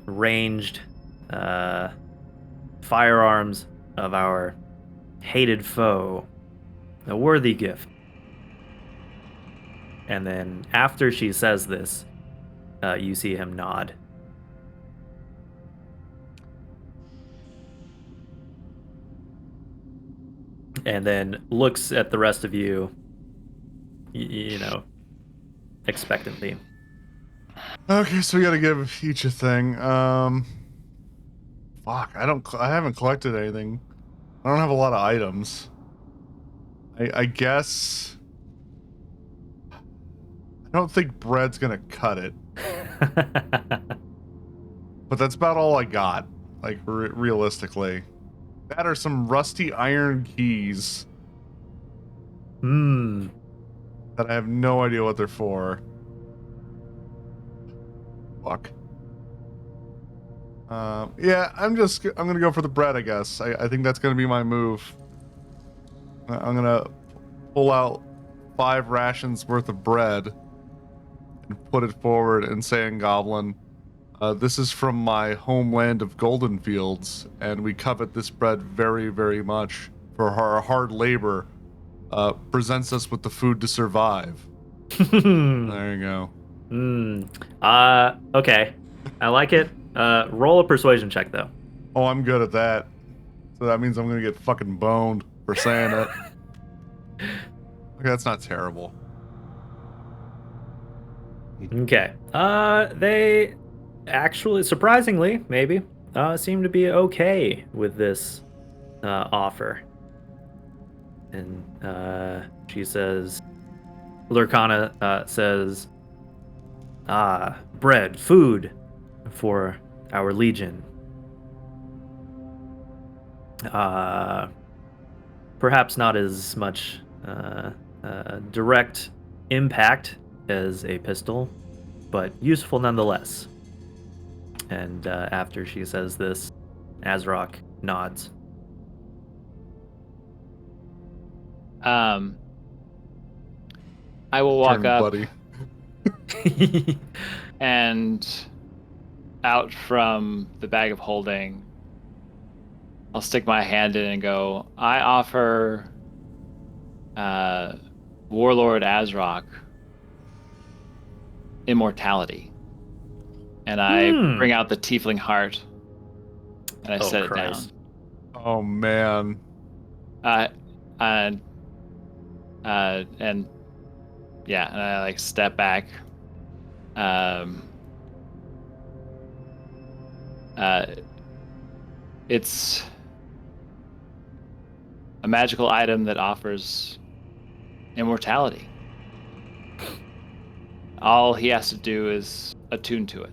ranged firearms of our hated foe, a worthy gift." And then after she says this, you see him nod. And then looks at the rest of you, expectantly. Okay, so we gotta give each a thing. Fuck, I haven't collected anything. I don't have a lot of items. I guess I don't think bread's gonna cut it, but that's about all I got. Like realistically, that are some rusty iron keys Hmm. that I have no idea what they're for. Fuck. Yeah, I'm gonna go for the bread, I guess. I think that's gonna be my move. I'm gonna pull out 5 rations worth of bread and put it forward and say in Goblin, this is from my homeland of Golden Fields, and we covet this bread very, very much for our hard labor. Presents us with the food to survive. There you go. Okay. I like it. Roll a persuasion check though. Oh, I'm good at that. So that means I'm gonna get fucking boned for saying it. Okay, that's not terrible. Okay. They actually, surprisingly, maybe, seem to be okay with this offer. And she says, Lurkana says, bread, food for our legion. Perhaps not as much direct impact as a pistol, but useful nonetheless. And after she says this, Azrock nods. I will walk Turn, up buddy. and out from the bag of holding, I'll stick my hand in and go, I offer Warlord Azrock immortality. And I bring out the tiefling heart and I set Christ. it down. Oh man. And yeah, and I like step back. It's a magical item that offers immortality. All he has to do is attune to it.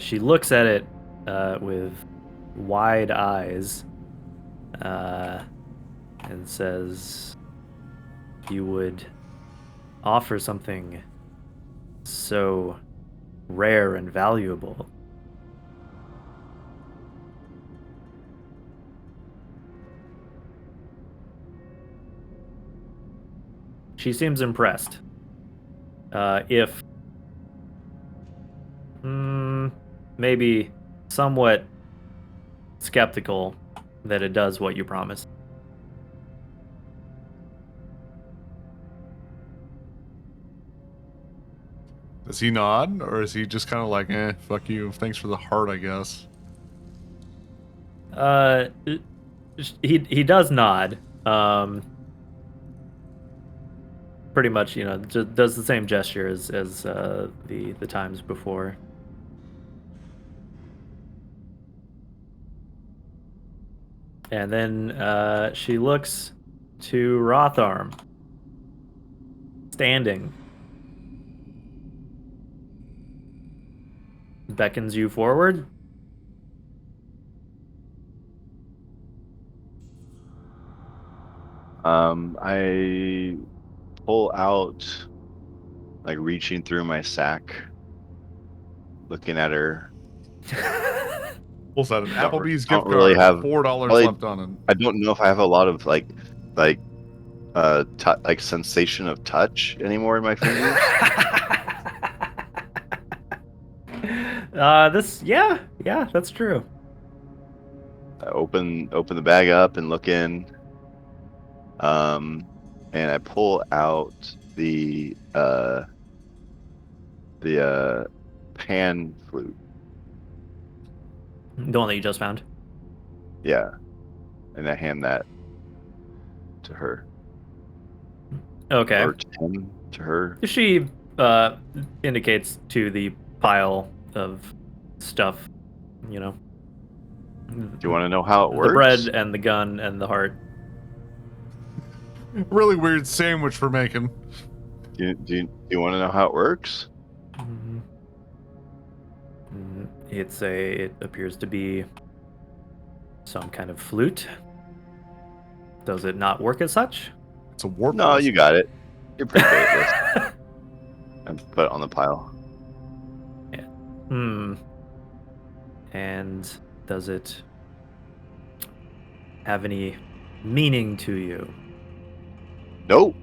She looks at it with wide eyes and says, you would offer something so rare and valuable. She seems impressed. If maybe somewhat skeptical that it does what you promised. Does he nod, or is he just kind of like, fuck you, thanks for the heart, I guess? He does nod. Pretty much, just does the same gesture as the times before. And then she looks to Rotharm, standing, beckons you forward. I pull out, like reaching through my sack, looking at her. Pulls out an Applebee's don't gift really card, have- $4 probably- left on it. I don't know if I have a lot of like sensation of touch anymore in my fingers. Yeah, that's true. I open the bag up and look in, and I pull out the pan flute. The one that you just found. Yeah, and I hand that to her. Okay. Or to him, to her. She indicates to the pile of stuff, you know. Do you want to know how it works? The bread and the gun and the heart. Really weird sandwich we're making. Do you want to know how it works? It appears to be some kind of flute. Does it not work as such? It's a warp. No, whistle. you got it. You're pretty good at this. And put it on the pile. And does it have any meaning to you? Nope.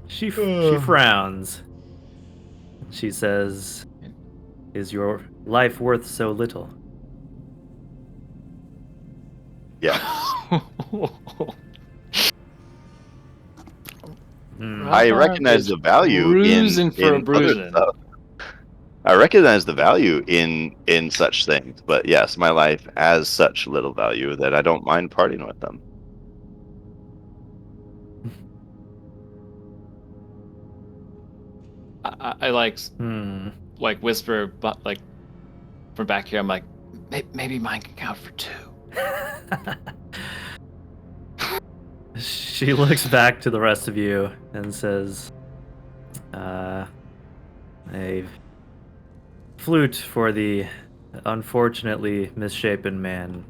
She frowns. She says, "Is your life worth so little?" Yeah. Hmm. I recognize the value bruising in for a other bruising. stuff. I recognize the value in such things, but yes, my life has such little value that I don't mind parting with them. I like whisper, but like from back here, I'm like, maybe mine can count for 2. She looks back to the rest of you and says, a flute for the unfortunately misshapen man.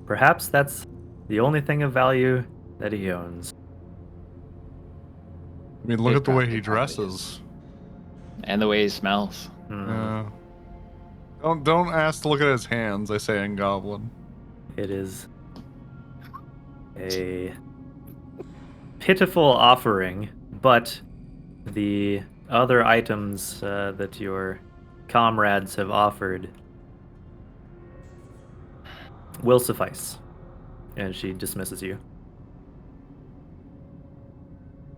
Perhaps that's the only thing of value that he owns. I mean, look It at the way probably he is. dresses. And the way he smells. Don't ask to look at his hands. I say in Goblin. It is a pitiful offering, but the other items that your comrades have offered will suffice. And she dismisses you.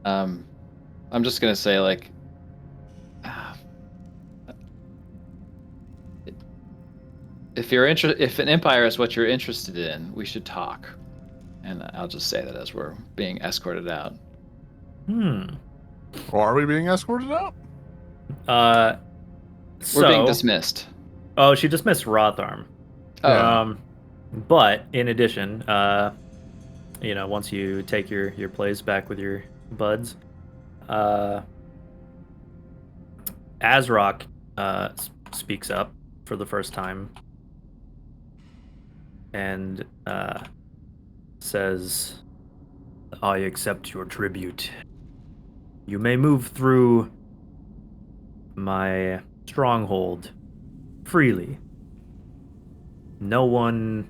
I'm just gonna say like, if an empire is what you're interested in, we should talk. And I'll just say that as we're being escorted out. Or are we being escorted out? We're being dismissed. Oh, she dismissed Rotharm. Oh. But in addition, once you take your place back with your buds, Azrock speaks up for the first time and says, "I accept your tribute. You may move through my stronghold freely. No one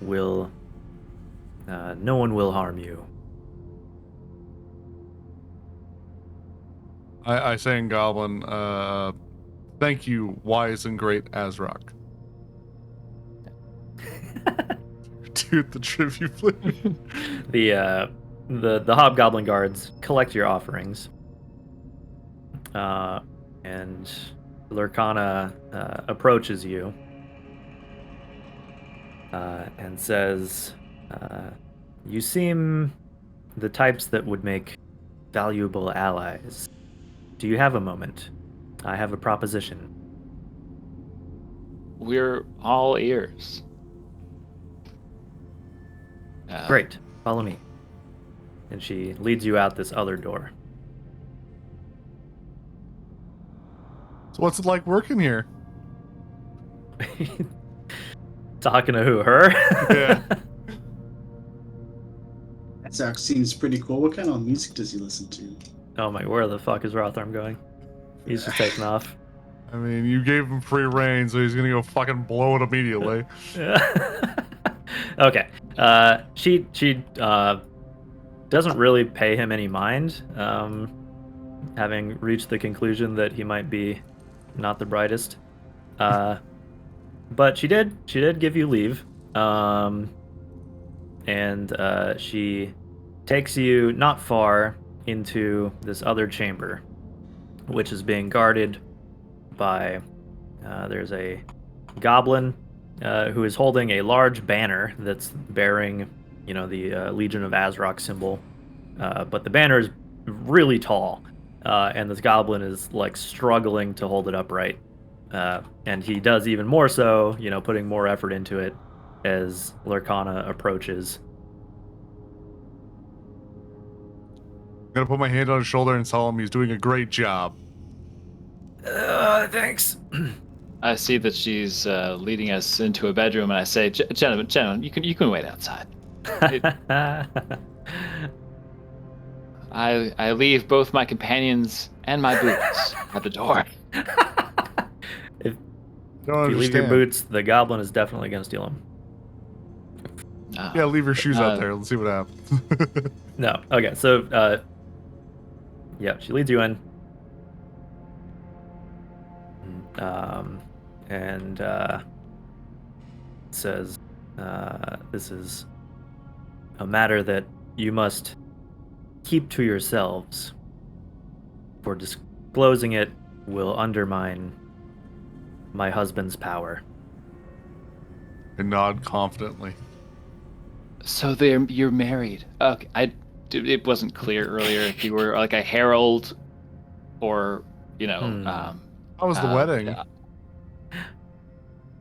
will harm you." I say in Goblin, thank you, wise and great Azrock. Dude, the tribute, please. The hobgoblin guards collect your offerings, and Lurkana approaches you and says, "You seem the types that would make valuable allies. Do you have a moment? I have a proposition." We're all ears. Great, follow me. And she leads you out this other door. So what's it like working here? Talking to who? Her? Yeah. Zach seems pretty cool. What kind of music does he listen to? Oh my, where the fuck is Rotharm going? He's just taking off. I mean, you gave him free reign, so he's gonna go fucking blow it immediately. Okay. She doesn't really pay him any mind, having reached the conclusion that he might be not the brightest. But she did give you leave, and she takes you not far into this other chamber, which is being guarded by there's a goblin who is holding a large banner that's bearing, the Legion of Azrock symbol but the banner is really tall, and this goblin is like struggling to hold it upright. And he does even more so, putting more effort into it as Lurkana approaches. I'm gonna put my hand on his shoulder and tell him he's doing a great job. Thanks. I see that she's leading us into a bedroom, and I say, "Gentlemen, you can wait outside." I leave both my companions and my boots at the door. If Don't you leave your understand. boots, the goblin is definitely going to steal them. Yeah, leave your shoes out there. Let's see what happens. No. Okay, so, yeah, she leads you in. And says, this is a matter that you must keep to yourselves, for disclosing it will undermine my husband's power. And nod confidently. So you're married. Okay, it wasn't clear earlier if you were like a herald, or How was the wedding?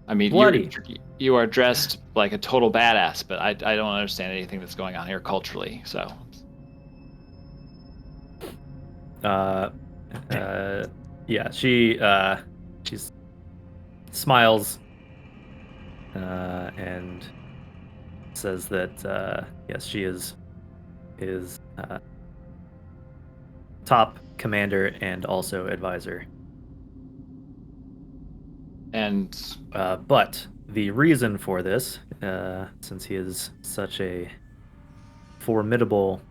I mean, Bloody. you are dressed like a total badass, but I don't understand anything that's going on here culturally. So, yeah, she smiles and says that yes, she is his top commander and also advisor. and But the reason for this, since he is such a formidable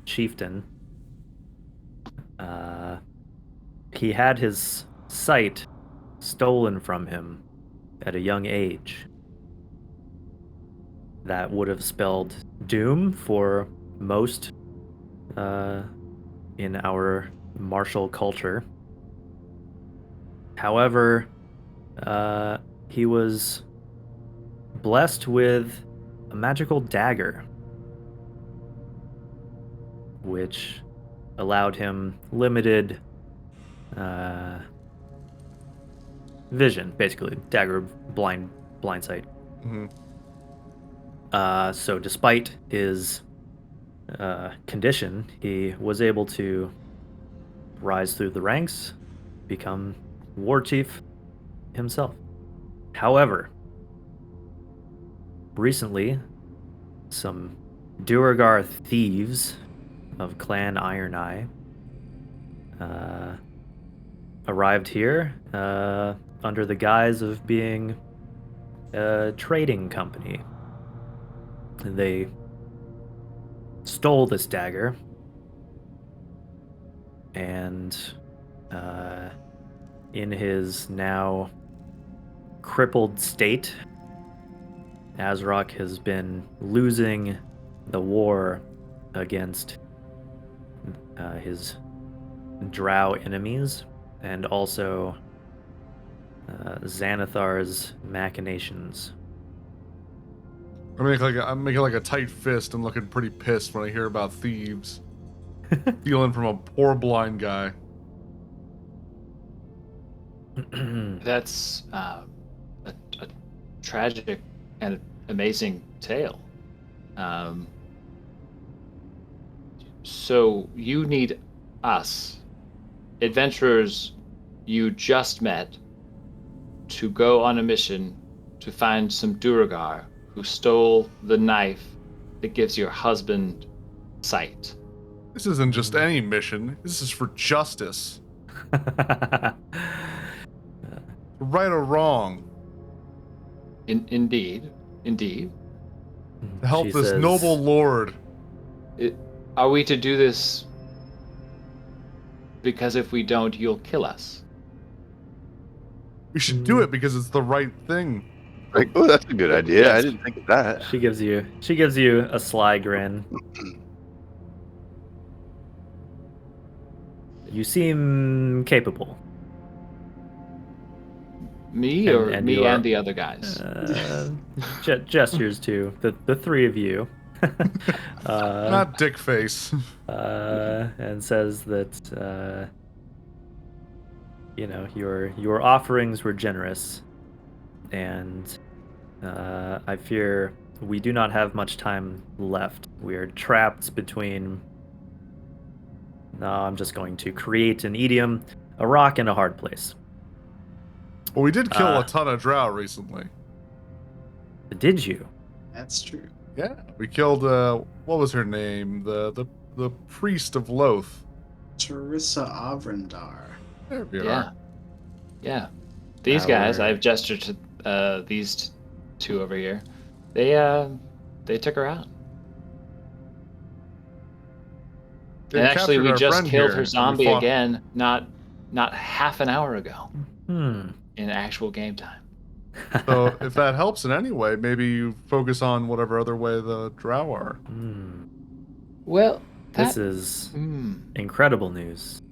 chieftain, he had his sight stolen from him at a young age. That would have spelled doom for most in our martial culture. However, he was blessed with a magical dagger, which allowed him limited vision, basically dagger blind sight. Mm-hmm. So despite his condition, he was able to rise through the ranks, become war chief himself. However, recently, some Duergar thieves of Clan Iron Eye arrived here under the guise of being a trading company. They stole this dagger, and in his now crippled state, Azrock has been losing the war against his drow enemies, and also Xanathar's machinations. I'm making like a tight fist and looking pretty pissed when I hear about thieves stealing from a poor blind guy. that's a tragic and amazing tale. So you need us, adventurers you just met, to go on a mission to find some Duergar who stole the knife that gives your husband sight. This isn't just any mission. This is for justice. Right or wrong. Indeed. To help She this says, noble lord. Are we to do this because if we don't, you'll kill us? We should do it because it's the right thing. Like, oh, that's a good idea. Yes. I didn't think of that. She gives you a sly grin. You seem capable. Me And- or and me you are- and the other guys? Gestures to the three of you. Not dick face. And says that your offerings were generous, and I fear we do not have much time left. We are trapped between. No, I'm just going to create an idiom, a rock and a hard place. Well, we did kill a ton of drow recently. Did you? That's true. Yeah, we killed what was her name? The priest of Loth. Teresa Avrendar. There we Yeah. are. Yeah. These guys, Our- I've gestured to these two over here. They took her out. They And actually, captured we our just friend killed here, her and we zombie fought- again, not half an hour ago Hmm. in actual game time. So if that helps in any way, maybe you focus on whatever other way the drow are. Hmm. Well, This is incredible news.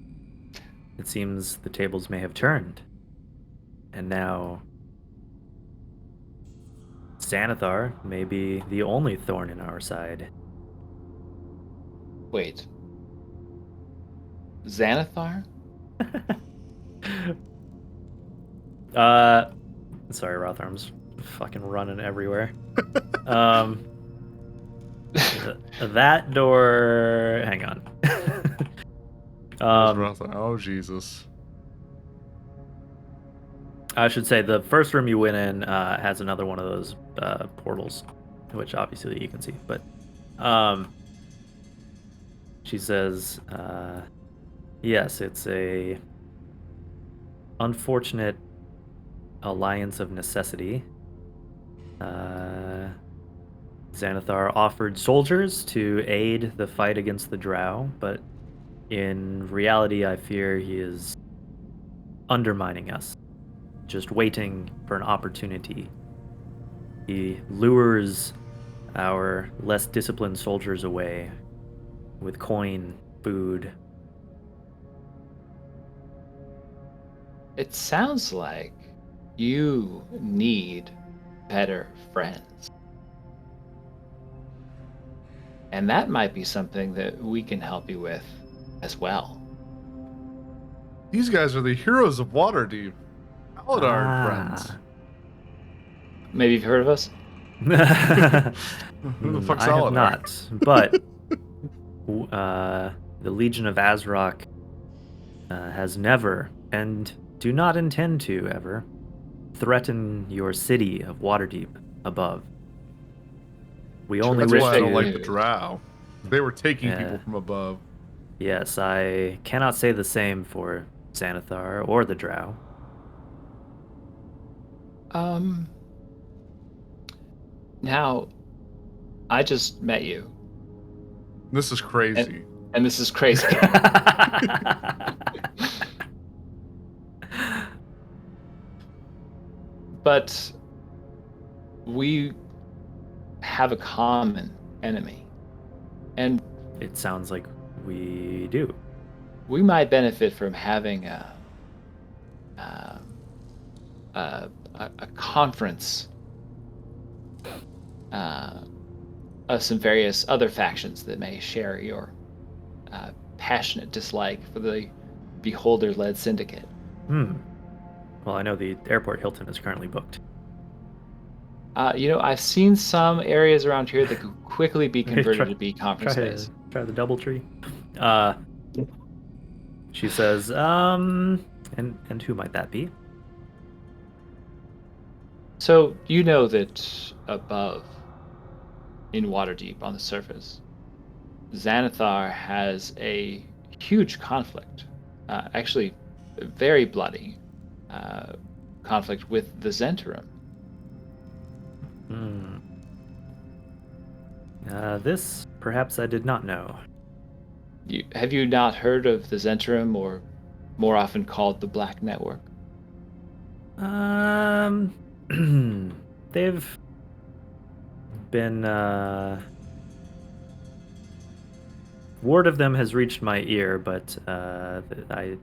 It seems the tables may have turned. And now Xanathar may be the only thorn in our side. Wait. Xanathar? Sorry, Rotharm's fucking running everywhere. That door. Hang on. Oh Jesus! I should say the first room you went in has another one of those portals, which obviously you can see. But she says, yes, it's a unfortunate alliance of necessity. Xanathar offered soldiers to aid the fight against the drow, but in reality, I fear he is undermining us, just waiting for an opportunity. He lures our less disciplined soldiers away with coin, food. It sounds like you need better friends. And that might be something that we can help you with as well. These guys are the heroes of Waterdeep. Paladar and friends. Maybe you've heard of us? Who the fuck's I have Aladar? not, but the Legion of Azrock has never, and do not intend to ever, threaten your city of Waterdeep above. We only That's wish why I don't to. like the drow. They were taking Yeah. people from above. Yes, I cannot say the same for Xanathar or the drow. Now, I just met you, This is crazy. and this is crazy. But we have a common enemy, and It sounds like we do. we might benefit from having a conference of some various other factions that may share your passionate dislike for the Beholder-led syndicate. Well, I know the airport Hilton is currently booked. I've seen some areas around here that could quickly be converted to be conference space. Try the double tree. She says, and who might that be? So you know that above, in Waterdeep on the surface, Xanathar has a huge conflict, actually very bloody conflict with the Zentarum. This perhaps I did not know. Have you not heard of the Zentarum, or more often called the Black Network? They've been word of them has reached my ear, but as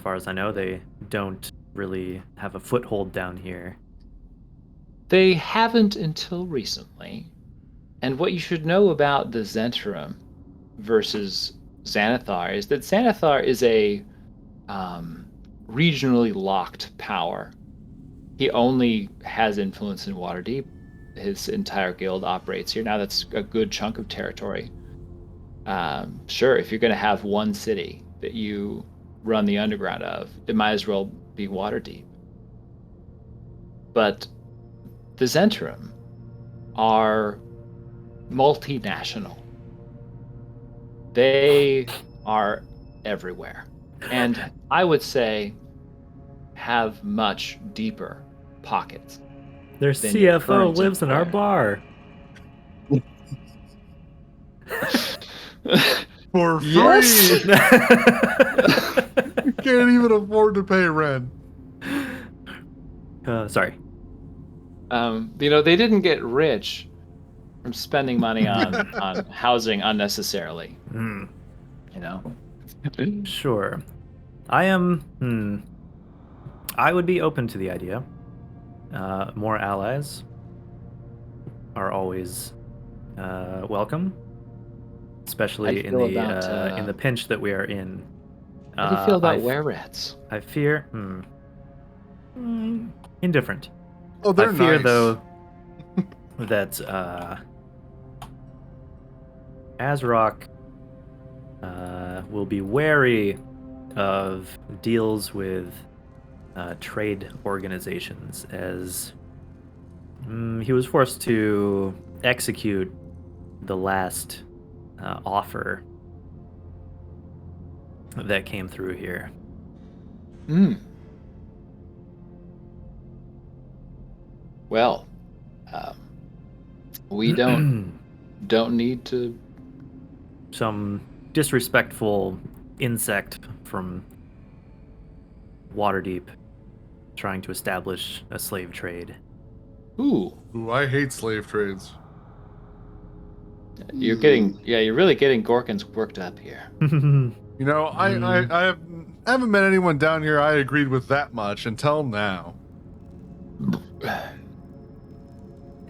far as I know, they don't really have a foothold down here. They haven't until recently. And what you should know about the Zentrum versus Xanathar is that Xanathar is a regionally locked power. He only has influence in Waterdeep. His entire guild operates here. Now that's a good chunk of territory. Sure, if you're going to have one city that you run the underground of, it might as well be Waterdeep. But the Zentrum are multinational. They are everywhere. And I would say have much deeper pockets. Their Than your CFO current lives in our employer. bar. For free. Yes. You can't even afford to pay rent. Sorry. They didn't get rich from spending money on housing unnecessarily. Hmm. You know. Sure. I would be open to the idea. More allies are always welcome, especially in the pinch that we are in. How do you feel about I were-rats? I fear. Indifferent. Oh, they're I fear nice. though that Azrock will be wary of deals with trade organizations, as he was forced to execute the last offer that came through here. Well, we don't need to. Some disrespectful insect from Waterdeep trying to establish a slave trade. Ooh, I hate slave trades. you're really getting Gorkins worked up here. You know, I haven't met anyone down here I agreed with that much until now.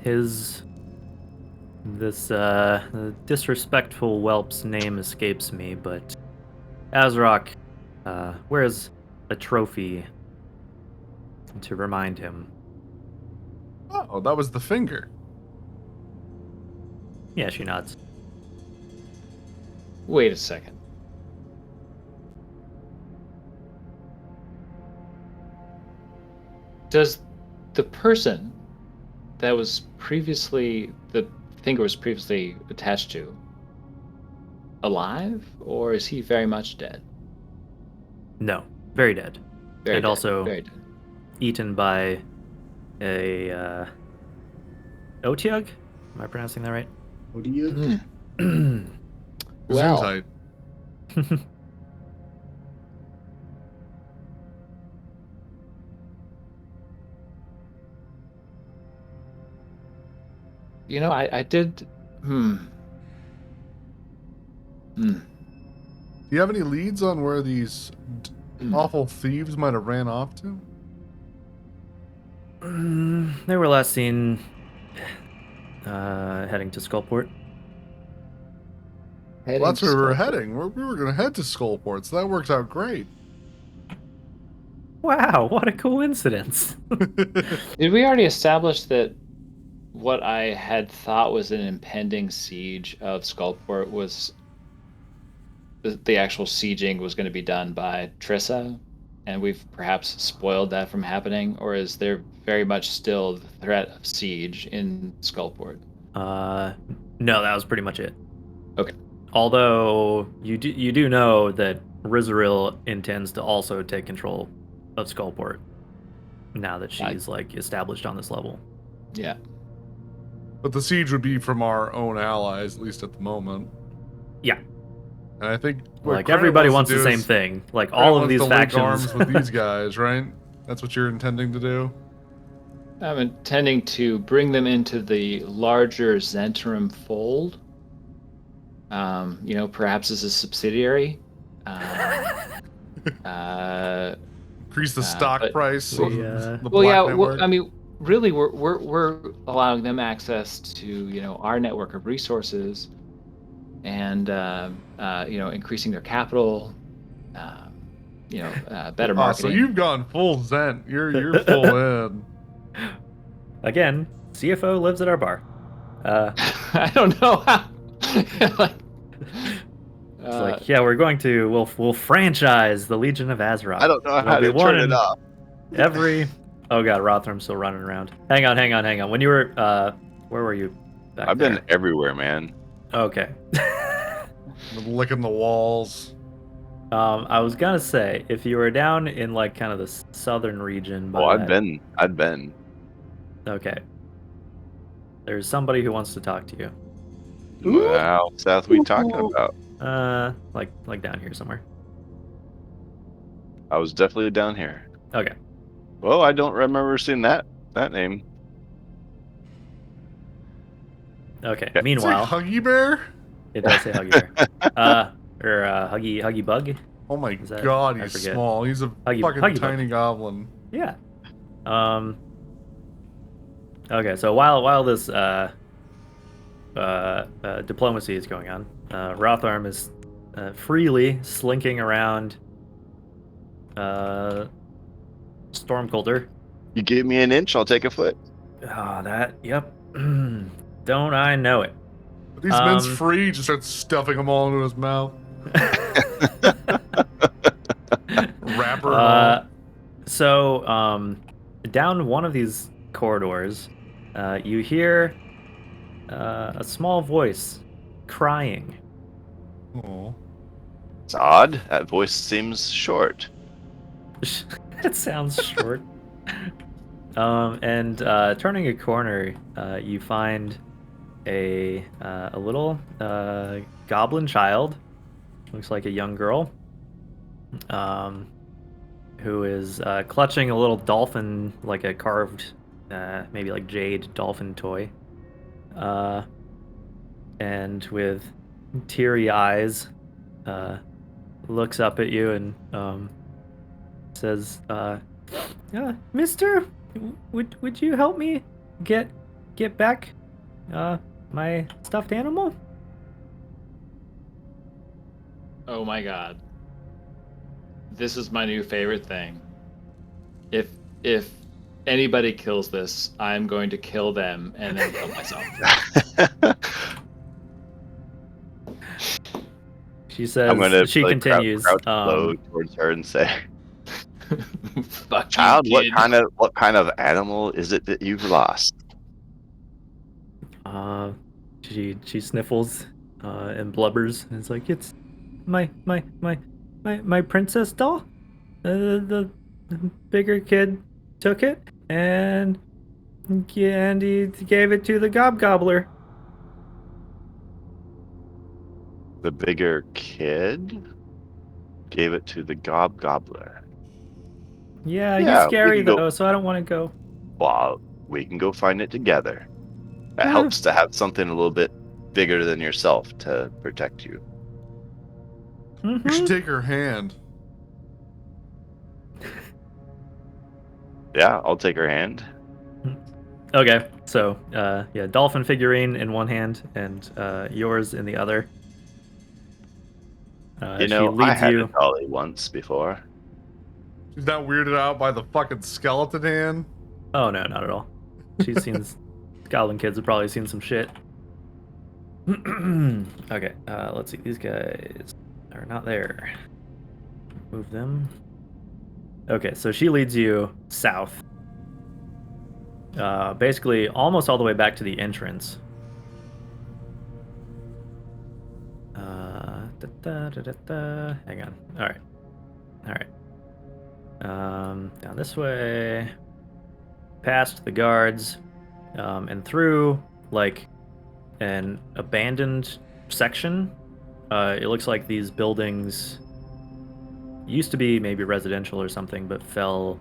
This disrespectful whelp's name escapes me, but Azrock wears a trophy to remind him. Oh, that was the finger. Yeah, she nods. Wait a second. Does the person that was previously the finger was previously attached to alive, or is he very much dead? No, very dead. Very And dead. also Very dead. eaten by a Otyug? Am I pronouncing that right? What do you? Well, Gesundheit. I did. Do you have any leads on where these awful thieves might have ran off to? They were last seen heading to Skullport. Well, that's where we were heading. We were going to head to Skullport, so that worked out great. Wow, what a coincidence. Did we already establish that what I had thought was an impending siege of Skullport was the actual sieging was going to be done by Trissa, and we've perhaps spoiled that from happening, or is there very much still the threat of siege in Skullport? No, that was pretty much it. Okay. Although you do know that Rizaril intends to also take control of Skullport now that she's established on this level. Yeah. But the siege would be from our own allies, at least at the moment. Yeah. And I think everybody wants the same thing. Like all of these factions. Arms with these guys, right? That's what you're intending to do. I'm intending to bring them into the larger Zentrum fold. Perhaps as a subsidiary. Increase the stock price. network. really, we're allowing them access to, you know, our network of resources, and you know, increasing their capital, uh, you know, better Oh, so marketing. you've gone full Zent. You're full in. Again, CFO lives at our bar. I don't know how. Like, It's like, yeah, we'll franchise the Legion of Azeroth. I don't know It'll how be to one turn it in off. every. Oh god, Rotham's still running around. Hang on. When you were, where were you? Back I've there? been everywhere, man. Okay. Licking the walls. I was gonna say, if you were down in like kind of the southern region, Oh, by I've been. Okay. There's somebody who wants to talk to you. How south we talking about? Like down here somewhere. I was definitely down here. Okay. Well, I don't remember seeing that name. Okay. Yeah. Meanwhile, Say Huggy Bear? it does say Huggy Bear. Or Huggy Bug. Oh my Is that- god, I he's forget. small. He's a Huggy fucking Bug. tiny goblin. Yeah. Okay, so while this diplomacy is going on, Rotharm is freely slinking around Stormcoulder. You give me an inch, I'll take a foot. Ah, yep. Don't I know it? But these men's free, he just starts stuffing them all into his mouth. Wrapper and all. So, down one of these corridors, you hear a small voice crying. Aw. It's odd. That voice seems short. It sounds short. And turning a corner, you find a little goblin child. Looks like a young girl. Who is clutching a little dolphin, like a carved, maybe like jade dolphin toy. And with teary eyes, looks up at you and says, "Mister, would you help me get back my stuffed animal?" oh my god, this is my new favorite thing. If anybody kills this, I'm going to kill them and then kill myself. She says. I'm gonna She continues. crouch low towards her and say, Fuck you, "Child, kid. what kind of animal is it that you've lost?" She sniffles and blubbers and it's like, "It's my princess doll. The bigger kid took it and he gave it to the gobgobbler." The bigger kid gave it to the gobgobbler. Yeah, Yeah, he's we scary can go- though, so I don't want to go. Well, we can go find it together. It Yeah. helps to have something a little bit bigger than yourself to protect you. You should take her hand. Yeah, I'll take her hand. Okay, so yeah, dolphin figurine in one hand and yours in the other. You she know, I leads had you. a dolly once before. She's not weirded out by the fucking skeleton hand. Oh no, not at all. She's seen Goblin kids have probably seen some shit. Okay, let's see. These guys are not there. Move them. Okay, so she leads you south. Basically, almost all the way back to the entrance. Hang on. All right. Down this way, past the guards, and through like an abandoned section. It looks like these buildings used to be maybe residential or something, but fell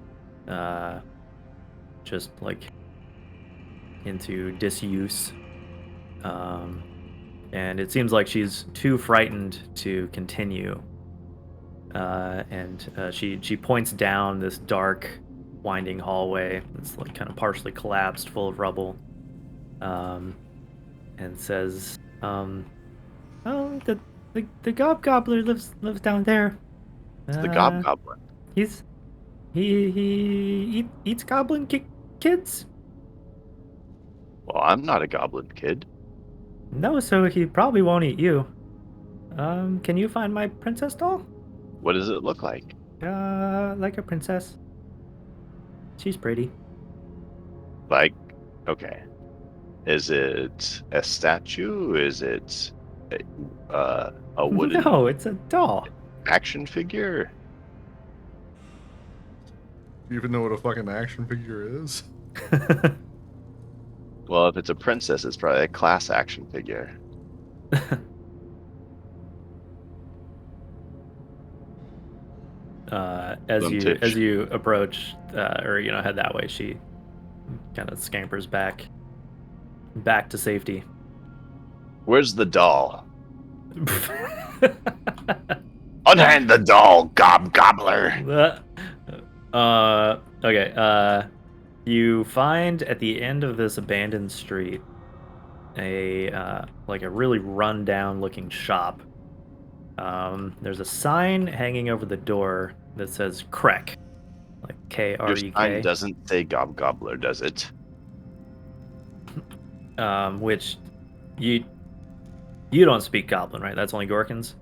just like into disuse. And it seems like she's too frightened to continue. And she points down this dark winding hallway. It's like kind of partially collapsed, full of rubble. And says, "Oh, the Gobgobbler lives down there. It's the Uh, Gobgoblin. he eats goblin kids. Well, I'm not a goblin kid. No, so he probably won't eat you. Can you find my princess doll? What does it look like? Like a princess. She's pretty. Like, okay. Is it a statue? Is it a wooden No, it's a doll. action figure? Do you even know what a fucking action figure is? Well, if it's a princess, it's probably a class action figure. As Vintage. you approach, or head that way, she kind of scampers back to safety. Where's the doll? Unhand the doll, Gobgobbler! Okay. You find at the end of this abandoned street a really run down looking shop. There's a sign hanging over the door that says Krek, like Your sign Krek, doesn't say Gobgobbler, does it? which you don't speak Goblin, right? That's only Gorkins.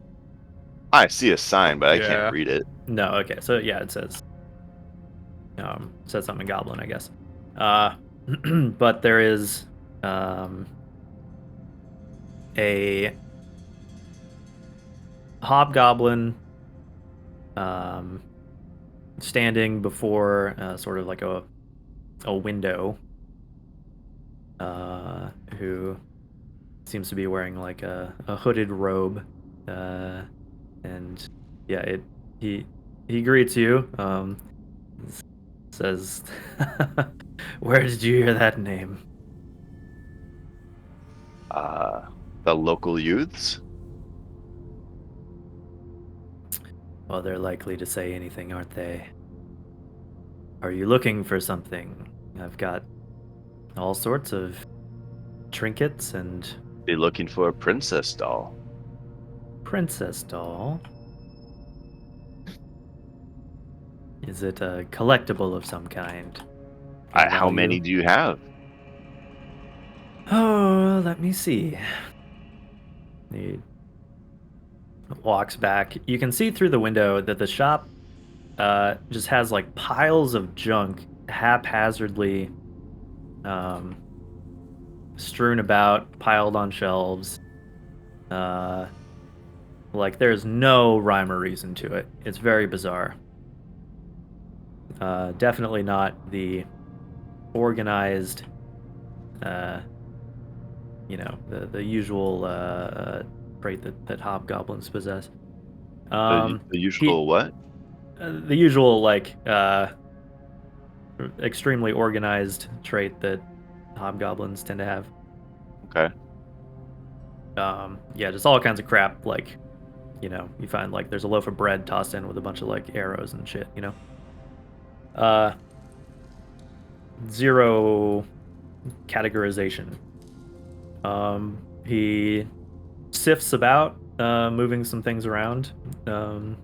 I see a sign, but I Yeah. can't read it. No, okay. So yeah, it says something in Goblin, I guess. But there is a hobgoblin standing before sort of like a window, who seems to be wearing like a hooded robe, and yeah, he greets you, says, "Where did you hear that name?" The local youths? Well, they're likely to say anything, aren't they? Are you looking for something? I've got all sorts of trinkets and Be looking for a princess doll. princess doll. Is it a collectible of some kind? How many do you have? Oh, let me see. He walks back. You can see through the window that the shop just has like piles of junk haphazardly strewn about, piled on shelves. Like there's no rhyme or reason to it. It's very bizarre. Definitely not the organized, the usual trait that hobgoblins possess. The usual what? The usual extremely organized trait that hobgoblins tend to have. Okay. Yeah, just all kinds of crap. Like, you find like there's a loaf of bread tossed in with a bunch of like arrows and shit. Zero categorization. He sifts about, moving some things around, and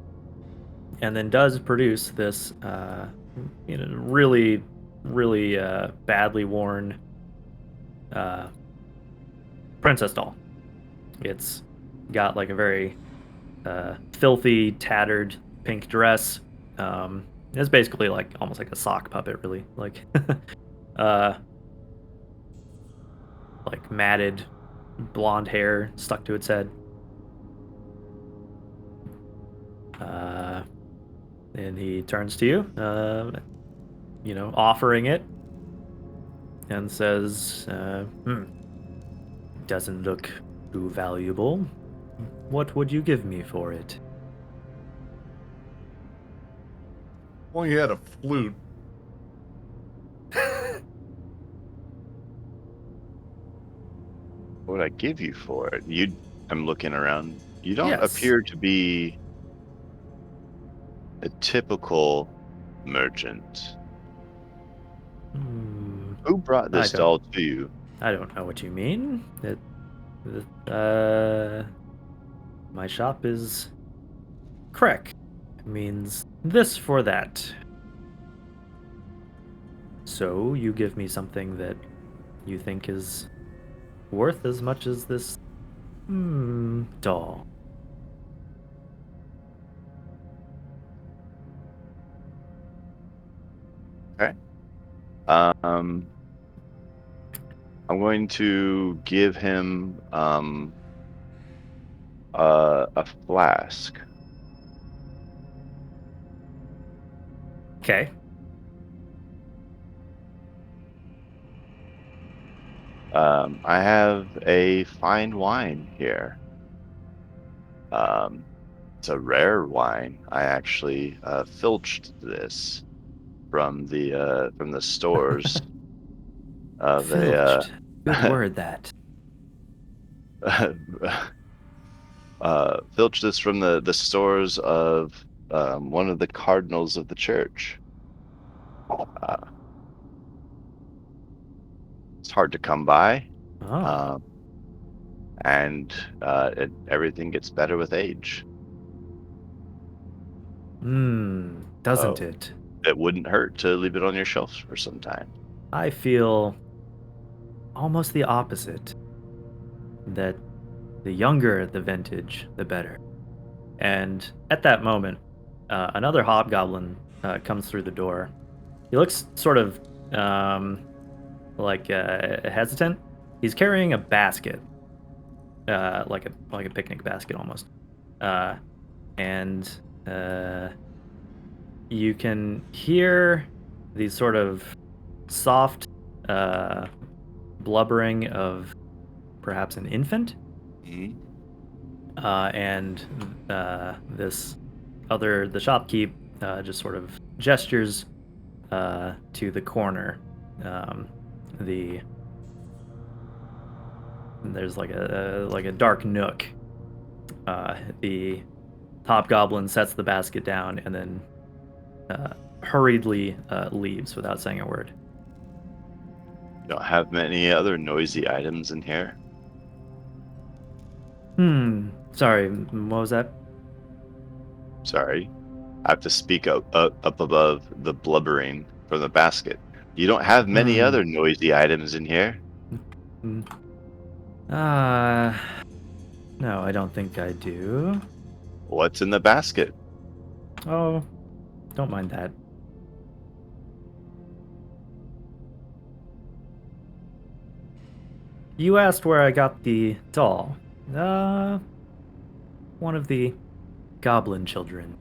then does produce this, really, really badly worn princess doll. It's got like a very filthy, tattered pink dress. It's basically like almost like a sock puppet, really. Like, like matted blonde hair stuck to its head. And he turns to you, offering it, and says, doesn't look too valuable. What would you give me for it? Well, you had a flute. What would I give you for it? I'm looking around. You don't Yes. appear to be a typical merchant. Who brought I this don't- doll to you? I don't know what you mean. My shop is Krek. It means this for that. So you give me something that you think is worth as much as this doll. Okay. I'm going to give him a flask. Okay. I have a fine wine here. It's a rare wine. I actually filched this from the stores of Filched. Good word, that. filched this from the stores of one of the cardinals of the church. Uh, it's hard to come by, Oh. um, and everything gets better with age. Doesn't So it? it wouldn't hurt to leave it on your shelves for some time. I feel almost the opposite. That the younger the vintage, the better. And at that moment, another hobgoblin comes through the door. He looks sort of hesitant. He's carrying a basket, like a picnic basket almost, uh, and you can hear these sort of soft blubbering of perhaps an infant. Mhm. And the shopkeep just sort of gestures to the corner. Um, the there's like a dark nook. The hobgoblin sets the basket down and then hurriedly leaves without saying a word. You don't have many other noisy items in here. Sorry, what was that? Sorry. I have to speak up above the blubbering from the basket. You don't have many Hmm. other noisy items in here. Mm. Uh, no, I don't think I do. What's in the basket? Oh, don't mind that. You asked where I got the doll. One of the goblin children.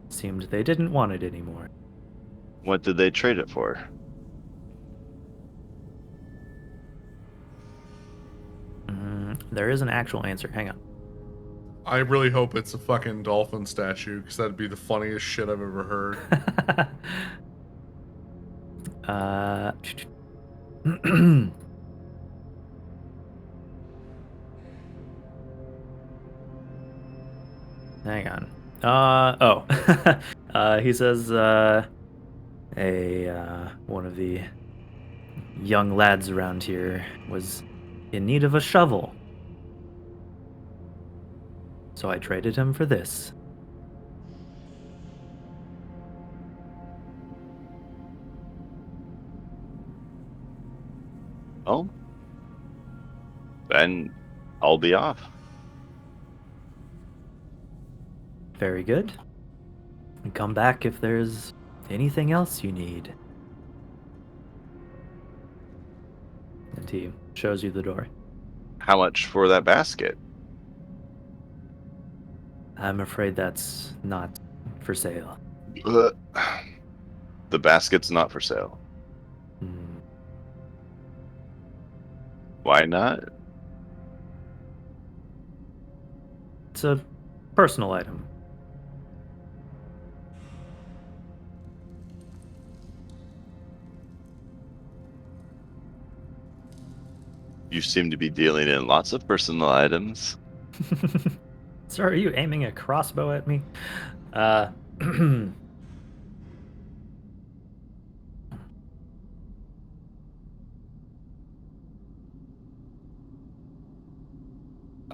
Seemed they didn't want it anymore. What did they trade it for? There is an actual answer. Hang on. I really hope it's a fucking dolphin statue, because that'd be the funniest shit I've ever heard. uh, hang on. He says one of the young lads around here was in need of a shovel. So I traded him for this. Oh, then I'll be off. Very good. And come back if there's anything else you need. And he shows you the door. How much for that basket? I'm afraid that's not for sale. Ugh. The basket's not for sale. Hmm. Why not? It's a personal item. You seem to be dealing in lots of personal items. Sir, are you aiming a crossbow at me?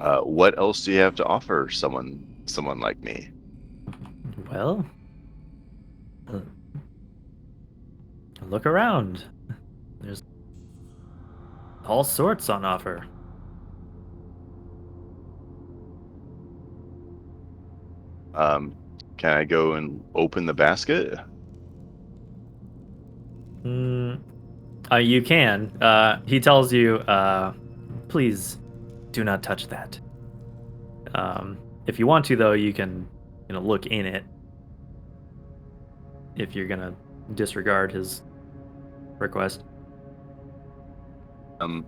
What else do you have to offer someone like me? Well, look around. There's all sorts on offer. Can I go and open the basket? You can. He tells you, please do not touch that. If you want to, though, you can, look in it. If you're gonna disregard his request.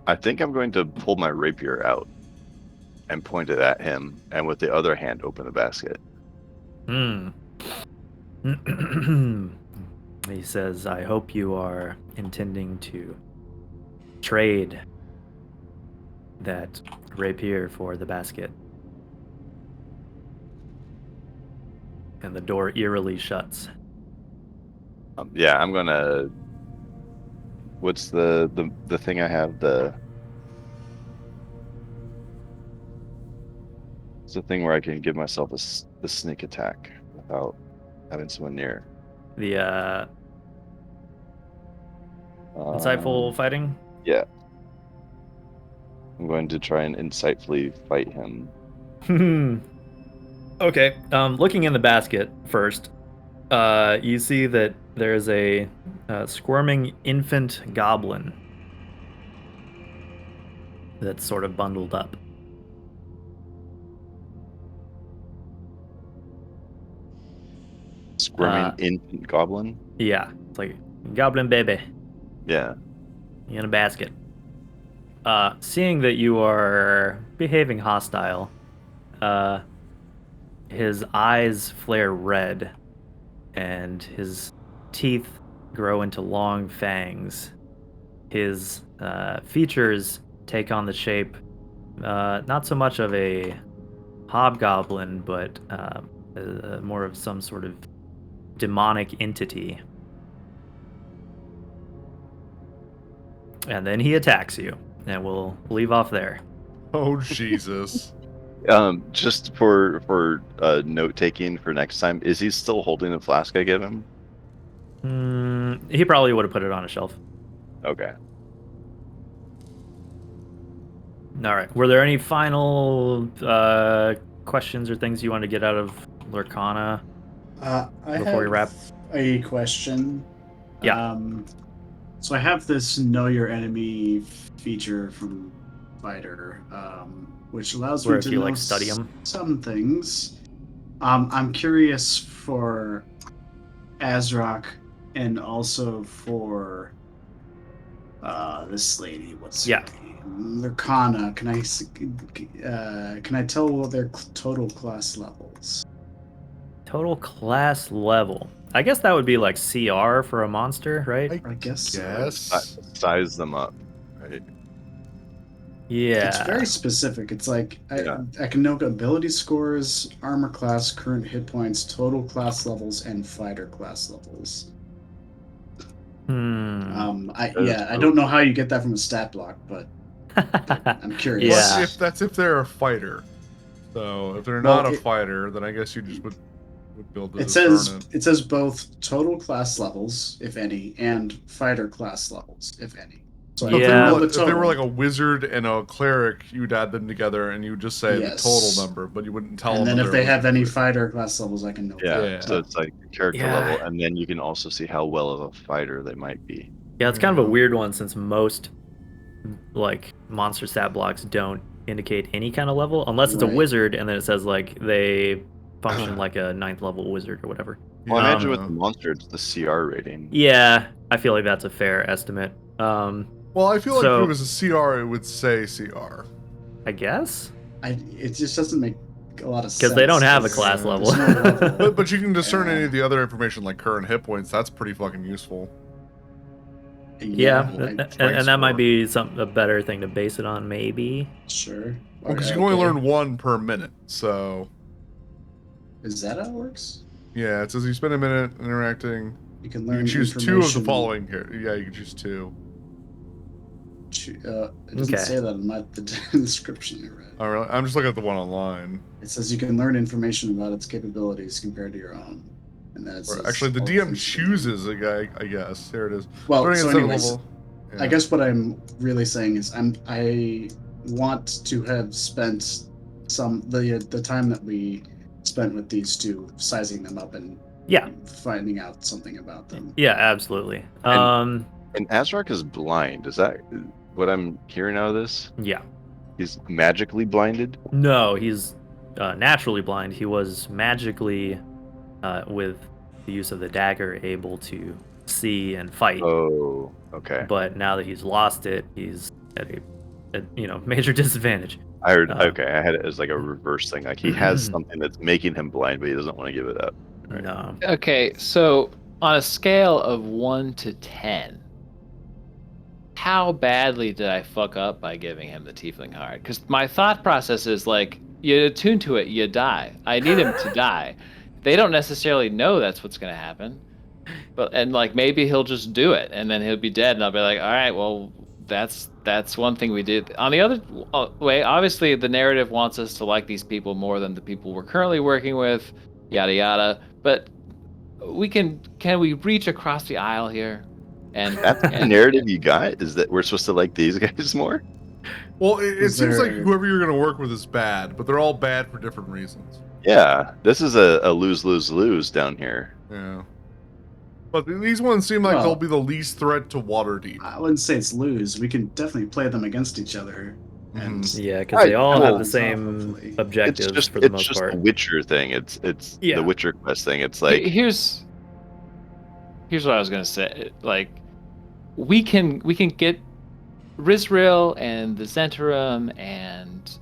I think I'm going to pull my rapier out and point it at him, and with the other hand open the basket. He says, I hope you are intending to trade that rapier for the basket. And the door eerily shuts. Yeah, I'm gonna. What's the thing I have? It's the thing where I can give myself the sneak attack without having someone near. The insightful fighting? Yeah. I'm going to try and insightfully fight him. Okay. Looking in the basket first, you see that there's a squirming infant goblin that's sort of bundled up. Squirming infant goblin? Yeah, it's like goblin baby. Yeah. In a basket. Seeing that you are behaving hostile, his eyes flare red, and his teeth grow into long fangs. His features take on the shape, not so much of a hobgoblin, but more of some sort of demonic entity. And then he attacks you, and we'll leave off there. Oh Jesus! Just for note taking for next time, is he still holding the flask I gave him? He probably would have put it on a shelf. Okay. All right. Were there any final questions or things you want to get out of Lurkana before we wrap? A question. Yeah. So I have this know your enemy feature from Fighter, which allows Where me if to you know study them. some things. I'm curious for Azrock and also for this lady. What's her name? Lurkana. Can I tell what their total class levels? Total class level. I guess that would be like CR for a monster, right? I guess so. Yes. Size them up, right? Yeah. It's very specific. It's like Yeah. I can know ability scores, armor class, current hit points, total class levels, and fighter class levels. I don't know how you get that from a stat block, but I'm curious. Yeah. If they're a fighter. So if they're Well, not a fighter, then I guess you just would build the It says both total class levels, if any, and fighter class levels, if any. So if total. they were like a wizard and a cleric, you'd add them together and you would just say the total number, but you wouldn't tell them. And then if they have any wizard. fighter class levels, I can know. Yeah. So it's like character level, and then you can also see how well of a fighter they might be. Yeah, it's kind of a weird one since most like monster stat blocks don't indicate any kind of level unless it's a wizard, and then it says like they function like a 9th level wizard or whatever. Well, I imagine with the monster, it's the CR rating. Yeah, I feel like that's a fair estimate. Well, I feel like if it was a CR, it would say CR. I guess. It just doesn't make a lot of sense. Because they don't have a class level. But you can discern any of the other information like current hit points. That's pretty fucking useful. Yeah, and that might be a better thing to base it on, maybe. Sure. Well, because you can only learn 1 per minute, so. Is that how it works? Yeah, it says you spend a minute interacting. You can learn. You can choose 2 of the following here. Yeah, you can choose 2. It doesn't Okay. say that in the description I read. Oh, really? I'm just looking at the one online. It says you can learn information about its capabilities compared to your own. And then it Or says actually, the all DM things you can learn. chooses a guy. I guess there it is. Well, Starting so at 7th anyways, level. I Yeah. guess what I'm really saying is I want to have spent the time that we spent with these two, sizing them up and Yeah. finding out something about them. Yeah, absolutely. And Azrak is blind. Is that what I'm hearing out of this? Yeah. He's magically blinded? No, he's naturally blind. He was magically, with the use of the dagger, able to see and fight. Oh, okay. But now that he's lost it, he's at a major disadvantage. I heard. Uh, Okay, I had it as like a reverse thing. Like he has something that's making him blind, but he doesn't want to give it up. Right. No. Okay, so on a scale of 1 to 10, how badly did I fuck up by giving him the tiefling heart? Because my thought process is like, you attune to it, you die. I need him to die. They don't necessarily know that's what's going to happen, and like maybe he'll just do it, and then he'll be dead, and I'll be like, all right, well, that's one thing we did. On the other way, obviously the narrative wants us to like these people more than the people we're currently working with, yada yada. But can we reach across the aisle here? And That's the narrative you got, is that we're supposed to like these guys more? Well, it Is seems like there- whoever you're going to work with is bad, but they're all bad for different reasons. Yeah, this is a lose-lose-lose down here. Yeah. But these ones seem like Well- they'll be the least threat to Waterdeep. I wouldn't say it's lose. We can definitely play them against each other. And Yeah, because they all well, have the same hopefully. objectives for the most just part. the Witcher thing. It's Yeah. the Witcher quest thing. It's like here's what I was gonna say. Like, we can get Rizrael and the Zentarum and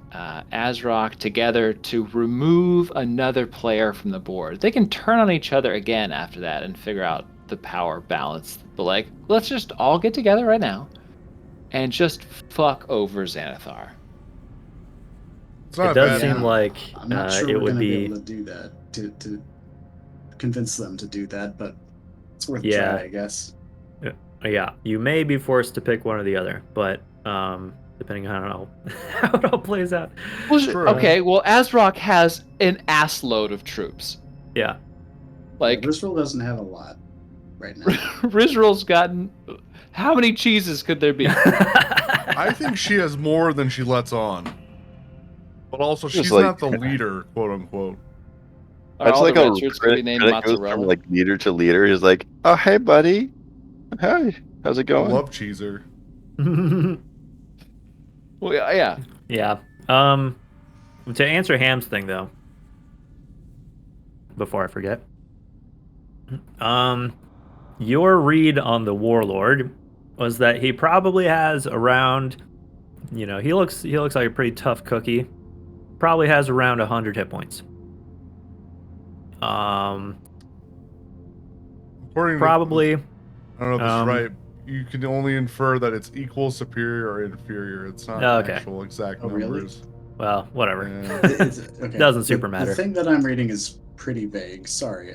Azrock together to remove another player from the board. They can turn on each other again after that and figure out the power balance. But like, let's just all get together right now and just fuck over Xanathar. It's not It does bad. seem like I'm not sure it we're would going to be be. able to do that, to convince them to do that, but it's worth a Yeah. try, I guess. Yeah, you may be forced to pick one or the other, but depending on how it all plays out. Sure. Okay, well, Azrock has an assload of troops. Yeah. Like, Bristol doesn't have a lot right now. Rizrael's gotten. How many cheeses could there be? I think she has more than she lets on. But also, Just she's like- not the leader, quote unquote. Are it's all like the a red shirts gonna be named credit goes mozzarella? from like leader to leader. He's like, oh hey buddy, hi, how's it I going? love Cheeser. Well, yeah. Yeah. To answer Ham's thing though, before I forget, your read on the warlord was that he probably has around, he looks like a pretty tough cookie. Probably has around 100 hit points. According Probably. to, I don't know if this um, is right. You can only infer that it's equal, superior, or inferior. It's not Oh, okay. actual exact Oh, really? numbers. Well, whatever. Yeah. Okay. Doesn't super matter. The thing that I'm reading is pretty vague. Sorry.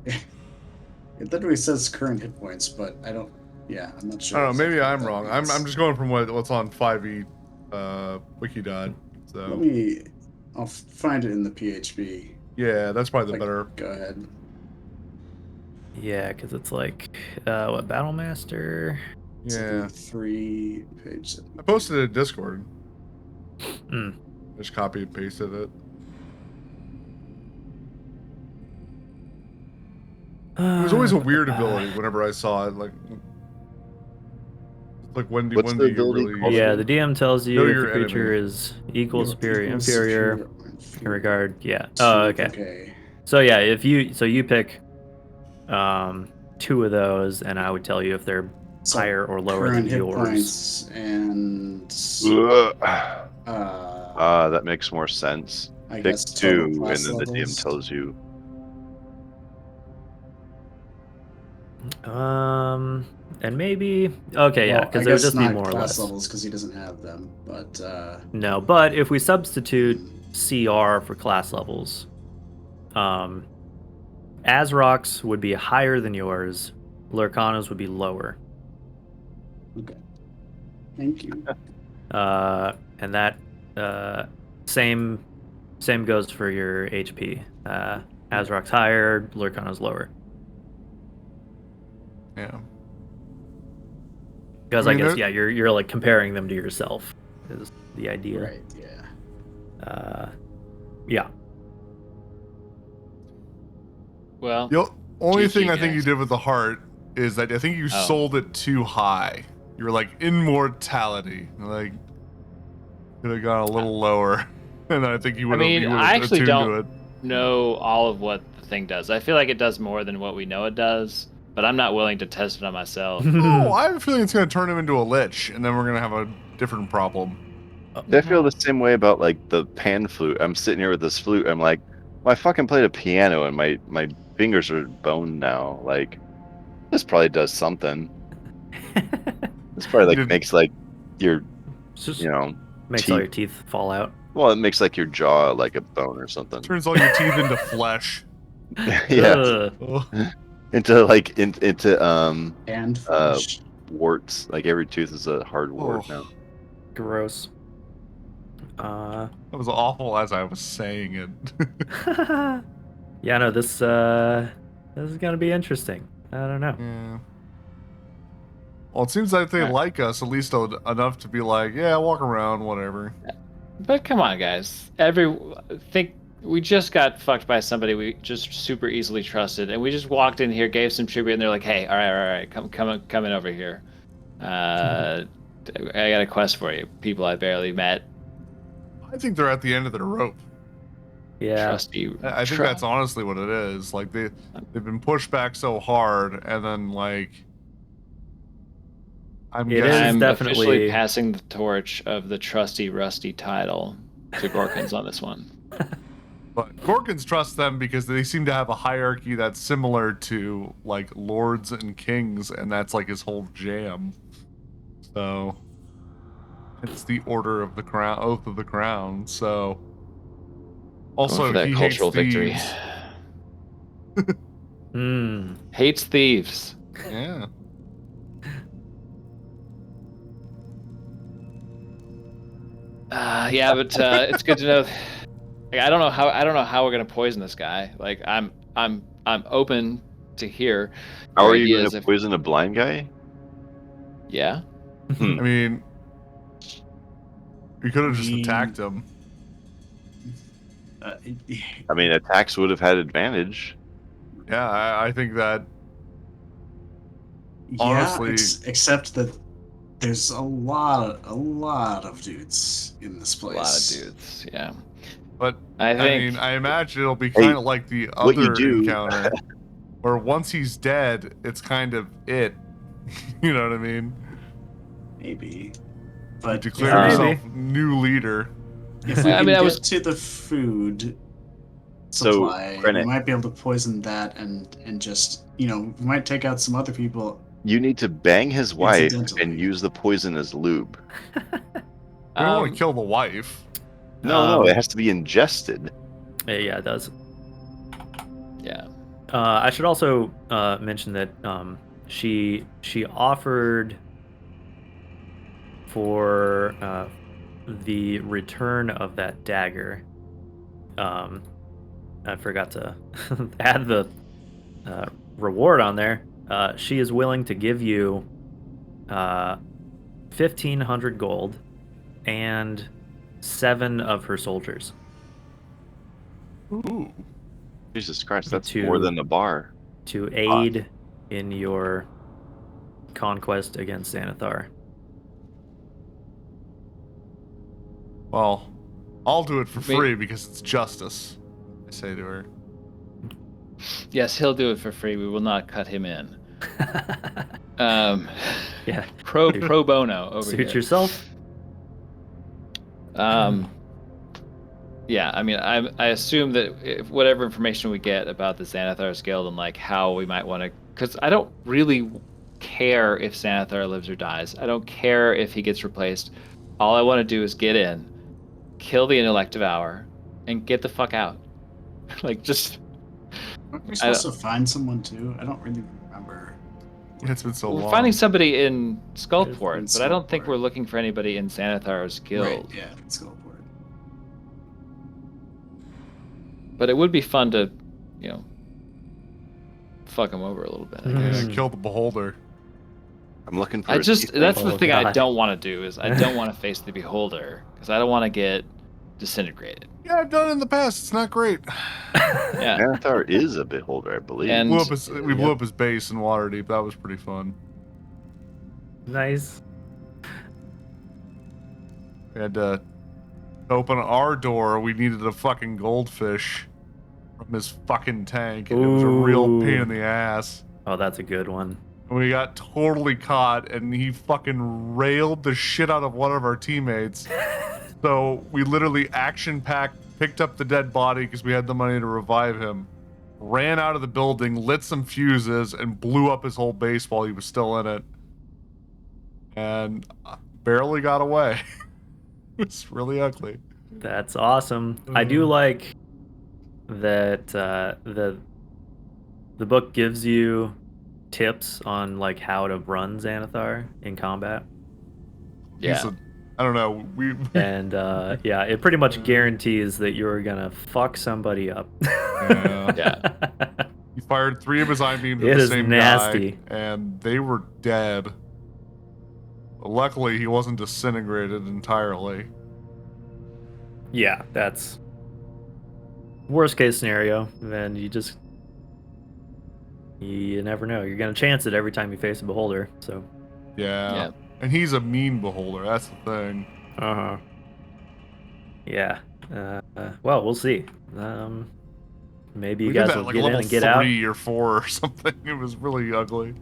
It literally says current hit points, but I don't. Yeah, I'm not sure. I don't know. Maybe exactly I'm what that wrong. means. I'm just going from what's on 5e Wikidot. So I'll find it in the PHP. yeah, that's probably the Like, better. Go ahead. Yeah, because it's like, what, Battlemaster? It's like Yeah, 3 page. I posted it in Discord. Hmm. Just copy and pasted it. It was always a weird ability whenever I saw it. Like when What's do the you ability really? called? Yeah, the DM tells you Know if your the creature enemy. is equal, superior, Equal, inferior, superior, or in inferior regard. Yeah. to- Oh, okay. Okay. So yeah, you pick two of those, and I would tell you if they're So higher or lower current than hit yours. points and That makes more sense. I Pick guess total 2, and class then the DM levels. tells you. And maybe okay, yeah, Well, because I there would guess just be not more or class less. levels because he doesn't have them. But No, but if we substitute CR for class levels, Azrock's would be higher than yours. Lurkana's would be lower. okay. Thank you. And that same goes for your HP. Azrok's higher, Lurkana's lower. Yeah. Because I I mean, guess there- you're like comparing them to yourself is the idea. Right. Yeah. Yeah. Well, The only GG, thing I think you guys. did with the heart is that I think you Oh. sold it too high. You were like immortality. Like could have gone a little lower, and I think you I would have. mean, You would I have actually attuned to don't it. know all of what the thing does. I feel like it does more than what we know it does, but I'm not willing to test it on myself. Oh, I have a feeling it's going to turn him into a lich, and then we're going to have a different problem. I feel the same way about like the pan flute. I'm sitting here with this flute. I'm like, well, I fucking played a piano, and my fingers are bone now. Like, this probably does something. This probably like Did- makes like your, It's just you know, makes all teeth. your teeth fall out. Well, it makes like your jaw like a bone or something. Turns all your teeth into flesh. Yeah, Ugh. Oh, into like into And flesh. warts. Like every tooth is a hard wart Oh. now. Gross. that was awful as I was saying it. Yeah, no, this is gonna be interesting. I don't know. Yeah. Well, it seems like they Alright. like us at least enough to be like, yeah, walk around, whatever. But come on, guys. Think we just got fucked by somebody we just super easily trusted, and we just walked in here, gave some tribute, and they're like, "Hey, all right, come in over here. I got a quest for you, people I barely met. I think they're at the end of their rope. Yeah. Trusty. I think that's honestly what it is. Like they've been pushed back so hard, and then like I'm It is guessing I'm definitely- officially passing the torch of the trusty rusty title to Gorkins on this one. But Gorkins trust them because they seem to have a hierarchy that's similar to like lords and kings, and that's like his whole jam. So it's the order of the crown, oath of the crown. So Going also for that he cultural hates victory. thieves. Hmm. Hates thieves. Yeah. Yeah, but it's good to know. Like, I don't know how we're gonna poison this guy. Like, I'm open to hear. How your are you going ideas to if- poison a blind guy? Yeah. I mean, you could have just We- attacked him. I mean, attacks would have had advantage. Yeah, I think that Yeah, Honestly- except that there's a lot of dudes in this A place. lot of dudes. Yeah. But I I think. mean, I imagine it'll be Hey, kind of like the what you other do- encounter, where once he's dead, it's kind of it. You know what I mean? Maybe, You but declare maybe. yourself new leader. if we I can mean, I get was- to the food So, supply, we Krennic, might be able to poison that and just we might take out some other people. you need to bang his wife Incidentally. and use the poison as lube. You don't want um, to kill the wife. No, it has to be ingested. Yeah, it does. yeah. I should also mention that she offered for the return of that dagger. I forgot to add the reward on there. She is willing to give you 1,500 gold and 7 of her soldiers. Ooh. Jesus Christ, that's To- more than a bar. to aid in your conquest against Xanathar. Well, I'll do it for Wait. free because it's justice. I say to her. Yes, he'll do it for free. We will not cut him in. Um, Yeah, pro bono over suit here. yourself. Yeah, I mean, I assume that if whatever information we get about the Xanathar's Guild and like how we might want to, because I don't really care if Xanathar lives or dies. I don't care if he gets replaced. All I want to do is get in, kill the Intellect Devourer, and get the fuck out. Like, just Aren't we I supposed to find someone too? I don't really remember. It's been so We're long. finding somebody in It's Skullport, in but I don't think Skullport. we're looking for anybody in Xanathar's guild. Right, yeah, let's go for it. But it would be fun to, you know, fuck him over a little bit, I guess. Yeah, kill the beholder. I'm looking for. I a just tiefling. that's the Oh, thing I God. don't want to do is I don't want to face the beholder because I don't want to get disintegrated. Yeah, I've done it in the past. It's not great. Yeah. Xanathar is a beholder, I believe. And- We blew up his base in Waterdeep. That was pretty fun. Nice. We had to open our door. We needed a fucking goldfish from his fucking tank, and it was a real pain in the ass. Oh, that's a good one. And we got totally caught, and he fucking railed the shit out of one of our teammates. So we literally action-packed, picked up the dead body because we had the money to revive him, ran out of the building, lit some fuses, and blew up his whole base while he was still in it. And barely got away. It was really ugly. That's awesome. I do like that the book gives you tips on like how to run Xanathar in combat. Yeah. I don't know. And yeah, it pretty much guarantees that you're gonna fuck somebody up. Yeah. He fired 3 of his ion beams It at the is same nasty. guy, and they were dead. Luckily, he wasn't disintegrated entirely. Yeah, that's worst case scenario. Then you never know. You're gonna chance it every time you face a beholder. So Yeah. And he's a mean beholder. That's the thing. yeah. Well, we'll see. Maybe you We did guys that will like get in level and get out. 3 or 4 or something. It was really ugly.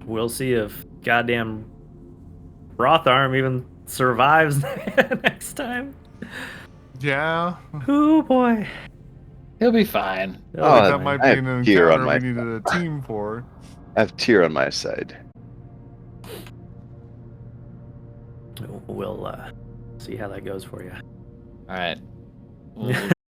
We'll see if goddamn Rotharm even survives next time. Yeah. Oh boy. He'll be fine. Oh, That might I be an have Tyr on encounter my we needed a team for. I have Tyr on my side. We'll see how that goes for you. All right. We'll